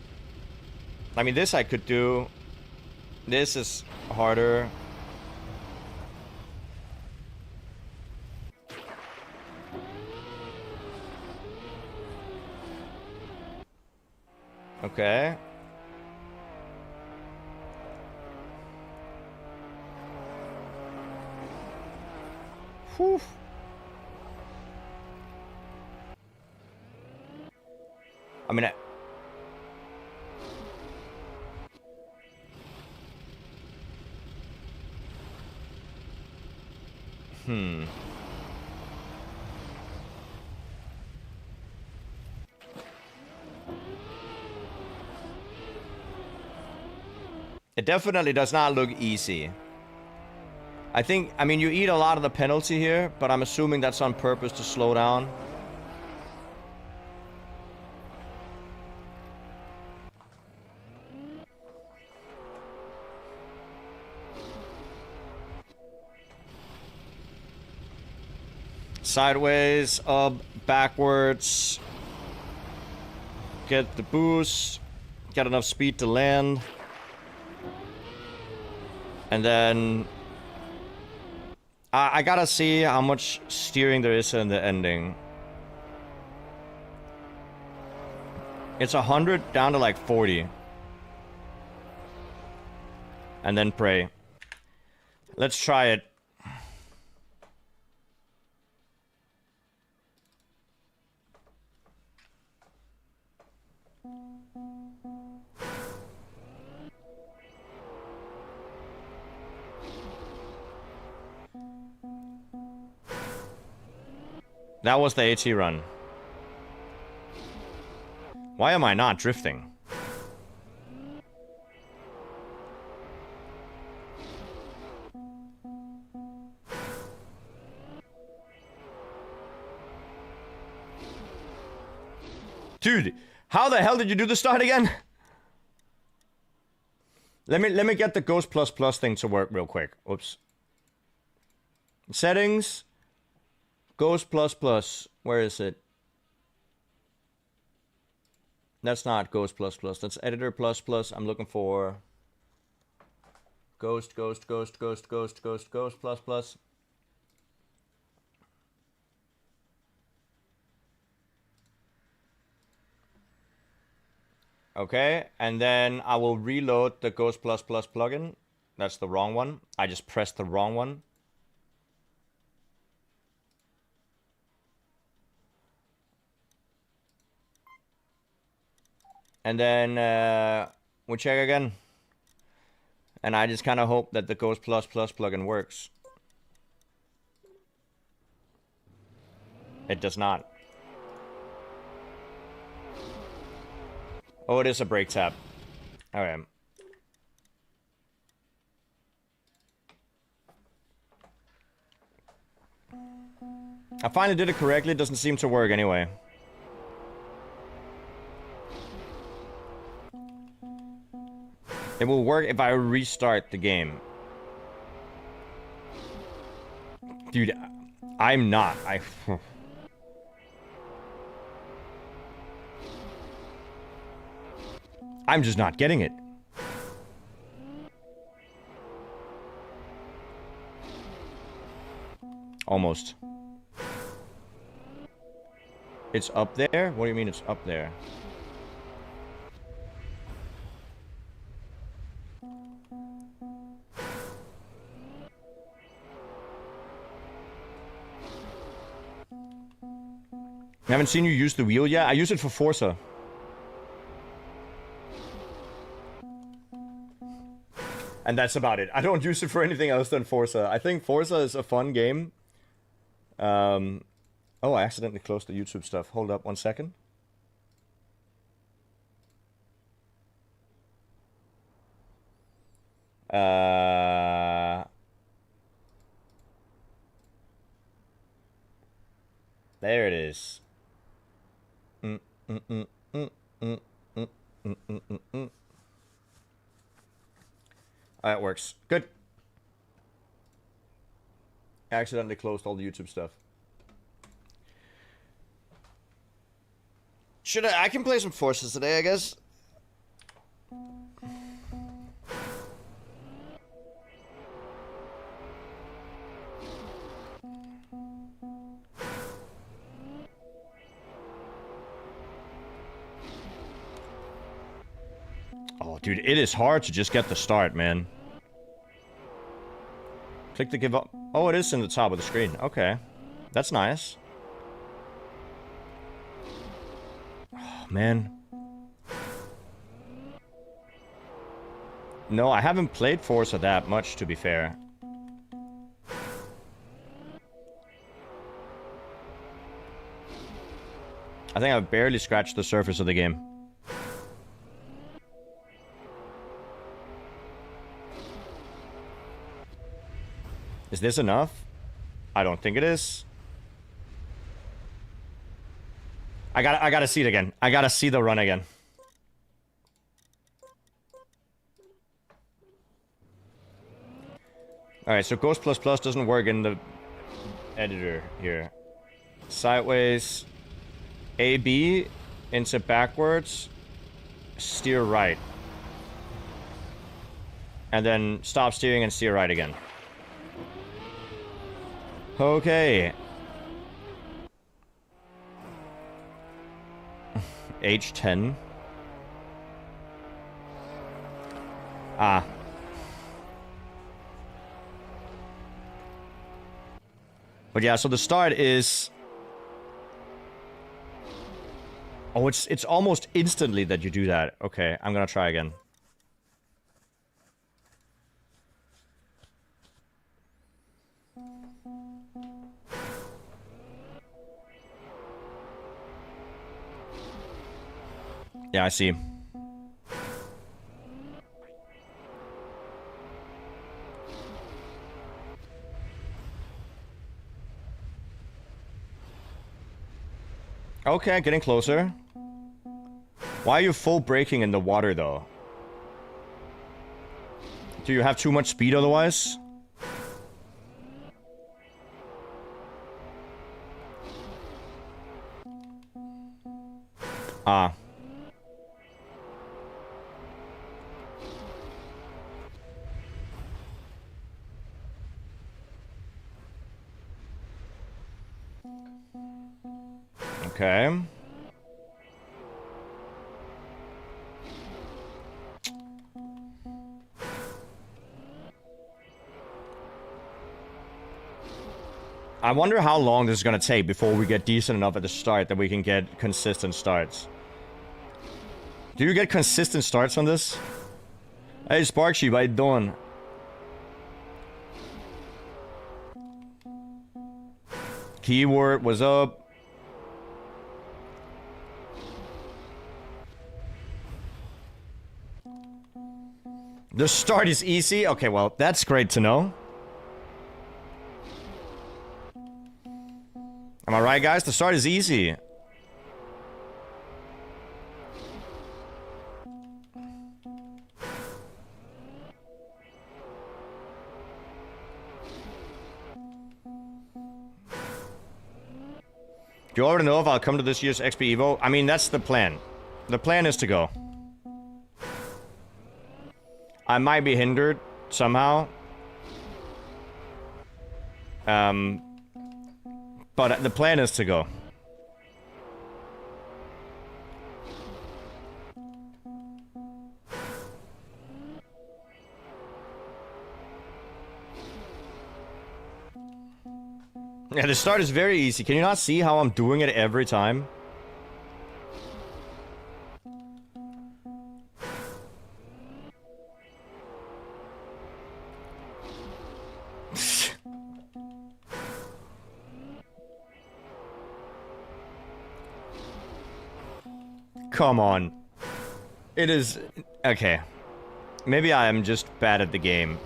I mean, this I could do. This is harder. Okay. Whew. I mean, It definitely does not look easy. I mean, you eat a lot of the penalty here, but I'm assuming that's on purpose to slow down. Sideways, up, backwards. Get the boost. Get enough speed to land. And then... I gotta see how much steering there is in the ending. It's 100 down to like 40. And then pray. Let's try it. That was the AT run. Why am I not drifting? Dude, how the hell did you do the start again? Let me get the Ghost Plus Plus thing to work real quick. Oops. Settings. Ghost Plus Plus. Where is it? That's not Ghost Plus Plus. That's Editor Plus Plus. I'm looking for Ghost Plus Plus. Okay, and then I will reload the Ghost Plus Plus plugin. That's the wrong one. I just pressed the wrong one. And then we check again. And I just kind of hope that the Ghost Plus Plus plugin works. It does not. Oh, it is a brake tab. Okay. I finally did it correctly. It doesn't seem to work anyway. It will work if I restart the game. Dude, I'm not. I'm just not getting it. Almost. It's up there? What do you mean it's up there? I haven't seen you use the wheel yet. I use it for Forza. And that's about it. I don't use it for anything else than Forza. I think Forza is a fun game. Oh, I accidentally closed the YouTube stuff. Hold up 1 second. There it is. That works. Good. I accidentally closed all the YouTube stuff. Should I can play some Forces today, I guess. Dude, it is hard to just get the start, man. Click to give up. Oh, it is in the top of the screen. Okay. That's nice. Oh, man. No, I haven't played Forza that much, to be fair. I think I've barely scratched the surface of the game. Is this enough? I don't think it is. I gotta see it again. I gotta see the run again. Alright, so Ghost++ doesn't work in the editor here. Sideways. AB into backwards. Steer right. And then stop steering and steer right again. Okay. H10. Ah. But yeah, so the start is... Oh, it's almost instantly that you do that. Okay, I'm gonna try again. Yeah, I see. Okay, getting closer. Why are you full braking in the water, though? Do you have too much speed otherwise? Ah. Okay. I wonder how long this is gonna take before we get decent enough at the start that we can get consistent starts. Do you get consistent starts on this? Hey, Sparksheep, how you doing? Keyword, what's up? The start is easy? Okay, well, that's great to know. Am I right, guys? The start is easy. Do you already know if I'll come to this year's XP Evo? I mean, that's the plan. The plan is to go. I might be hindered somehow. But the plan is to go. Yeah, the start is very easy. Can you not see how I'm doing it every time? Come on. It is... Okay. Maybe I am just bad at the game.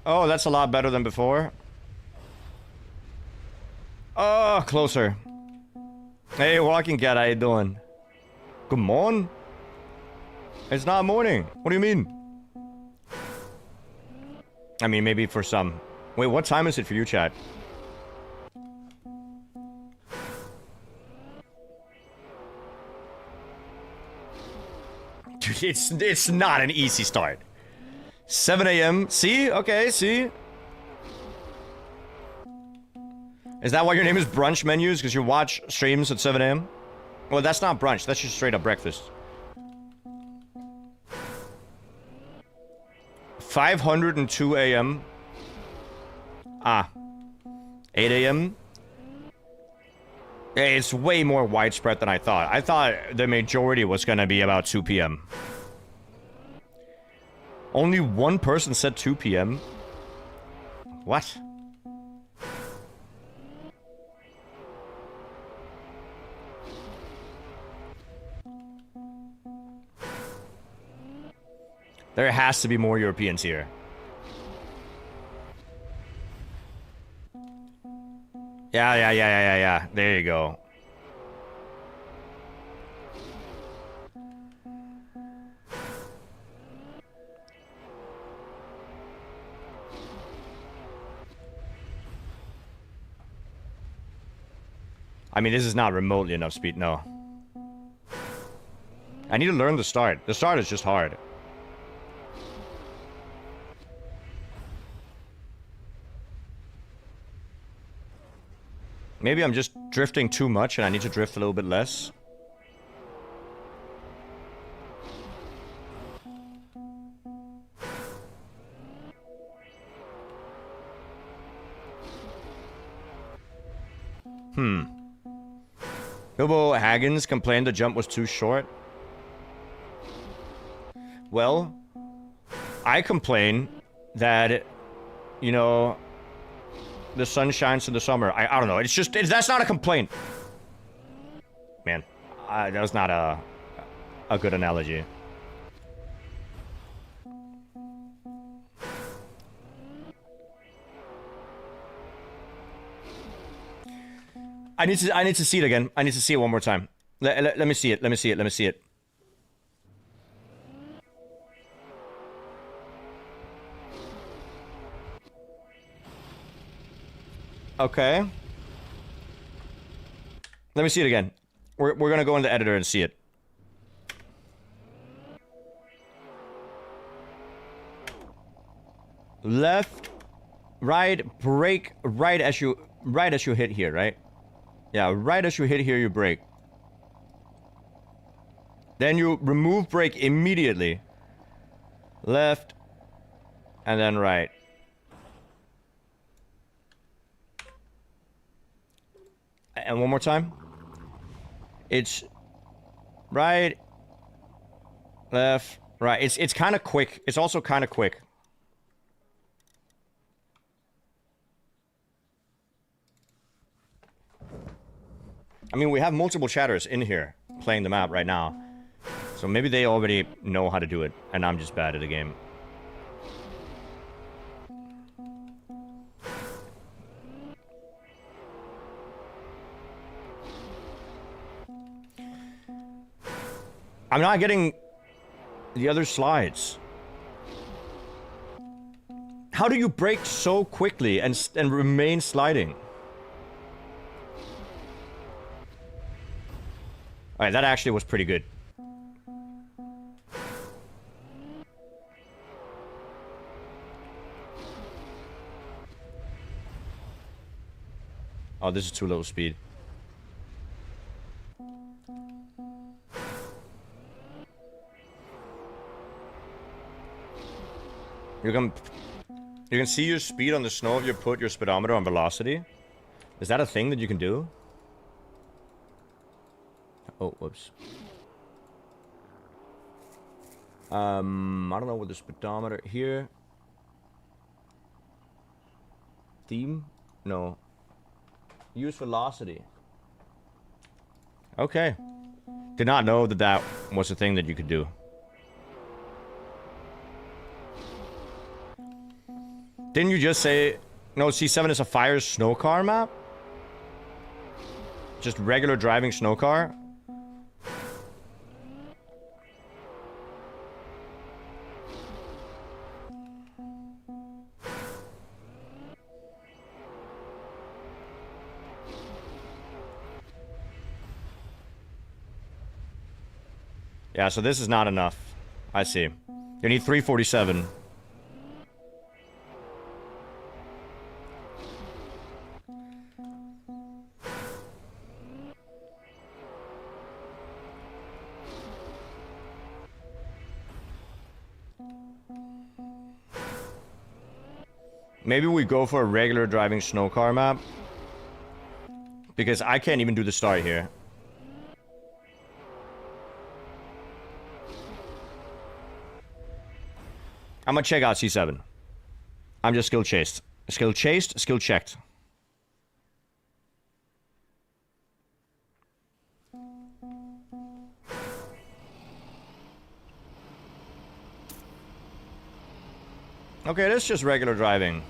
Oh, that's a lot better than before. Oh, closer. Hey, Walking Cat, how you doing? Good morning? It's not morning. What do you mean? I mean, maybe for some. Wait, what time is it for you, chat? Dude, it's not an easy start. 7 a.m. See? Okay, see? Is that why your name is Brunch Menus? Because you watch streams at 7 a.m.? Well, that's not brunch. That's just straight up breakfast. 502 a.m. Ah. 8 a.m. It's way more widespread than I thought. I thought the majority was gonna be about 2 p.m. Only one person said 2 p.m. What? There has to be more Europeans here. Yeah. There you go. I mean, this is not remotely enough speed, no. I need to learn the start. The start is just hard. Maybe I'm just drifting too much and I need to drift a little bit less. Bilbo Haggins complained the jump was too short. Well, I complain that, you know, the sun shines in the summer. I don't know. It's just... that's not a complaint. Man, that was not a good analogy. I need to see it again. I need to see it one more time. Let me see it. Let me see it. Okay. Let me see it again. We're gonna go in the editor and see it. Left, right, brake, right as you hit here, right? Yeah, right as you hit here, you brake. Then you remove brake immediately. Left, and then right. And one more time. It's right, left, right. It's kind of quick. It's also kind of quick. I mean, we have multiple chatters in here playing the map right now. So maybe they already know how to do it, and I'm just bad at the game. I'm not getting the other slides. How do you brake so quickly and remain sliding? Alright, that actually was pretty good. Oh, this is too low speed. You can see your speed on the snow if you put your speedometer on velocity. Is that a thing that you can do? Oh, whoops. I don't know what the speedometer here. Theme? No. Use velocity. Okay. Did not know that that was a thing that you could do. Didn't you just say... No, C7 is a fire snow car map? Just regular driving snow car? Yeah, so this is not enough. I see. You need 347. Maybe we go for a regular driving snow car map. Because I can't even do the start here. I'm gonna check out C7. I'm just skill chased. Skill chased, skill checked. Okay, this is just regular driving.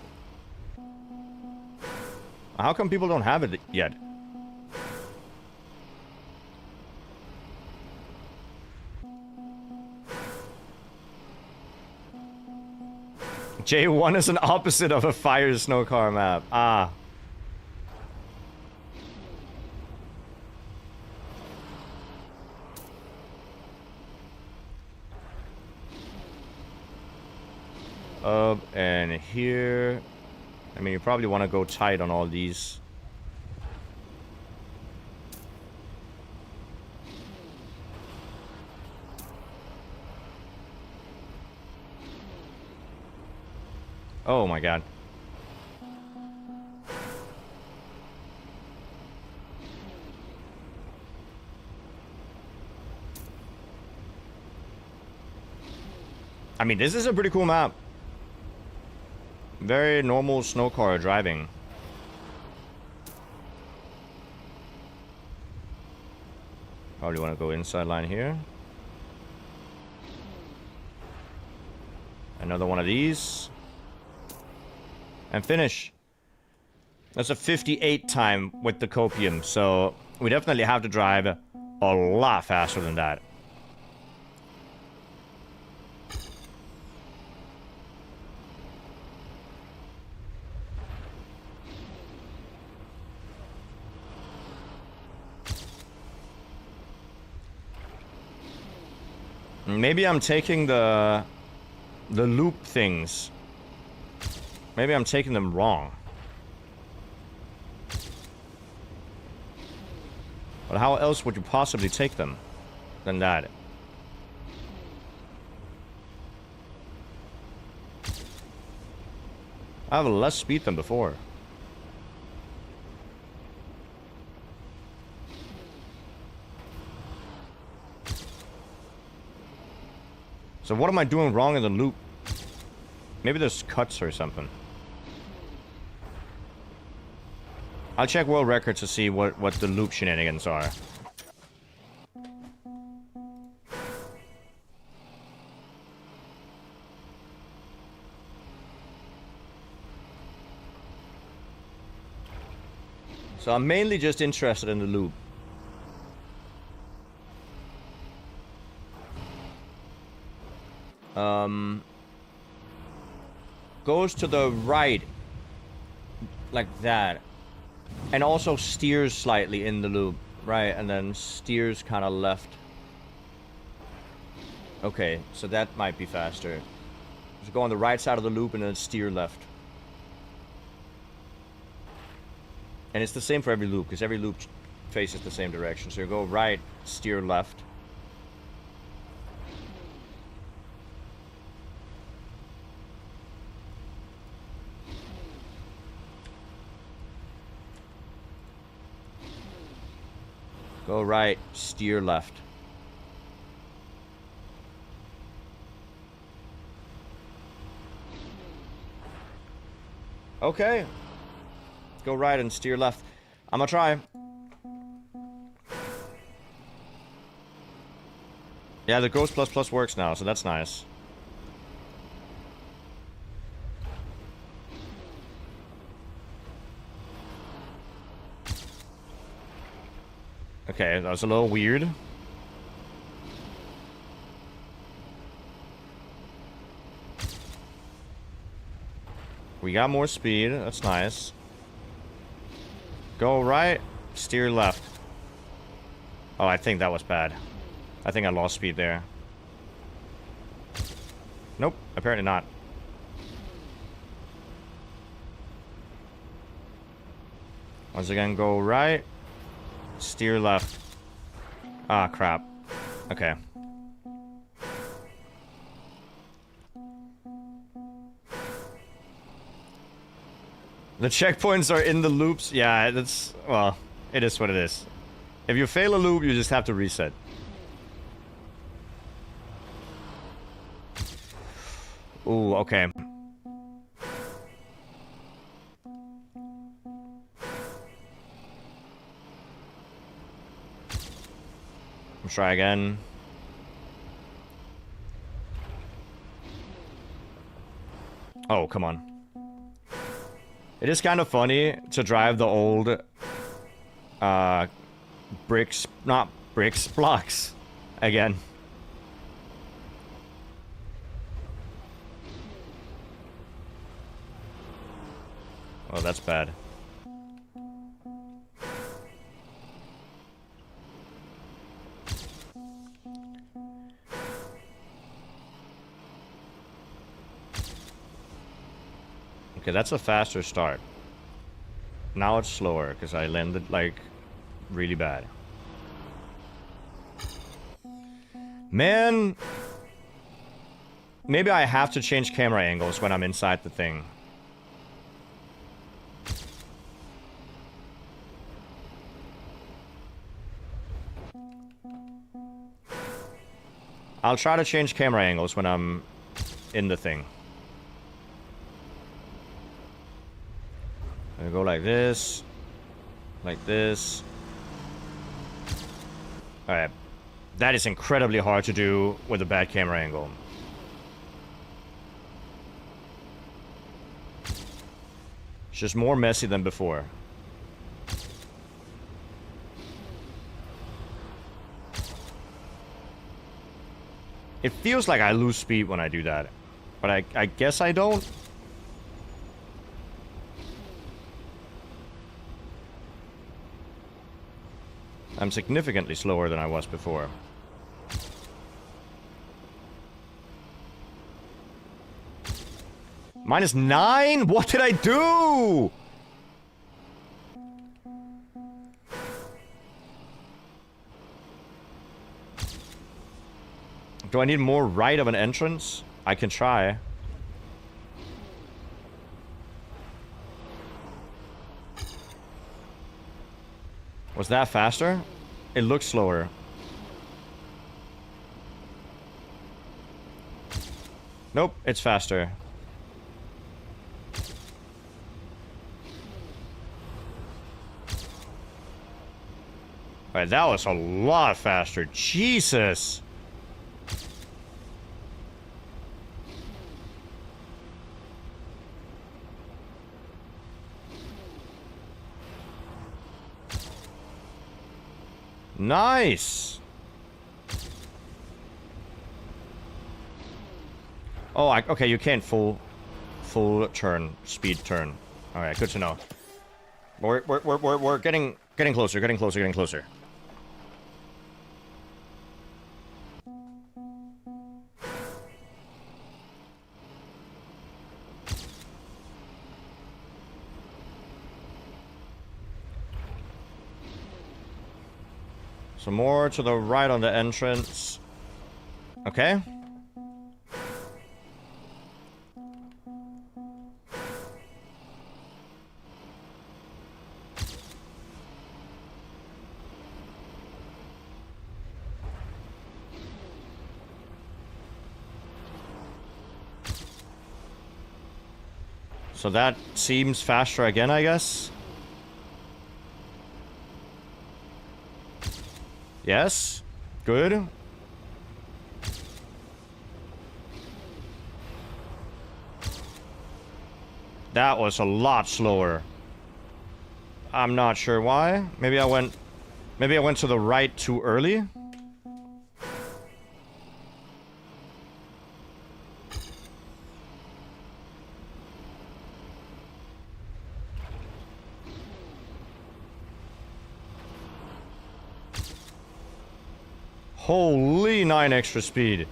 How come people don't have it yet? J1 is an opposite of a fire snow car map. Ah. Up and here. I mean, you probably want to go tight on all these. Oh my god. I mean, this is a pretty cool map. Very normal snow car driving. Probably want to go inside line here. Another one of these. And finish. That's a 58 time with the copium, so we definitely have to drive a lot faster than that. Maybe I'm taking the loop things. Maybe I'm taking them wrong. But how else would you possibly take them than that? I have less speed than before. So what am I doing wrong in the loop? Maybe there's cuts or something. I'll check world records to see what the loop shenanigans are. So I'm mainly just interested in the loop. Goes to the right. Like that. And also steers slightly in the loop. Right, and then steers kind of left. Okay, so that might be faster. Just go on the right side of the loop and then steer left. And it's the same for every loop, because every loop faces the same direction. So you go right, steer left. Go right, steer left. Okay. Go right and steer left. I'm gonna try. Yeah, the Ghost Plus Plus works now, so that's nice. Okay, that was a little weird. We got more speed, that's nice. Go right, steer left. Oh, I think that was bad. I think I lost speed there. Nope, apparently not. Once again, go right, steer left. Ah, crap. Okay. The checkpoints are in the loops. Yeah, that's... Well, it is what it is. If you fail a loop, you just have to reset. Ooh, okay. Let's try again. Oh, come on. It is kind of funny to drive the old, blocks again. Oh, that's bad. Okay, that's a faster start. Now it's slower, because I landed, like, really bad. Man! Maybe I have to change camera angles when I'm inside the thing. I'll try to change camera angles when I'm in the thing. I go like this. Like this. Alright. That is incredibly hard to do with a bad camera angle. It's just more messy than before. It feels like I lose speed when I do that. But I guess I don't. I'm significantly slower than I was before. -9? What did I do? Do I need more right of an entrance? I can try. Was that faster? It looks slower. Nope, it's faster. Alright, that was a lot faster. Jesus! Nice! Oh, okay, you can't full turn, speed turn. Alright, good to know. We're getting closer, getting closer. So more to the right on the entrance. Okay. So that seems faster again, I guess. Yes. Good. That was a lot slower. I'm not sure why. Maybe I went to the right too early. Holy 9 extra speed.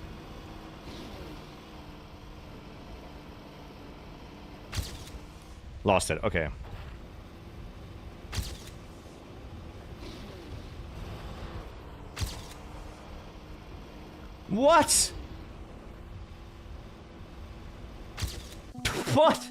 Lost it. Okay. What? What?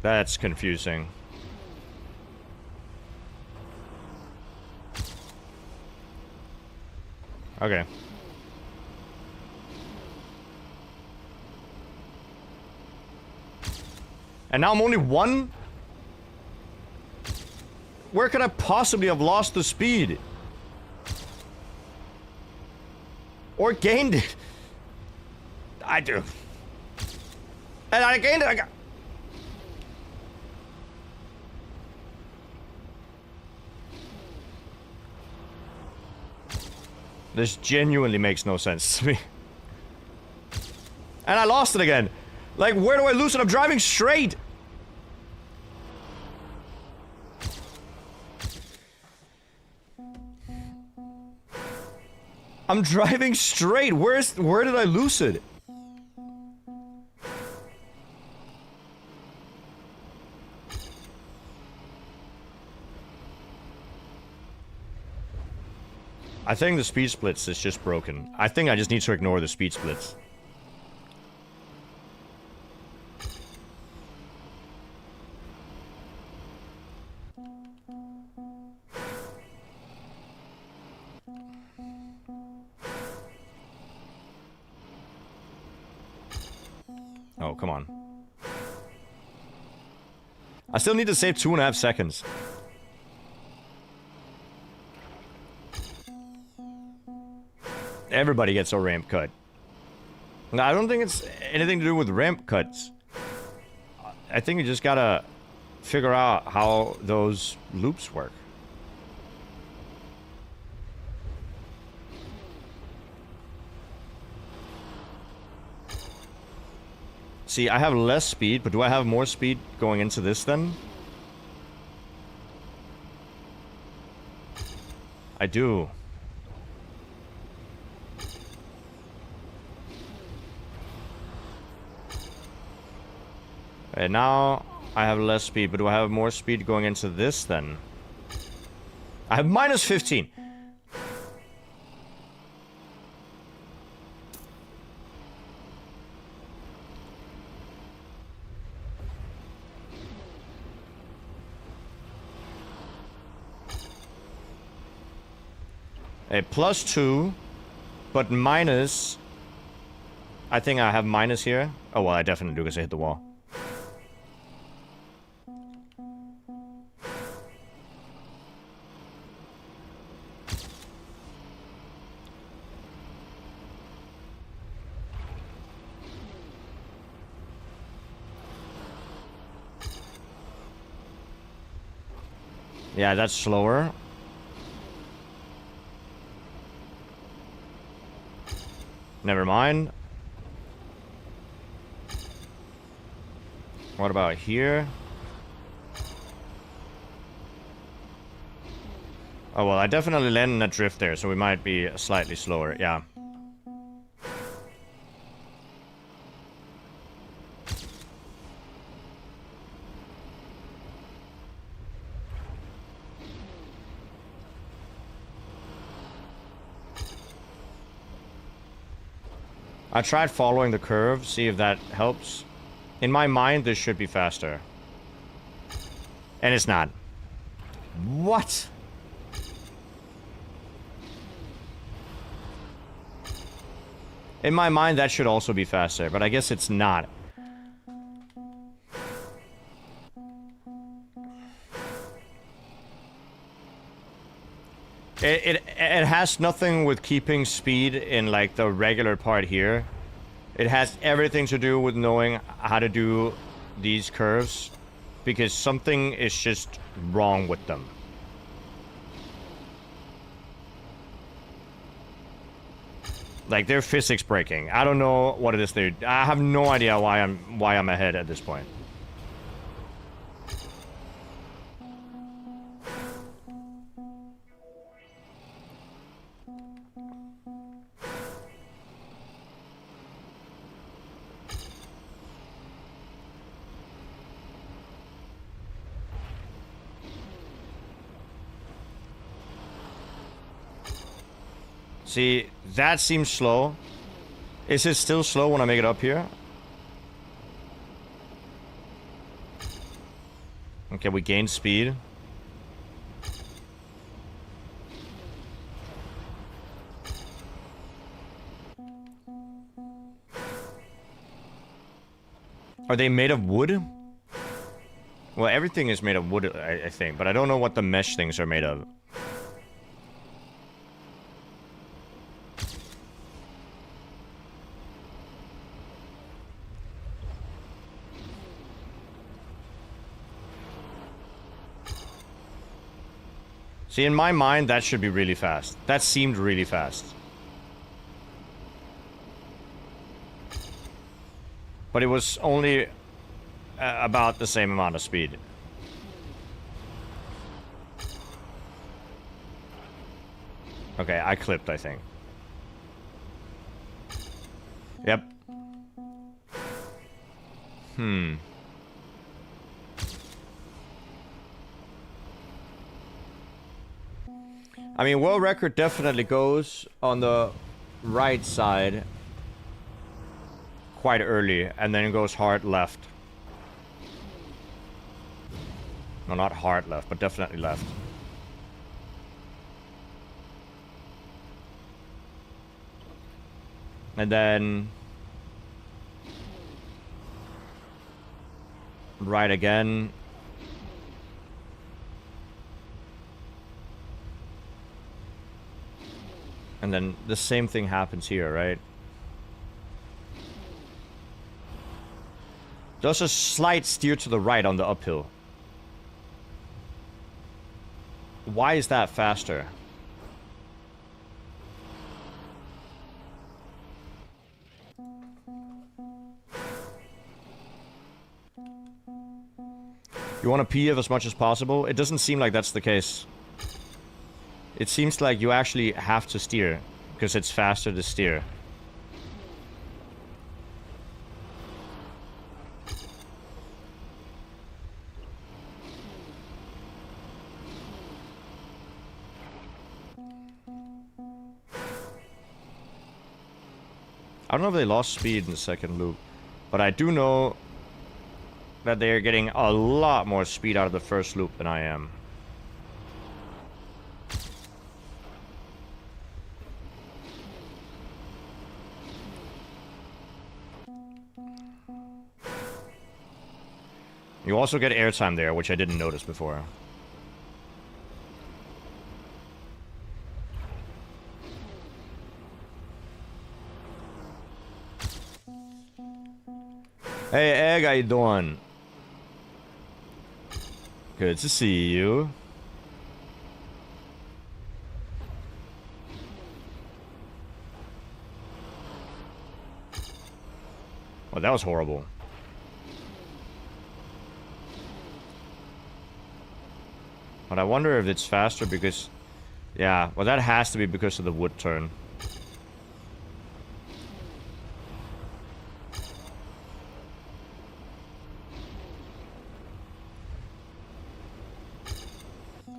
That's confusing. Okay. And now I'm only one? Where could I possibly have lost the speed? Or gained it? I do. And I gained it, I got... This genuinely makes no sense to me. And I lost it again. Like, where do I lose it? I'm driving straight. I'm driving straight. Where did I lose it? I think the speed splits is just broken. I think I just need to ignore the speed splits. Oh, come on. I still need to save 2.5 seconds. Everybody gets a ramp cut. I don't think it's anything to do with ramp cuts. I think you just gotta figure out how those loops work. See, I have less speed, but do I have more speed going into this then? I do. And now I have less speed, but do I have more speed going into this then? I have minus 15. A +2, but minus... I think I have minus here. Oh, well, I definitely do because I hit the wall. Yeah, that's slower. Never mind. What about here? Oh, well, I definitely landed in that drift there, so we might be slightly slower, yeah. I tried following the curve, see if that helps. In my mind, this should be faster. And it's not. What? In my mind, that should also be faster, but I guess it's not. It has nothing with keeping speed in, like, the regular part here. It has everything to do with knowing how to do these curves, because something is just wrong with them. Like, they're physics breaking. I don't know what it is they... I have no idea why I'm ahead at this point. See, that seems slow. Is it still slow when I make it up here? Okay, we gained speed. Are they made of wood? Well, everything is made of wood, I think, but I don't know what the mesh things are made of. See, in my mind, that should be really fast. That seemed really fast. But it was only about the same amount of speed. Okay, I clipped, I think. Yep. I mean, world record definitely goes on the right side quite early, and then it goes hard left. No, not hard left, but definitely left. And then right again. And then the same thing happens here, right? There's a slight steer to the right on the uphill. Why is that faster? You want to PF as much as possible? It doesn't seem like that's the case. It seems like you actually have to steer, because it's faster to steer. I don't know if they lost speed in the second loop, but I do know that they are getting a lot more speed out of the first loop than I am. You also get airtime there, which I didn't notice before. Hey, Egg, how you doing? Good to see you. Well, that was horrible. But I wonder if it's faster because... Yeah, well that has to be because of the wood turn.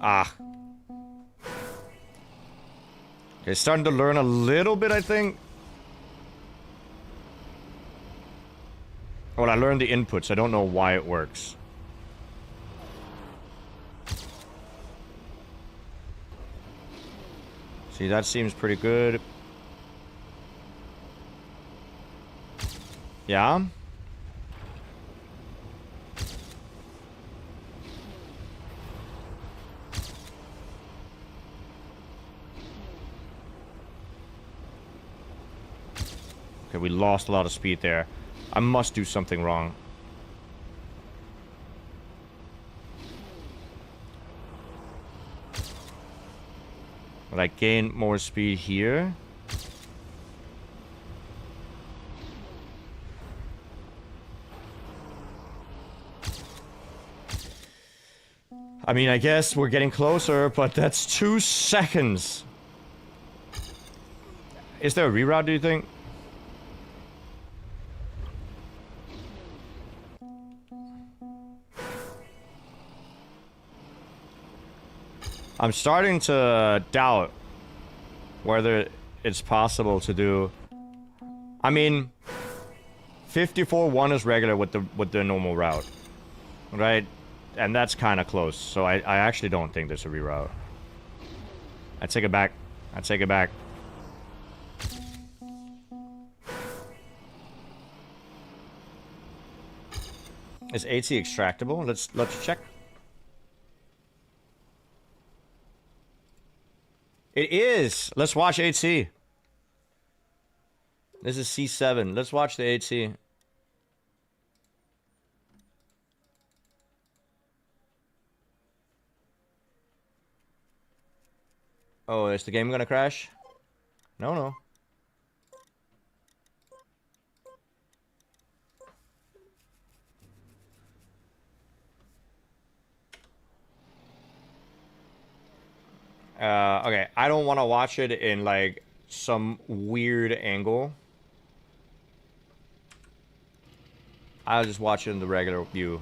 Ah. It's starting to learn a little bit, I think. Well, I learned the inputs. I don't know why it works. See, that seems pretty good. Yeah? Okay, we lost a lot of speed there. I must do something wrong. But I gain more speed here. I mean, I guess we're getting closer, but that's 2 seconds. Is there a reroute, do you think? I'm starting to doubt whether it's possible to do. I mean, 54-1 is regular with the normal route, right? And that's kind of close. So I actually don't think there's a reroute. I take it back. I take it back. Is AT extractable? Let's check. It is. Let's watch AT. This is C7. Let's watch the AT. Oh, is the game gonna crash? No, no. Okay, I don't want to watch it in, like, some weird angle. I'll just watch it in the regular view.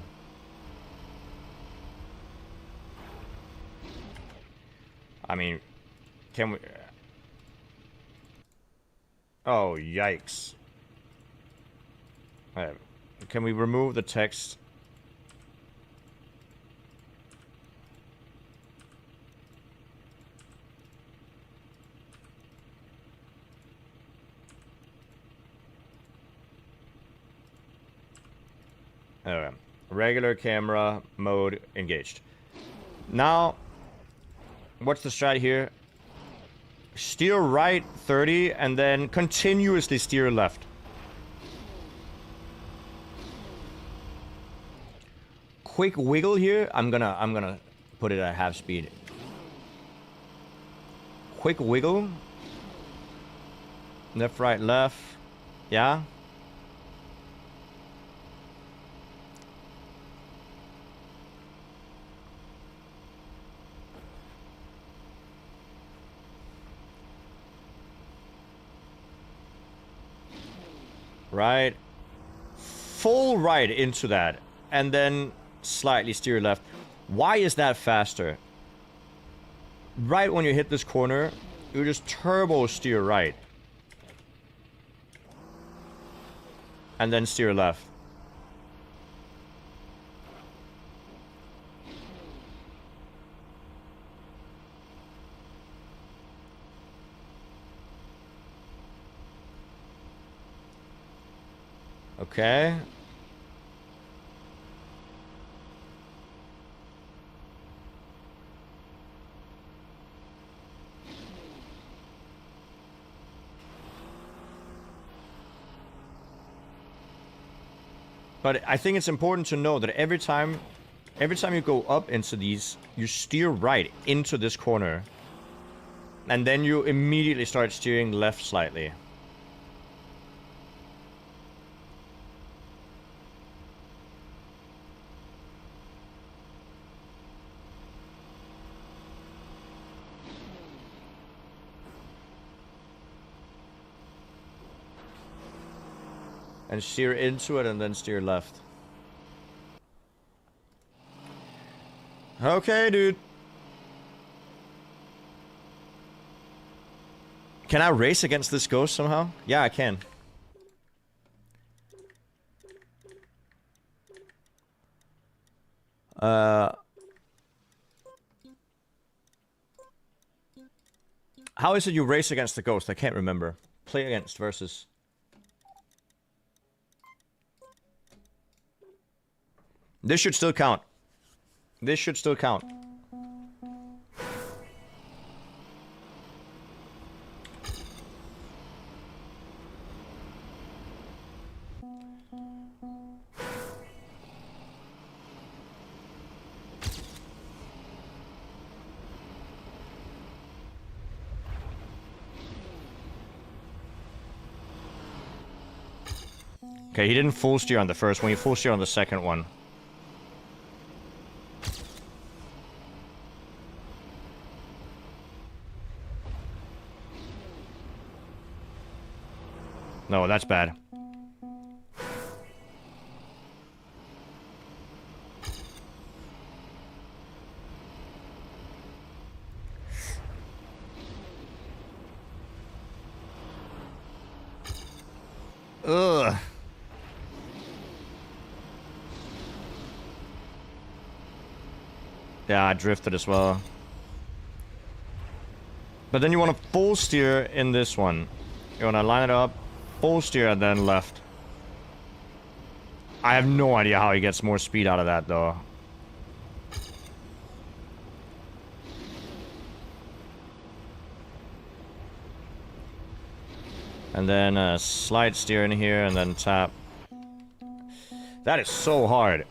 I mean, can we... Oh, yikes. Alright, can we remove the text? Okay. Regular camera mode engaged. Now, what's the strat here? Steer right 30 and then continuously steer left. Quick wiggle here. I'm gonna put it at half speed. Quick wiggle. Left, right, left. Yeah. Right. Full right into that. And then slightly steer left. Why is that faster? Right when you hit this corner, you just turbo steer right. And then steer left. Okay. But I think it's important to know that every time you go up into these, you steer right into this corner. And then you immediately start steering left slightly. And steer into it and then steer left. Okay, dude. Can I race against this ghost somehow? Yeah, I can. How is it you race against the ghost? I can't remember. Play against versus... This should still count. This should still count. Okay, he didn't full steer on the first one. He full steer on the second one. No, that's bad. Ugh. Yeah, I drifted as well. But then you want to full steer in this one. You want to line it up, full steer, and then left. I have no idea how he gets more speed out of that, though. And then slide steer in here, and then tap. That is so hard.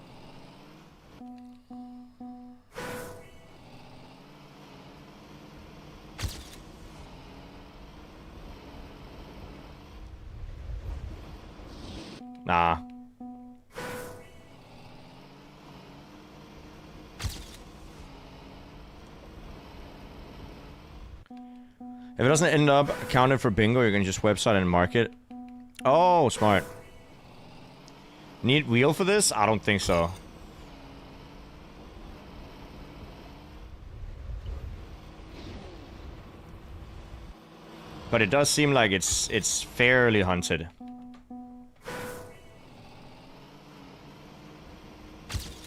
Nah. If it doesn't end up counted for bingo, you can just website and mark it. Oh, smart. Need wheel for this? I don't think so. But it does seem like it's fairly hunted.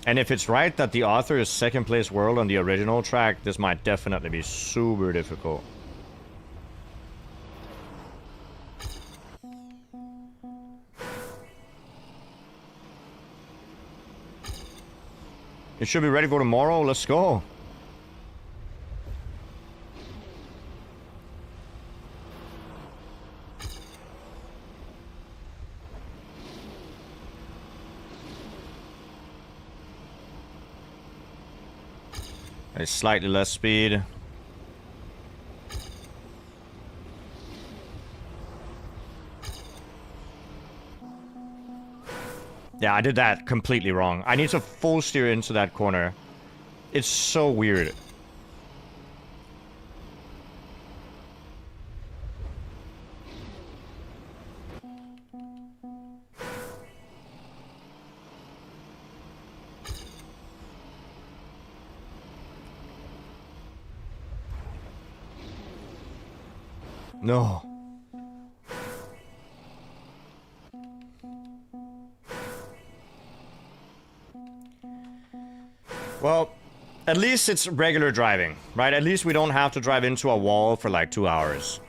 And if it's right that the author is second place world on the original track, this might definitely be super difficult. It should be ready for tomorrow. Let's go. A slightly less speed. Yeah, I did that completely wrong. I need to full steer into that corner. It's so weird. No. Well, at least it's regular driving, right? At least we don't have to drive into a wall for like 2 hours.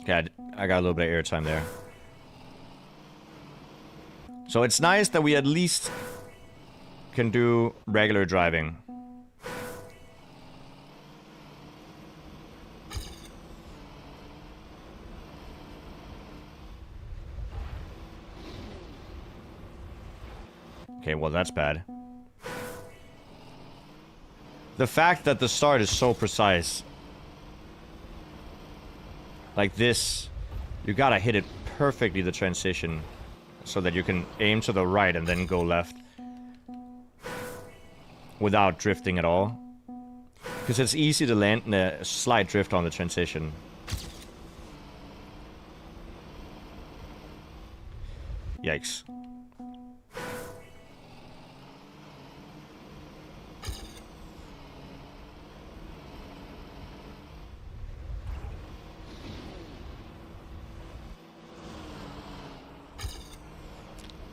Okay, I got a little bit of airtime there. So it's nice that we at least can do regular driving. Okay, well that's bad. The fact that the start is so precise. Like this, you gotta hit it perfectly, the transition, so that you can aim to the right and then go left. Without drifting at all. Because it's easy to land in a slight drift on the transition. Yikes.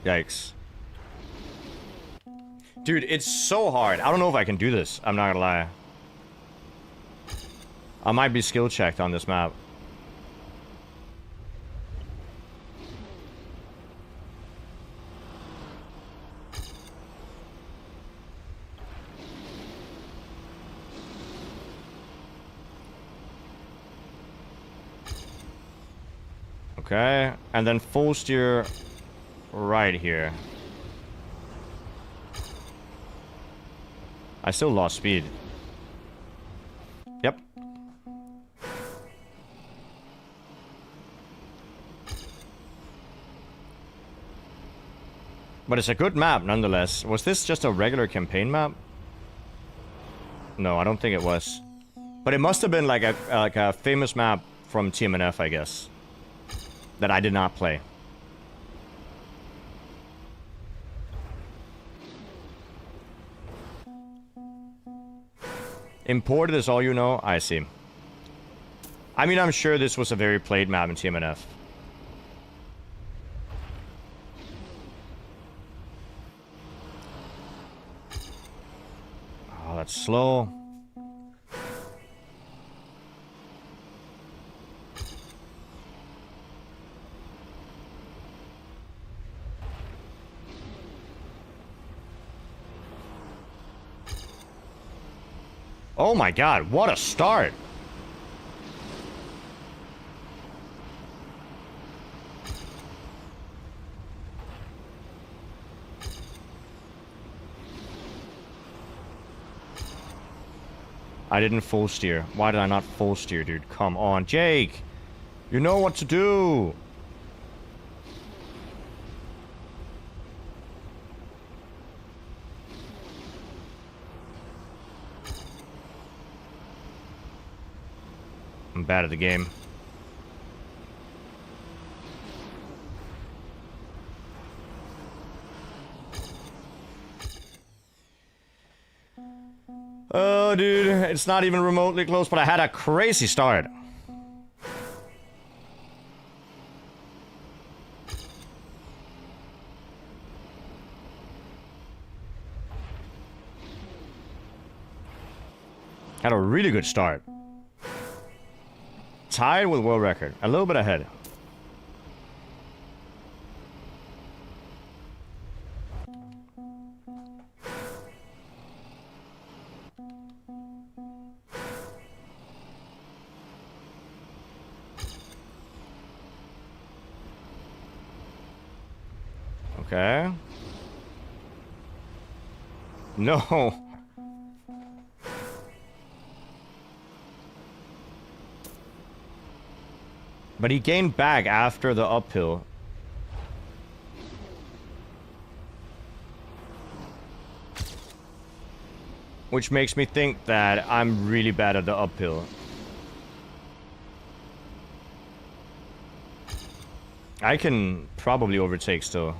Yikes. Dude, it's so hard. I don't know if I can do this. I'm not gonna lie. I might be skill checked on this map. Okay, and then full steer right here. I still lost speed. Yep. But it's a good map nonetheless. Was this just a regular campaign map? No, I don't think it was. But it must have been like a famous map from TMNF, I guess. That I did not play. Imported is all you know? I see. I mean, I'm sure this was a very played map in TMNF. it's slow. Oh my god, what a start! I didn't full steer. Why did I not full steer, dude? Come on, Jake! You know what to do! I'm bad at the game. Oh, dude, it's not even remotely close, but I had a crazy start. Had a really good start. Tied with world record. A little bit ahead. Okay. No. But he gained back after the uphill. Which makes me think that I'm really bad at the uphill. I can probably overtake still.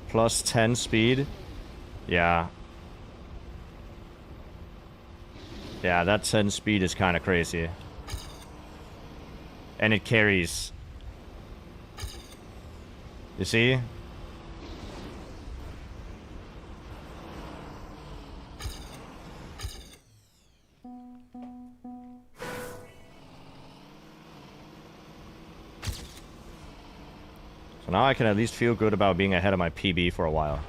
Plus 10 speed. Yeah. Yeah, that 10 speed is kind of crazy. And it carries. You see? So now I can at least feel good about being ahead of my PB for a while.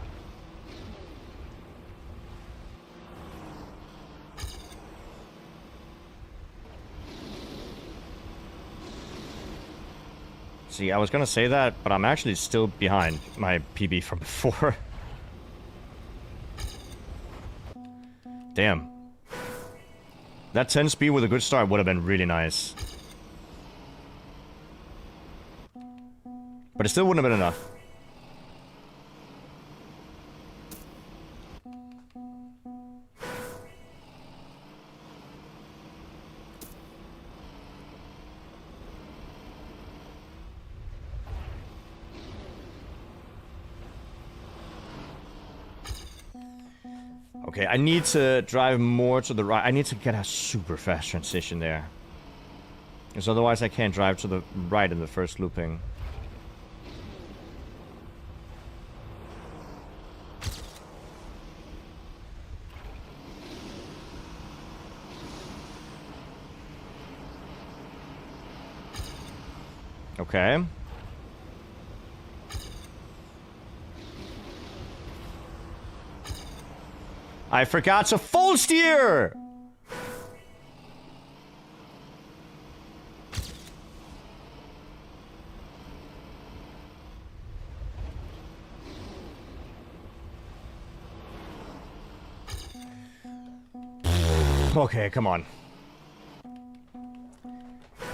See, I was gonna say that, but I'm actually still behind my PB from before. Damn. That 10 speed with a good start would have been really nice. But it still wouldn't have been enough. Okay, I need to drive more to the right. I need to get a super fast transition there. Because otherwise I can't drive to the right in the first looping. Okay. I forgot to full steer! Okay, come on.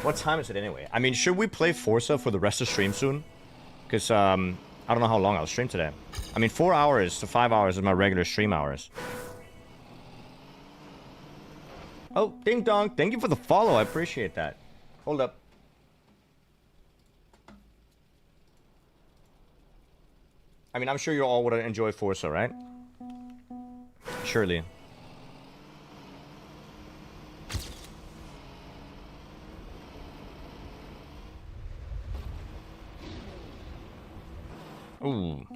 What time is it anyway? I mean, should we play Forza for the rest of the stream soon? Because, I don't know how long I'll stream today. I mean, 4 hours to 5 hours is my regular stream hours. Oh, ding dong. Thank you for the follow. I appreciate that. Hold up. I mean, I'm sure you all would enjoy Forza, right? Surely. Ooh.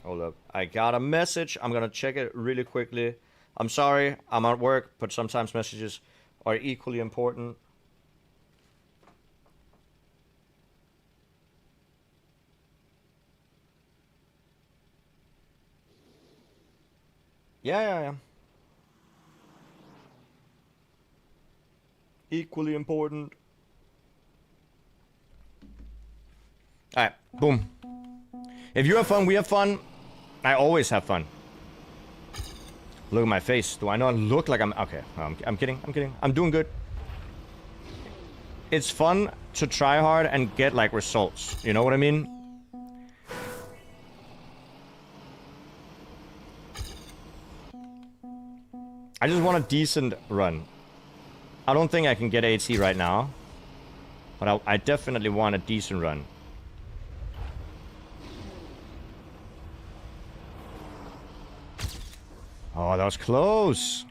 Hold up. I got a message. I'm gonna check it really quickly. I'm sorry, I'm at work, but sometimes messages are equally important. Yeah. Equally important. Alright, boom. If you have fun, we have fun. I always have fun. Look at my face. Do I not look like I'm... Okay, I'm kidding. I'm doing good. It's fun to try hard and get, like, results. You know what I mean? I just want a decent run. I don't think I can get AT right now. But I definitely want a decent run. Oh, that was close.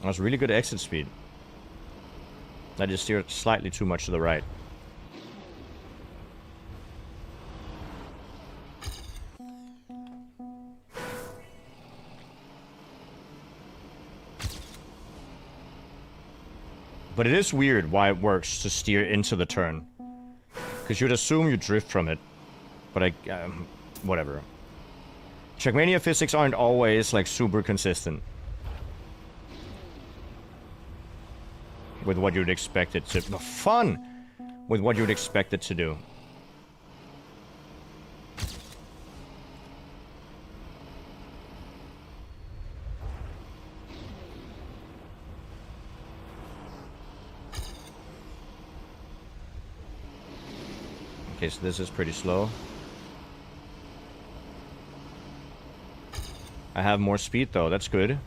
That was really good exit speed. I just steered slightly too much to the right. But it is weird why it works to steer into the turn. Because you'd assume you drift from it. But whatever. Trackmania physics aren't always, like, super consistent. With what you'd expect it to... Fun! With what you'd expect it to do. Okay, so this is pretty slow. I have more speed, though. That's good.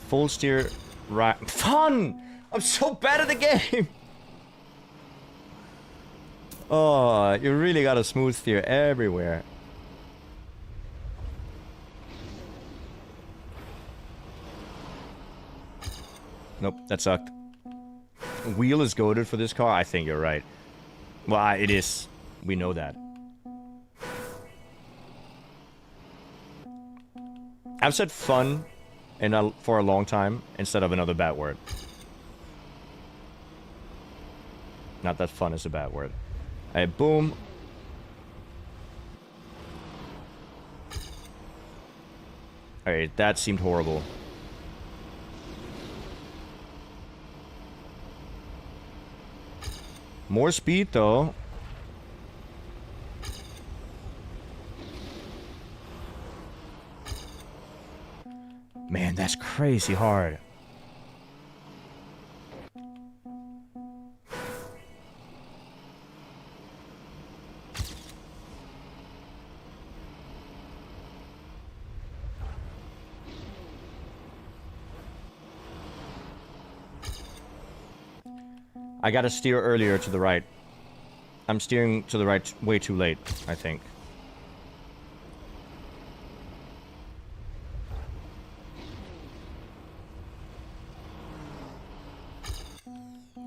Full steer right... Fun! I'm so bad at the game! Oh, you really got a smooth steer everywhere. Nope, that sucked. Wheel is goated for this car? I think you're right. Well, it is. We know that. I've said fun for a long time instead of another bad word. Not that fun is a bad word. Hey, boom. Alright, that seemed horrible. More speed, though. Man, that's crazy hard. I gotta steer earlier to the right. I'm steering to the right way too late, I think.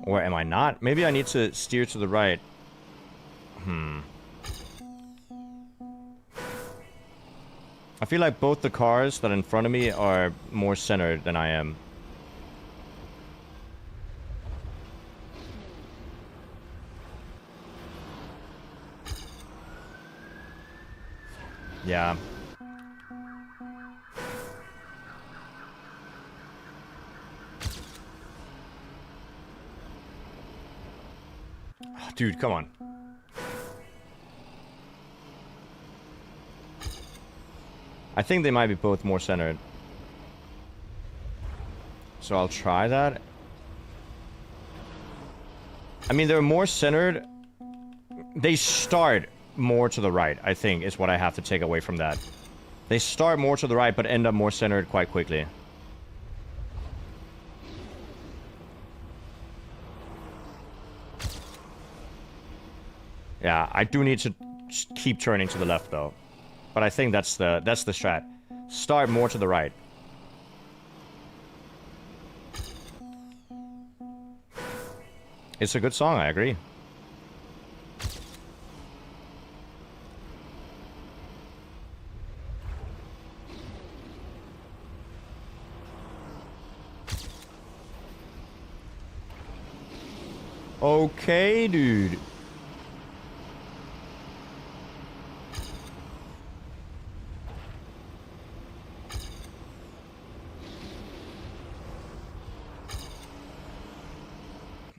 Or am I not? Maybe I need to steer to the right. I feel like both the cars that are in front of me are more centered than I am. Yeah. Dude, come on. I think they might be both more centered. So I'll try that. I mean, they're more centered. They start more to the right, I think, is what I have to take away from that. They start more to the right, but end up more centered quite quickly. Yeah, I do need to keep turning to the left, though. But I think that's the strat. Start more to the right. It's a good song, I agree. Okay, dude.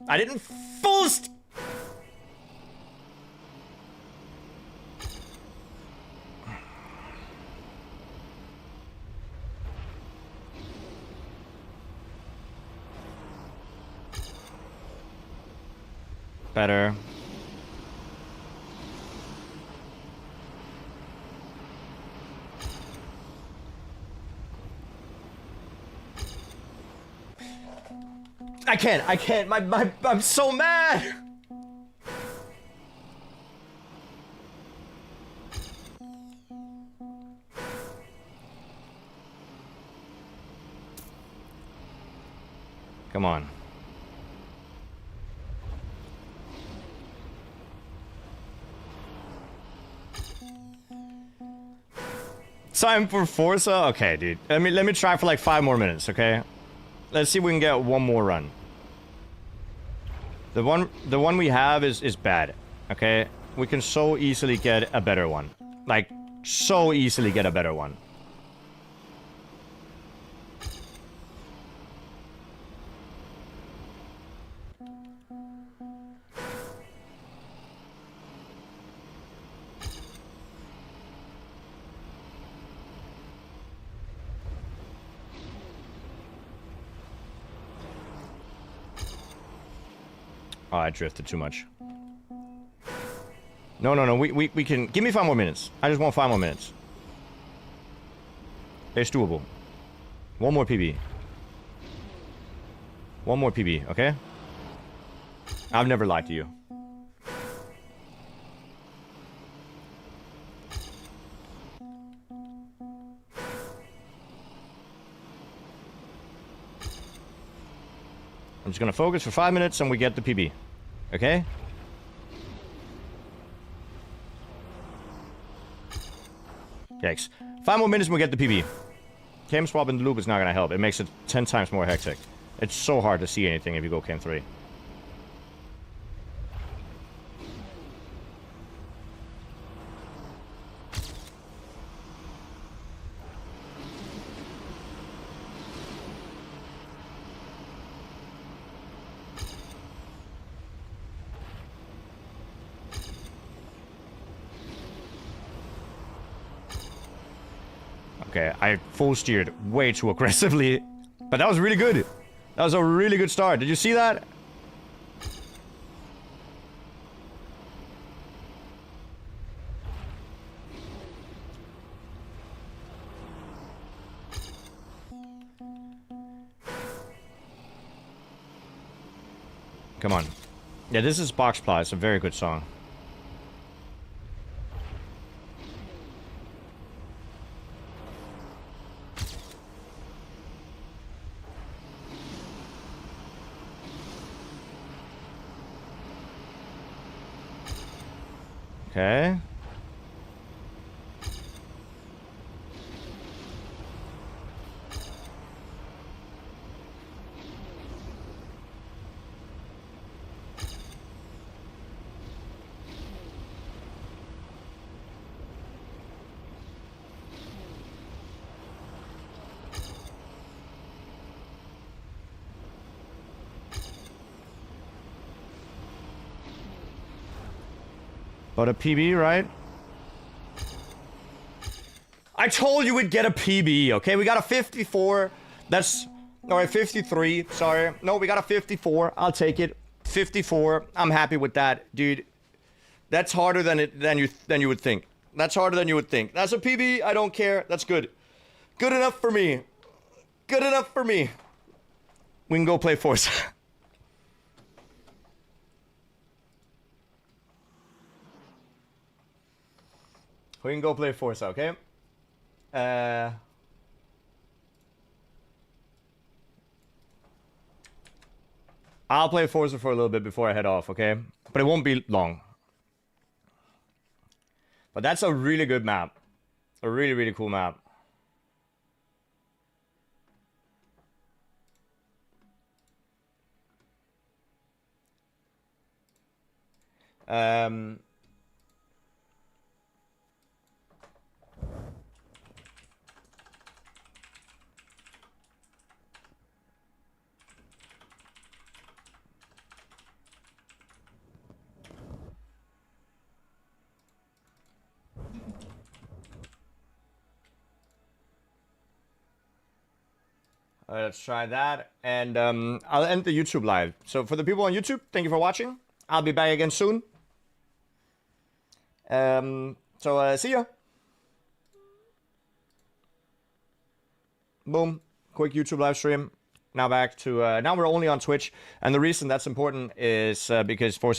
I didn't force. Better. I can't. I'm so mad. Come on. Time for Forza? Okay, dude. Let me try for like 5 more minutes, okay? Let's see if we can get one more run. The one we have is bad, okay? We can so easily get a better one. Like, so easily get a better one. Oh, I drifted too much. No. We can... Give me 5 more minutes. I just want 5 more minutes. It's doable. One more PB. One more PB, okay? I've never lied to you. I'm just gonna focus for 5 minutes and we get the PB. Okay? Yikes. 5 more minutes and we get the PB. Cam swap in the loop is not gonna help. It makes it 10 times more hectic. It's so hard to see anything if you go cam 3. Okay, I full steered way too aggressively. But that was really good. That was a really good start. Did you see that? Come on. Yeah, this is Box Ply. It's a very good song. Okay. But a PB, right? I told you we'd get a PB, okay? We got a 54. That's... Alright, 53. Sorry. No, we got a 54. I'll take it. 54. I'm happy with that, dude. That's harder than you would think. That's harder than you would think. That's a PB. I don't care. That's good. Good enough for me. Good enough for me. We can go play Forza. We can go play Forza, okay? I'll play Forza for a little bit before I head off, okay? But it won't be long. But that's a really good map. A really, really cool map. Let's try that. And I'll end the YouTube live. So for the people on YouTube, thank you for watching. I'll be back again soon. See ya. Boom. Quick YouTube live stream. Now back to, now we're only on Twitch. And the reason that's important is because Forza